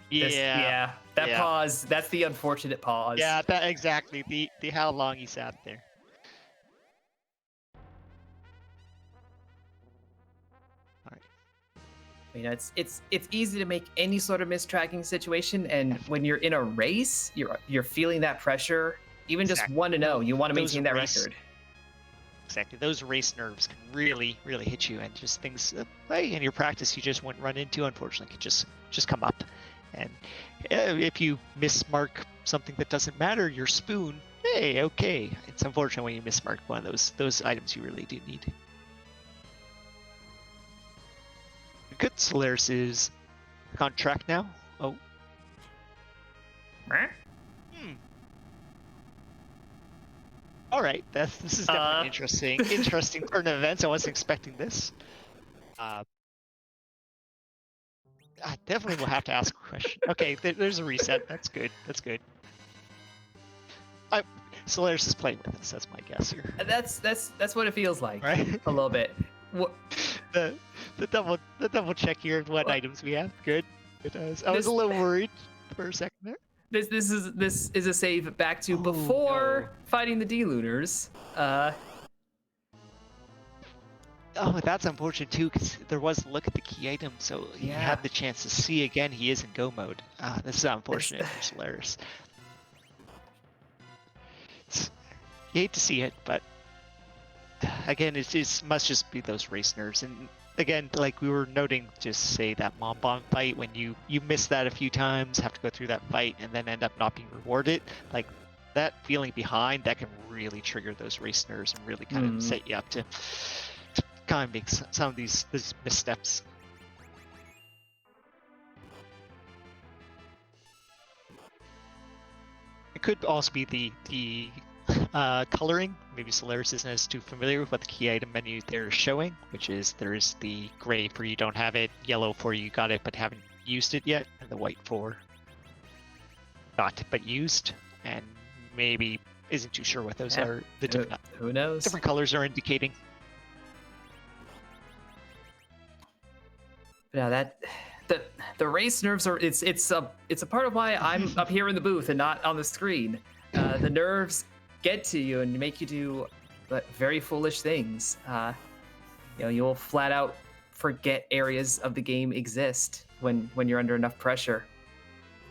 Yeah. That pause, that's the unfortunate pause. Yeah, that exactly. The how long he sat there. All right. You know, it's easy to make any sort of mistracking situation, and when you're in a race, you're feeling that pressure. Even just 1-0, you want to maintain that record. Exactly. Those race nerves can really, really hit you, and just things in your practice you just wouldn't run into, unfortunately, can just come up. And if you mismark something that doesn't matter, your spoon, hey, okay. It's unfortunate when you mismark one of those items you really do need. Good. Soleras is on track now. Oh. All right, this is definitely interesting turn of events. I wasn't expecting this. I definitely will have to ask a question. Okay, there's a reset. That's good. That's good. Soleras is playing with us. That's my guess here. That's what it feels like, right? A little bit. What? The double check here of what items we have. Good. I was a little worried for a second there. This is a save back to before fighting the D-Lunars. Oh, that's unfortunate too, because there was a look at the key item, so he had the chance to see again. He is in go mode. This is unfortunate for Soleras. You hate to see it, but again, it must just be those race nerves. And again, like we were noting, just say that Mom Bomb fight, when you miss that a few times, have to go through that fight, and then end up not being rewarded, like that feeling behind, that can really trigger those race nerves and really kind of set you up to kind of make some of these missteps. It could also be the coloring. Maybe Soleras isn't as too familiar with what the key item menu they're showing, which is there's the gray for you don't have it, yellow for you got it but haven't used it yet, and the white for got but used, and maybe isn't too sure what those are. The who knows? Different colors are indicating. Yeah, the race nerves are it's a part of why I'm up here in the booth and not on the screen. The nerves get to you and make you do very foolish things. You'll flat out forget areas of the game exist when you're under enough pressure.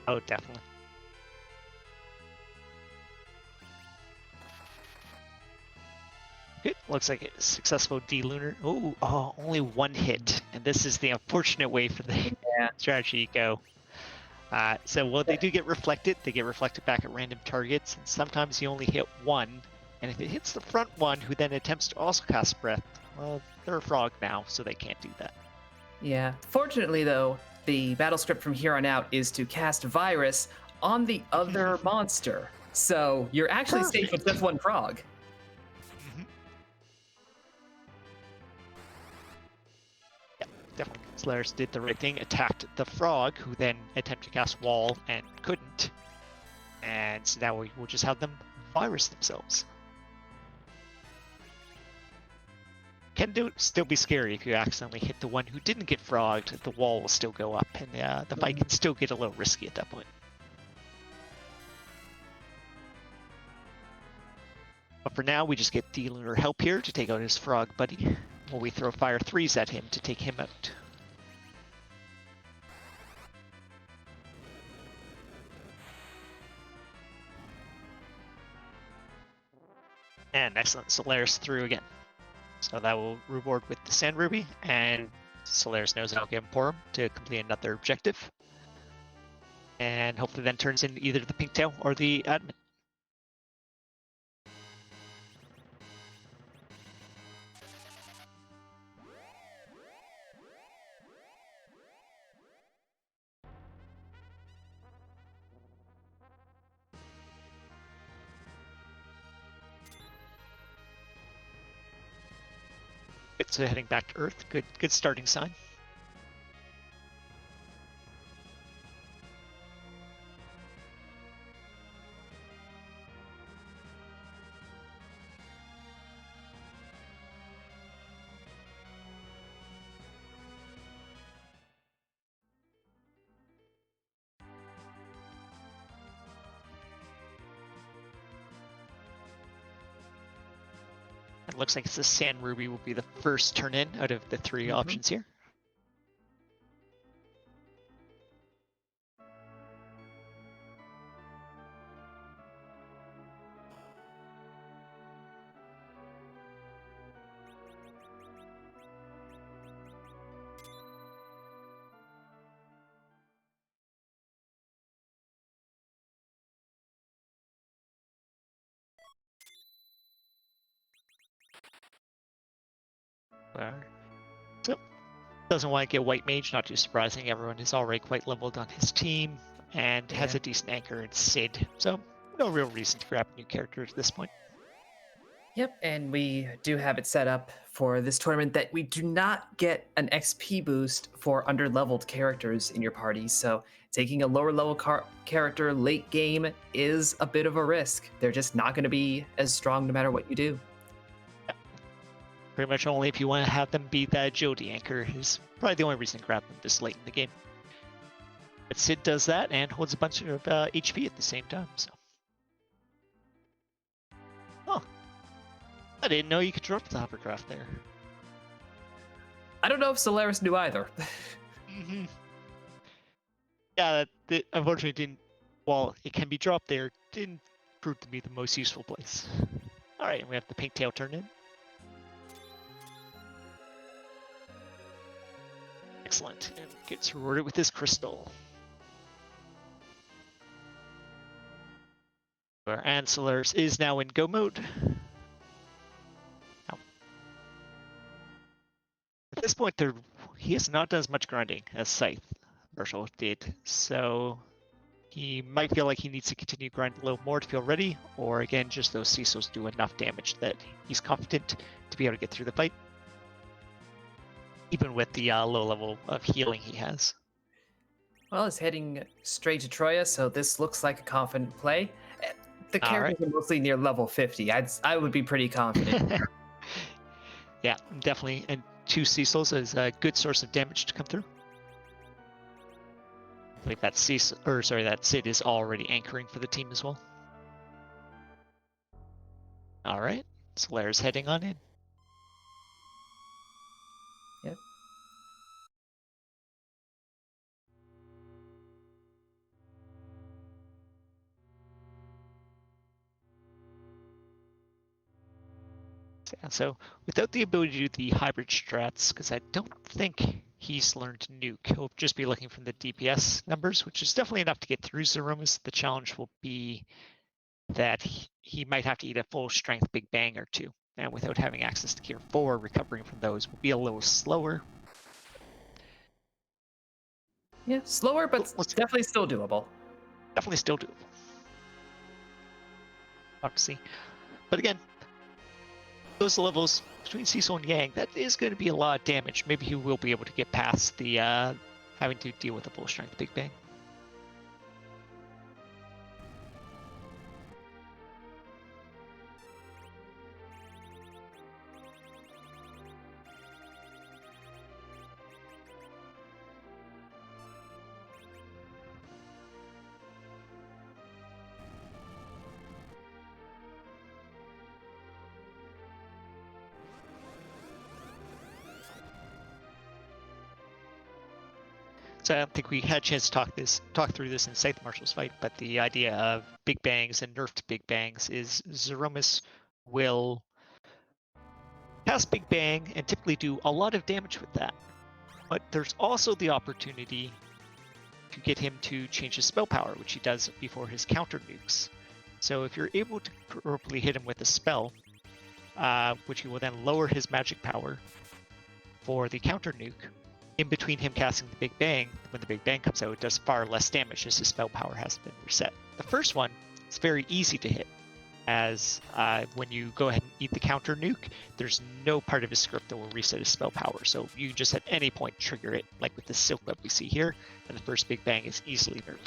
Oh, definitely. Good. Looks like a successful D-Lunar. Oh, only one hit. And this is the unfortunate way for the strategy to go. So what they do get reflected, they get reflected back at random targets, and sometimes you only hit one. And if it hits the front one, who then attempts to also cast Breath, well, they're a frog now, so they can't do that. Yeah. Fortunately, though, the battle script from here on out is to cast Virus on the other monster. So you're actually safe with just one frog. Definitely. Soleras did the right thing, attacked the frog, who then attempted to cast Wall and couldn't. And so now we'll just have them virus themselves. Can still be scary if you accidentally hit the one who didn't get frogged. The wall will still go up, and the fight can still get a little risky at that point. But for now, we just get D-Lunar help here to take out his frog buddy, while we throw Fire 3s at him to take him out. And excellent, Soleras through again. So that will reward with the Sand Ruby, and Soleras knows I'll give him Porum to complete another objective. And hopefully then turns in either the Pink Tail or the Admin. So heading back to Earth. Good starting sign. It looks like the Sand Ruby will be the first turn in out of the 3 options here. So, doesn't want to get White Mage, not too surprising. Everyone is already quite leveled on his team and has a decent anchor in Sid. So, no real reason to grab a new character at this point. Yep, and we do have it set up for this tournament that we do not get an XP boost for underleveled characters in your party. So taking a lower level character late game is a bit of a risk. They're just not going to be as strong no matter what you do. Pretty much only if you want to have them be that agility anchor is probably the only reason to grab them this late in the game. But Sid does that and holds a bunch of HP at the same time. So. Oh, I didn't know you could drop the hovercraft there. I don't know if Soleras knew either. Yeah, that unfortunately didn't. While it can be dropped there, didn't prove to be the most useful place. All right, and we have the pink tail turn in. Excellent, and gets rewarded with this crystal. And Soleras is now in go mode. Now, at this point, he has not done as much grinding as ScytheMarshall did, so he might feel like he needs to continue grinding a little more to feel ready, or again, just those Cecils do enough damage that he's confident to be able to get through the fight, even with the low level of healing he has. Well, it's heading straight to Troya, so this looks like a confident play. The characters are mostly near level 50. I would be pretty confident. Yeah, definitely. And 2 Cecils is a good source of damage to come through. I believe that that Sid is already anchoring for the team as well. All right, Soleras heading on in. Yep. Yeah, so without the ability to do the hybrid strats, because I don't think he's learned Nuke, he'll just be looking from the DPS numbers, which is definitely enough to get through Zeromus. The challenge will be that he might have to eat a full strength Big Bang or 2, and without having access to Gear 4, recovering from those will be a little slower. Yeah, slower, but definitely still doable. Definitely still doable. Obviously. But again, those levels between Cecil and Yang, that is going to be a lot of damage. Maybe he will be able to get past the having to deal with a full strength Big Bang. So I don't think we had a chance to talk through this in ScytheMarshall's fight, but the idea of Big Bangs and nerfed Big Bangs is Zeromus will cast Big Bang and typically do a lot of damage with that. But there's also the opportunity to get him to change his spell power, which he does before his counter nukes. So if you're able to appropriately hit him with a spell, which he will then lower his magic power for the counter nuke, in between him casting the Big Bang, when the Big Bang comes out, it does far less damage as his spell power hasn't been reset. The first one is very easy to hit. as when you go ahead and eat the counter nuke, there's no part of his script that will reset his spell power. So you just at any point trigger it, like with the Silk Web we see here, and the first Big Bang is easily nerfed.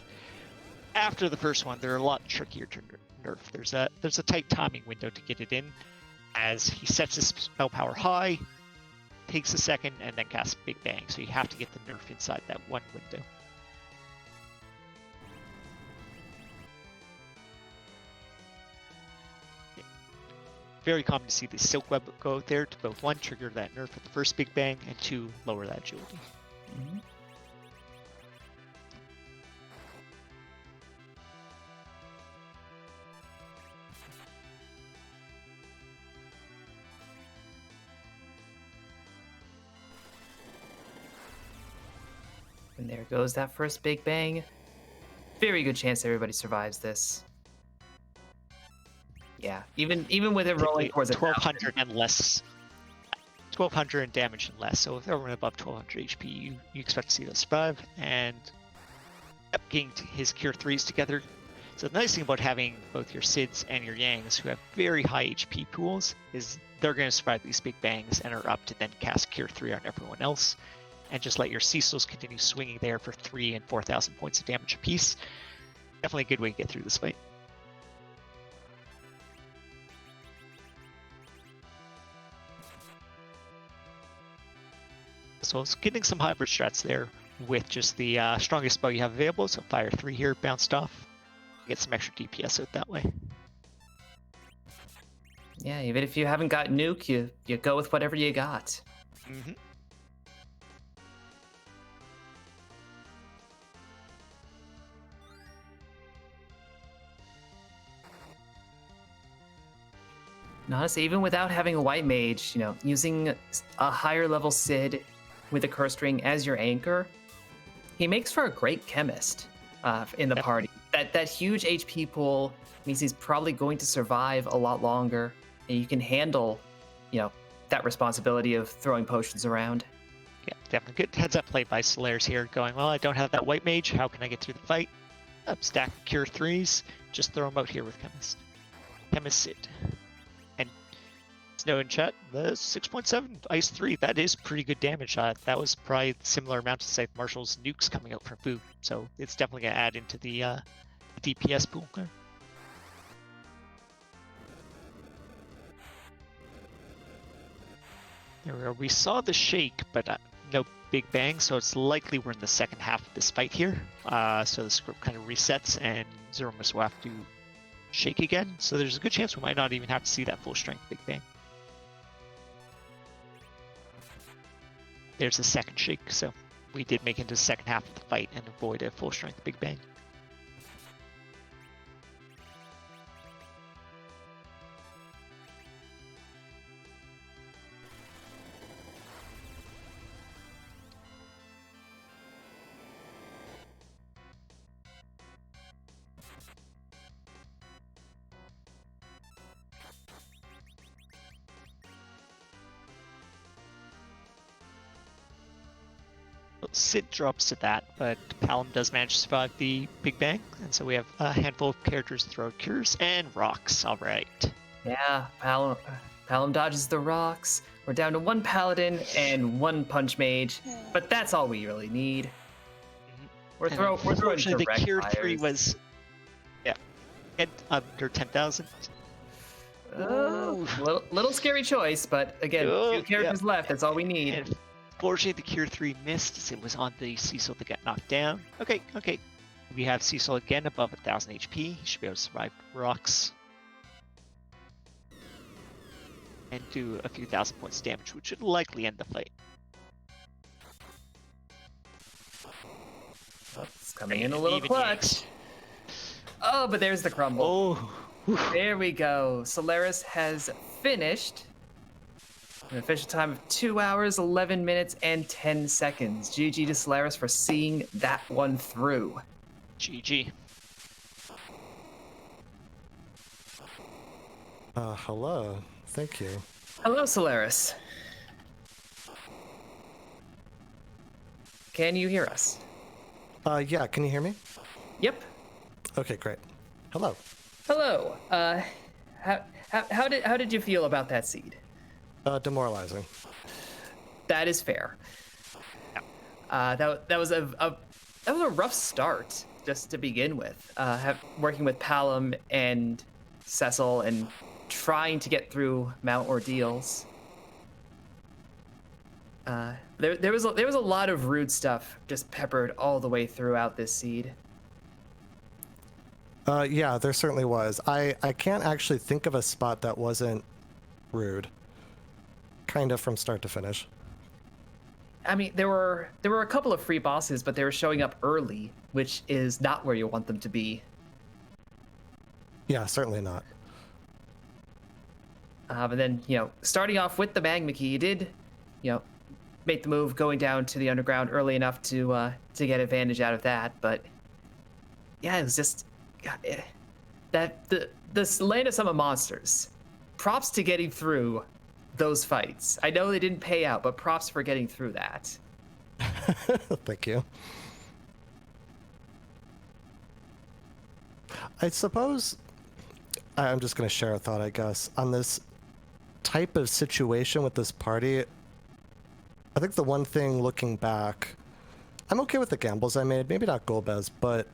After the first one, they're a lot trickier to nerf. There's a tight timing window to get it in, as he sets his spell power high, takes a second, and then casts Big Bang. So you have to get the nerf inside that one window. Very common to see the Silk Web go out there to both, one, trigger that nerf at the first Big Bang, and two, lower that agility. Mm-hmm. And there goes that first Big Bang. Very good chance everybody survives this. Yeah, even with it rolling towards 1200 and less. 1200 in damage and less. So if everyone above 1200 HP, you expect to see them survive. And getting his Cure 3s together. So the nice thing about having both your Sids and your Yangs, who have very high HP pools, is they're going to survive these Big Bangs and are up to then cast Cure 3 on everyone else. And just let your Cecils continue swinging there for 3,000 and 4,000 points of damage apiece. Definitely a good way to get through this fight. So it's getting some hybrid strats there with just the strongest spell you have available. So fire 3 here, bounced off. Get some extra DPS out that way. Yeah, even if you haven't got nuke, you go with whatever you got. Mm-hmm. And honestly, even without having a white mage, using a higher level Sid with a curse ring as your anchor, he makes for a great chemist in the party. That huge HP pool means he's probably going to survive a lot longer, and you can handle, that responsibility of throwing potions around. Yeah, definitely good heads up play by Soleras here, going, well, I don't have that white mage, how can I get through the fight? Up stack Cure 3s, just throw them out here with Chemist. Chemist Sid. And Snow in chat, the 6.7 Ice 3, that is pretty good damage. That was probably similar amount to ScytheMarshall's nukes coming out from Boo, so it's definitely going to add into the DPS pool there. There we are. We saw the shake, but no Big Bang, so it's likely we're in the second half of this fight here. So the script kind of resets, and Zeromus will have to shake again. So there's a good chance we might not even have to see that full strength Big Bang. There's the second shake, so we did make it into the second half of the fight and avoid a full strength Big Bang. Sid drops to that, but Palom does manage to survive the Big Bang, and so we have a handful of characters to throw cures and rocks. All right. Yeah, Palom dodges the rocks. We're down to 1 paladin and 1 punch mage, but that's all we really need. We're throwing the direct cure fires. 3 was under 10,000. Little scary choice, but again, 2 characters left. That's all we need. And fortunately, the Cure 3 missed as it was on the Cecil to get knocked down. Okay. We have Cecil again above 1,000 HP. He should be able to survive rocks. And do a few thousand points damage, which should likely end the fight. It's coming in a little clutch. Oh, but there's the crumble. Oh. There we go. Soleras has finished. An official time of 2 hours, 11 minutes, and 10 seconds. GG to Soleras for seeing that one through. GG. Hello. Thank you. Hello, Soleras. Can you hear us? Yeah, can you hear me? Yep. Okay, great. Hello. Hello. How did you feel about that seed? Demoralizing. That is fair. That was a rough start just to begin with. Working with Palom and Cecil and trying to get through Mount Ordeals. There was a lot of rude stuff just peppered all the way throughout this seed. Yeah, there certainly was. I can't actually think of a spot that wasn't rude. Kind of from start to finish. I mean, there were a couple of free bosses, but they were showing up early, which is not where you want them to be. Yeah, certainly not. But then, starting off with the magma key, you did, make the move going down to the underground early enough to get advantage out of that. But yeah, it was just this land of summon monsters. Props to getting through those fights. I know they didn't pay out, but props for getting through that. Thank you. I suppose I'm just going to share a thought, I guess, on this type of situation with this party. I think the one thing looking back, I'm okay with the gambles I made, maybe not Golbez, but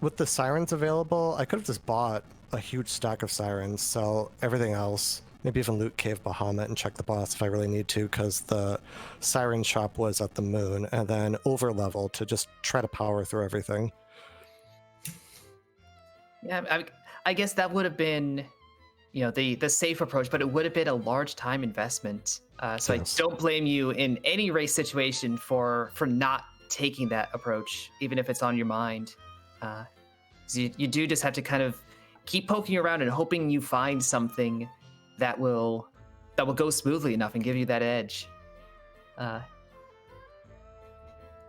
with the sirens available, I could have just bought a huge stack of sirens, sell everything else, maybe even loot Cave Bahamut and check the boss if I really need to, because the siren shop was at the moon, and then over level to just try to power through everything. Yeah, I guess that would have been, the safe approach, but it would have been a large time investment. So Yes. I don't blame you in any race situation for not taking that approach, even if it's on your mind. So you do just have to kind of keep poking around and hoping you find something that will go smoothly enough and give you that edge. But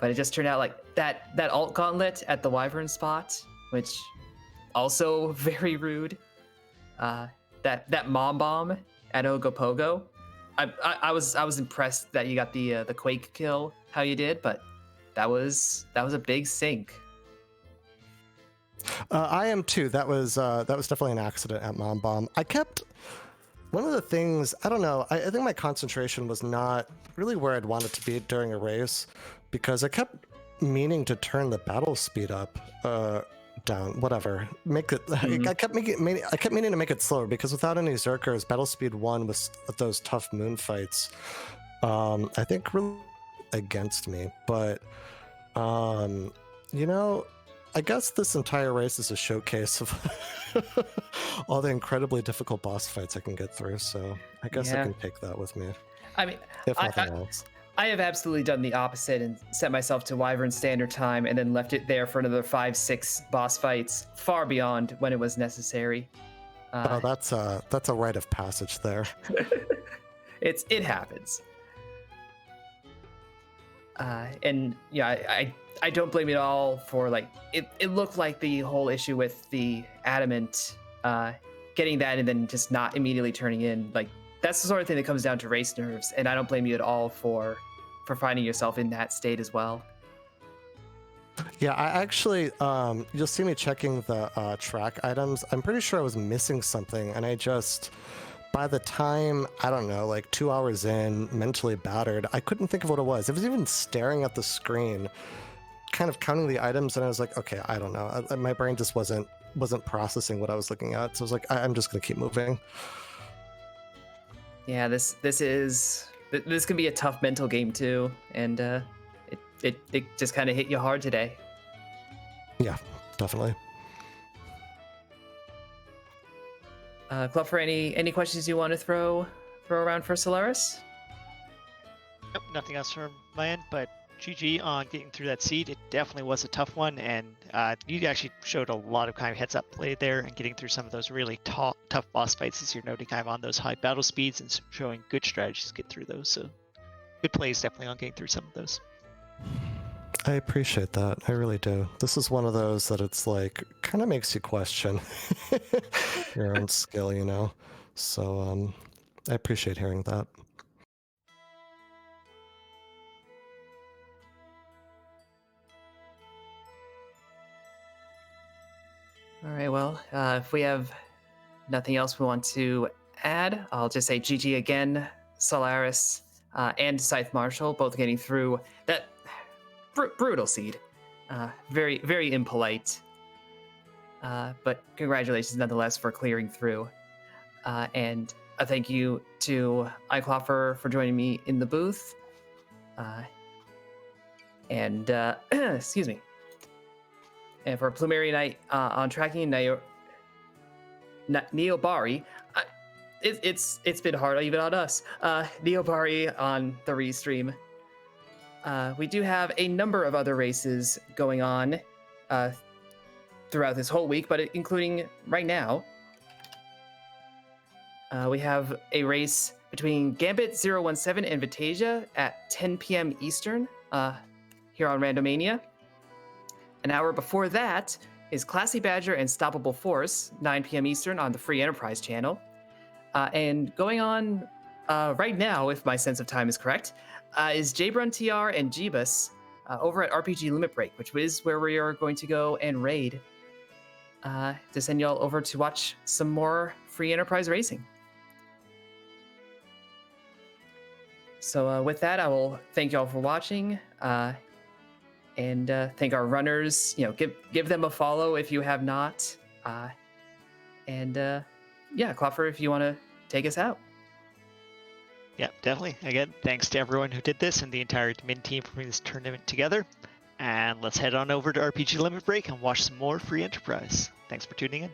it just turned out like that alt gauntlet at the Wyvern spot, which also very rude. That mom bomb at Ogopogo. I was impressed that you got the Quake kill how you did, but that was a big sink. I am too. That was definitely an accident at Mom Bomb. One of the things, I don't know, I think my concentration was not really where I'd want it to be during a race, because I kept meaning to turn the battle speed up, down, whatever. Make it. I kept meaning to make it slower, because without any Zerkers, battle speed 1 with those tough moon fights, I think really against me. But I guess this entire race is a showcase of all the incredibly difficult boss fights I can get through, so I guess I can take that with me. I mean, if nothing else. I have absolutely done the opposite and set myself to Wyvern standard time and then left it there for another 5-6 boss fights, far beyond when it was necessary. That's a rite of passage there. It happens. And yeah, I don't blame it all for like it looked like the whole issue with the adamant getting that and then just not immediately turning in, like that's the sort of thing that comes down to race nerves, and I don't blame you at all for finding yourself in that state as well. Yeah, I actually you'll see me checking the track items. I'm pretty sure I was missing something, and I just, by the time, I don't know, like 2 hours in, mentally battered, I couldn't think of what it was. It was even staring at the screen, kind of counting the items, and I was like, okay, I don't know. My brain just wasn't processing what I was looking at, so I was like, I'm just gonna keep moving. Yeah, this can be a tough mental game too, and it just kind of hit you hard today. Yeah, definitely. Clubber, any questions you want to throw around for Soleras? Nope, nothing else from my end, but GG on getting through that seed. It definitely was a tough one, and you actually showed a lot of kind of heads-up play there and getting through some of those really tough boss fights, as you're noting kind of on those high battle speeds and showing good strategies to get through those. So good plays definitely on getting through some of those. I appreciate that. I really do. This is one of those that it's like, kind of makes you question your own skill, you know? So I appreciate hearing that. All right, well, if we have nothing else we want to add, I'll just say GG again, Soleras and ScytheMarshall, both getting through that brutal seed. Very, very impolite. But congratulations nonetheless for clearing through. And a thank you to iCloffer for joining me in the booth. And excuse me. And for Plumeri Knight on tracking, Neobari, it's been hard even on us. Neobari on the restream. We do have a number of other races going on throughout this whole week, but including right now. We have a race between Gambit 017 and Vitasia at 10 p.m. Eastern here on Randomania. An hour before that is Classy Badger and Stoppable Force, 9 p.m. Eastern on the Free Enterprise channel. And going on right now, if my sense of time is correct, is Jbrun TR and Jeebus over at RPG Limit Break, which is where we are going to go and raid to send y'all over to watch some more Free Enterprise racing. So with that, I will thank y'all for watching. And thank our runners. Give them a follow if you have not. Yeah, Cloffer, if you want to take us out. Yeah, definitely. Again, thanks to everyone who did this and the entire admin team for putting this tournament together. And let's head on over to RPG Limit Break and watch some more Free Enterprise. Thanks for tuning in.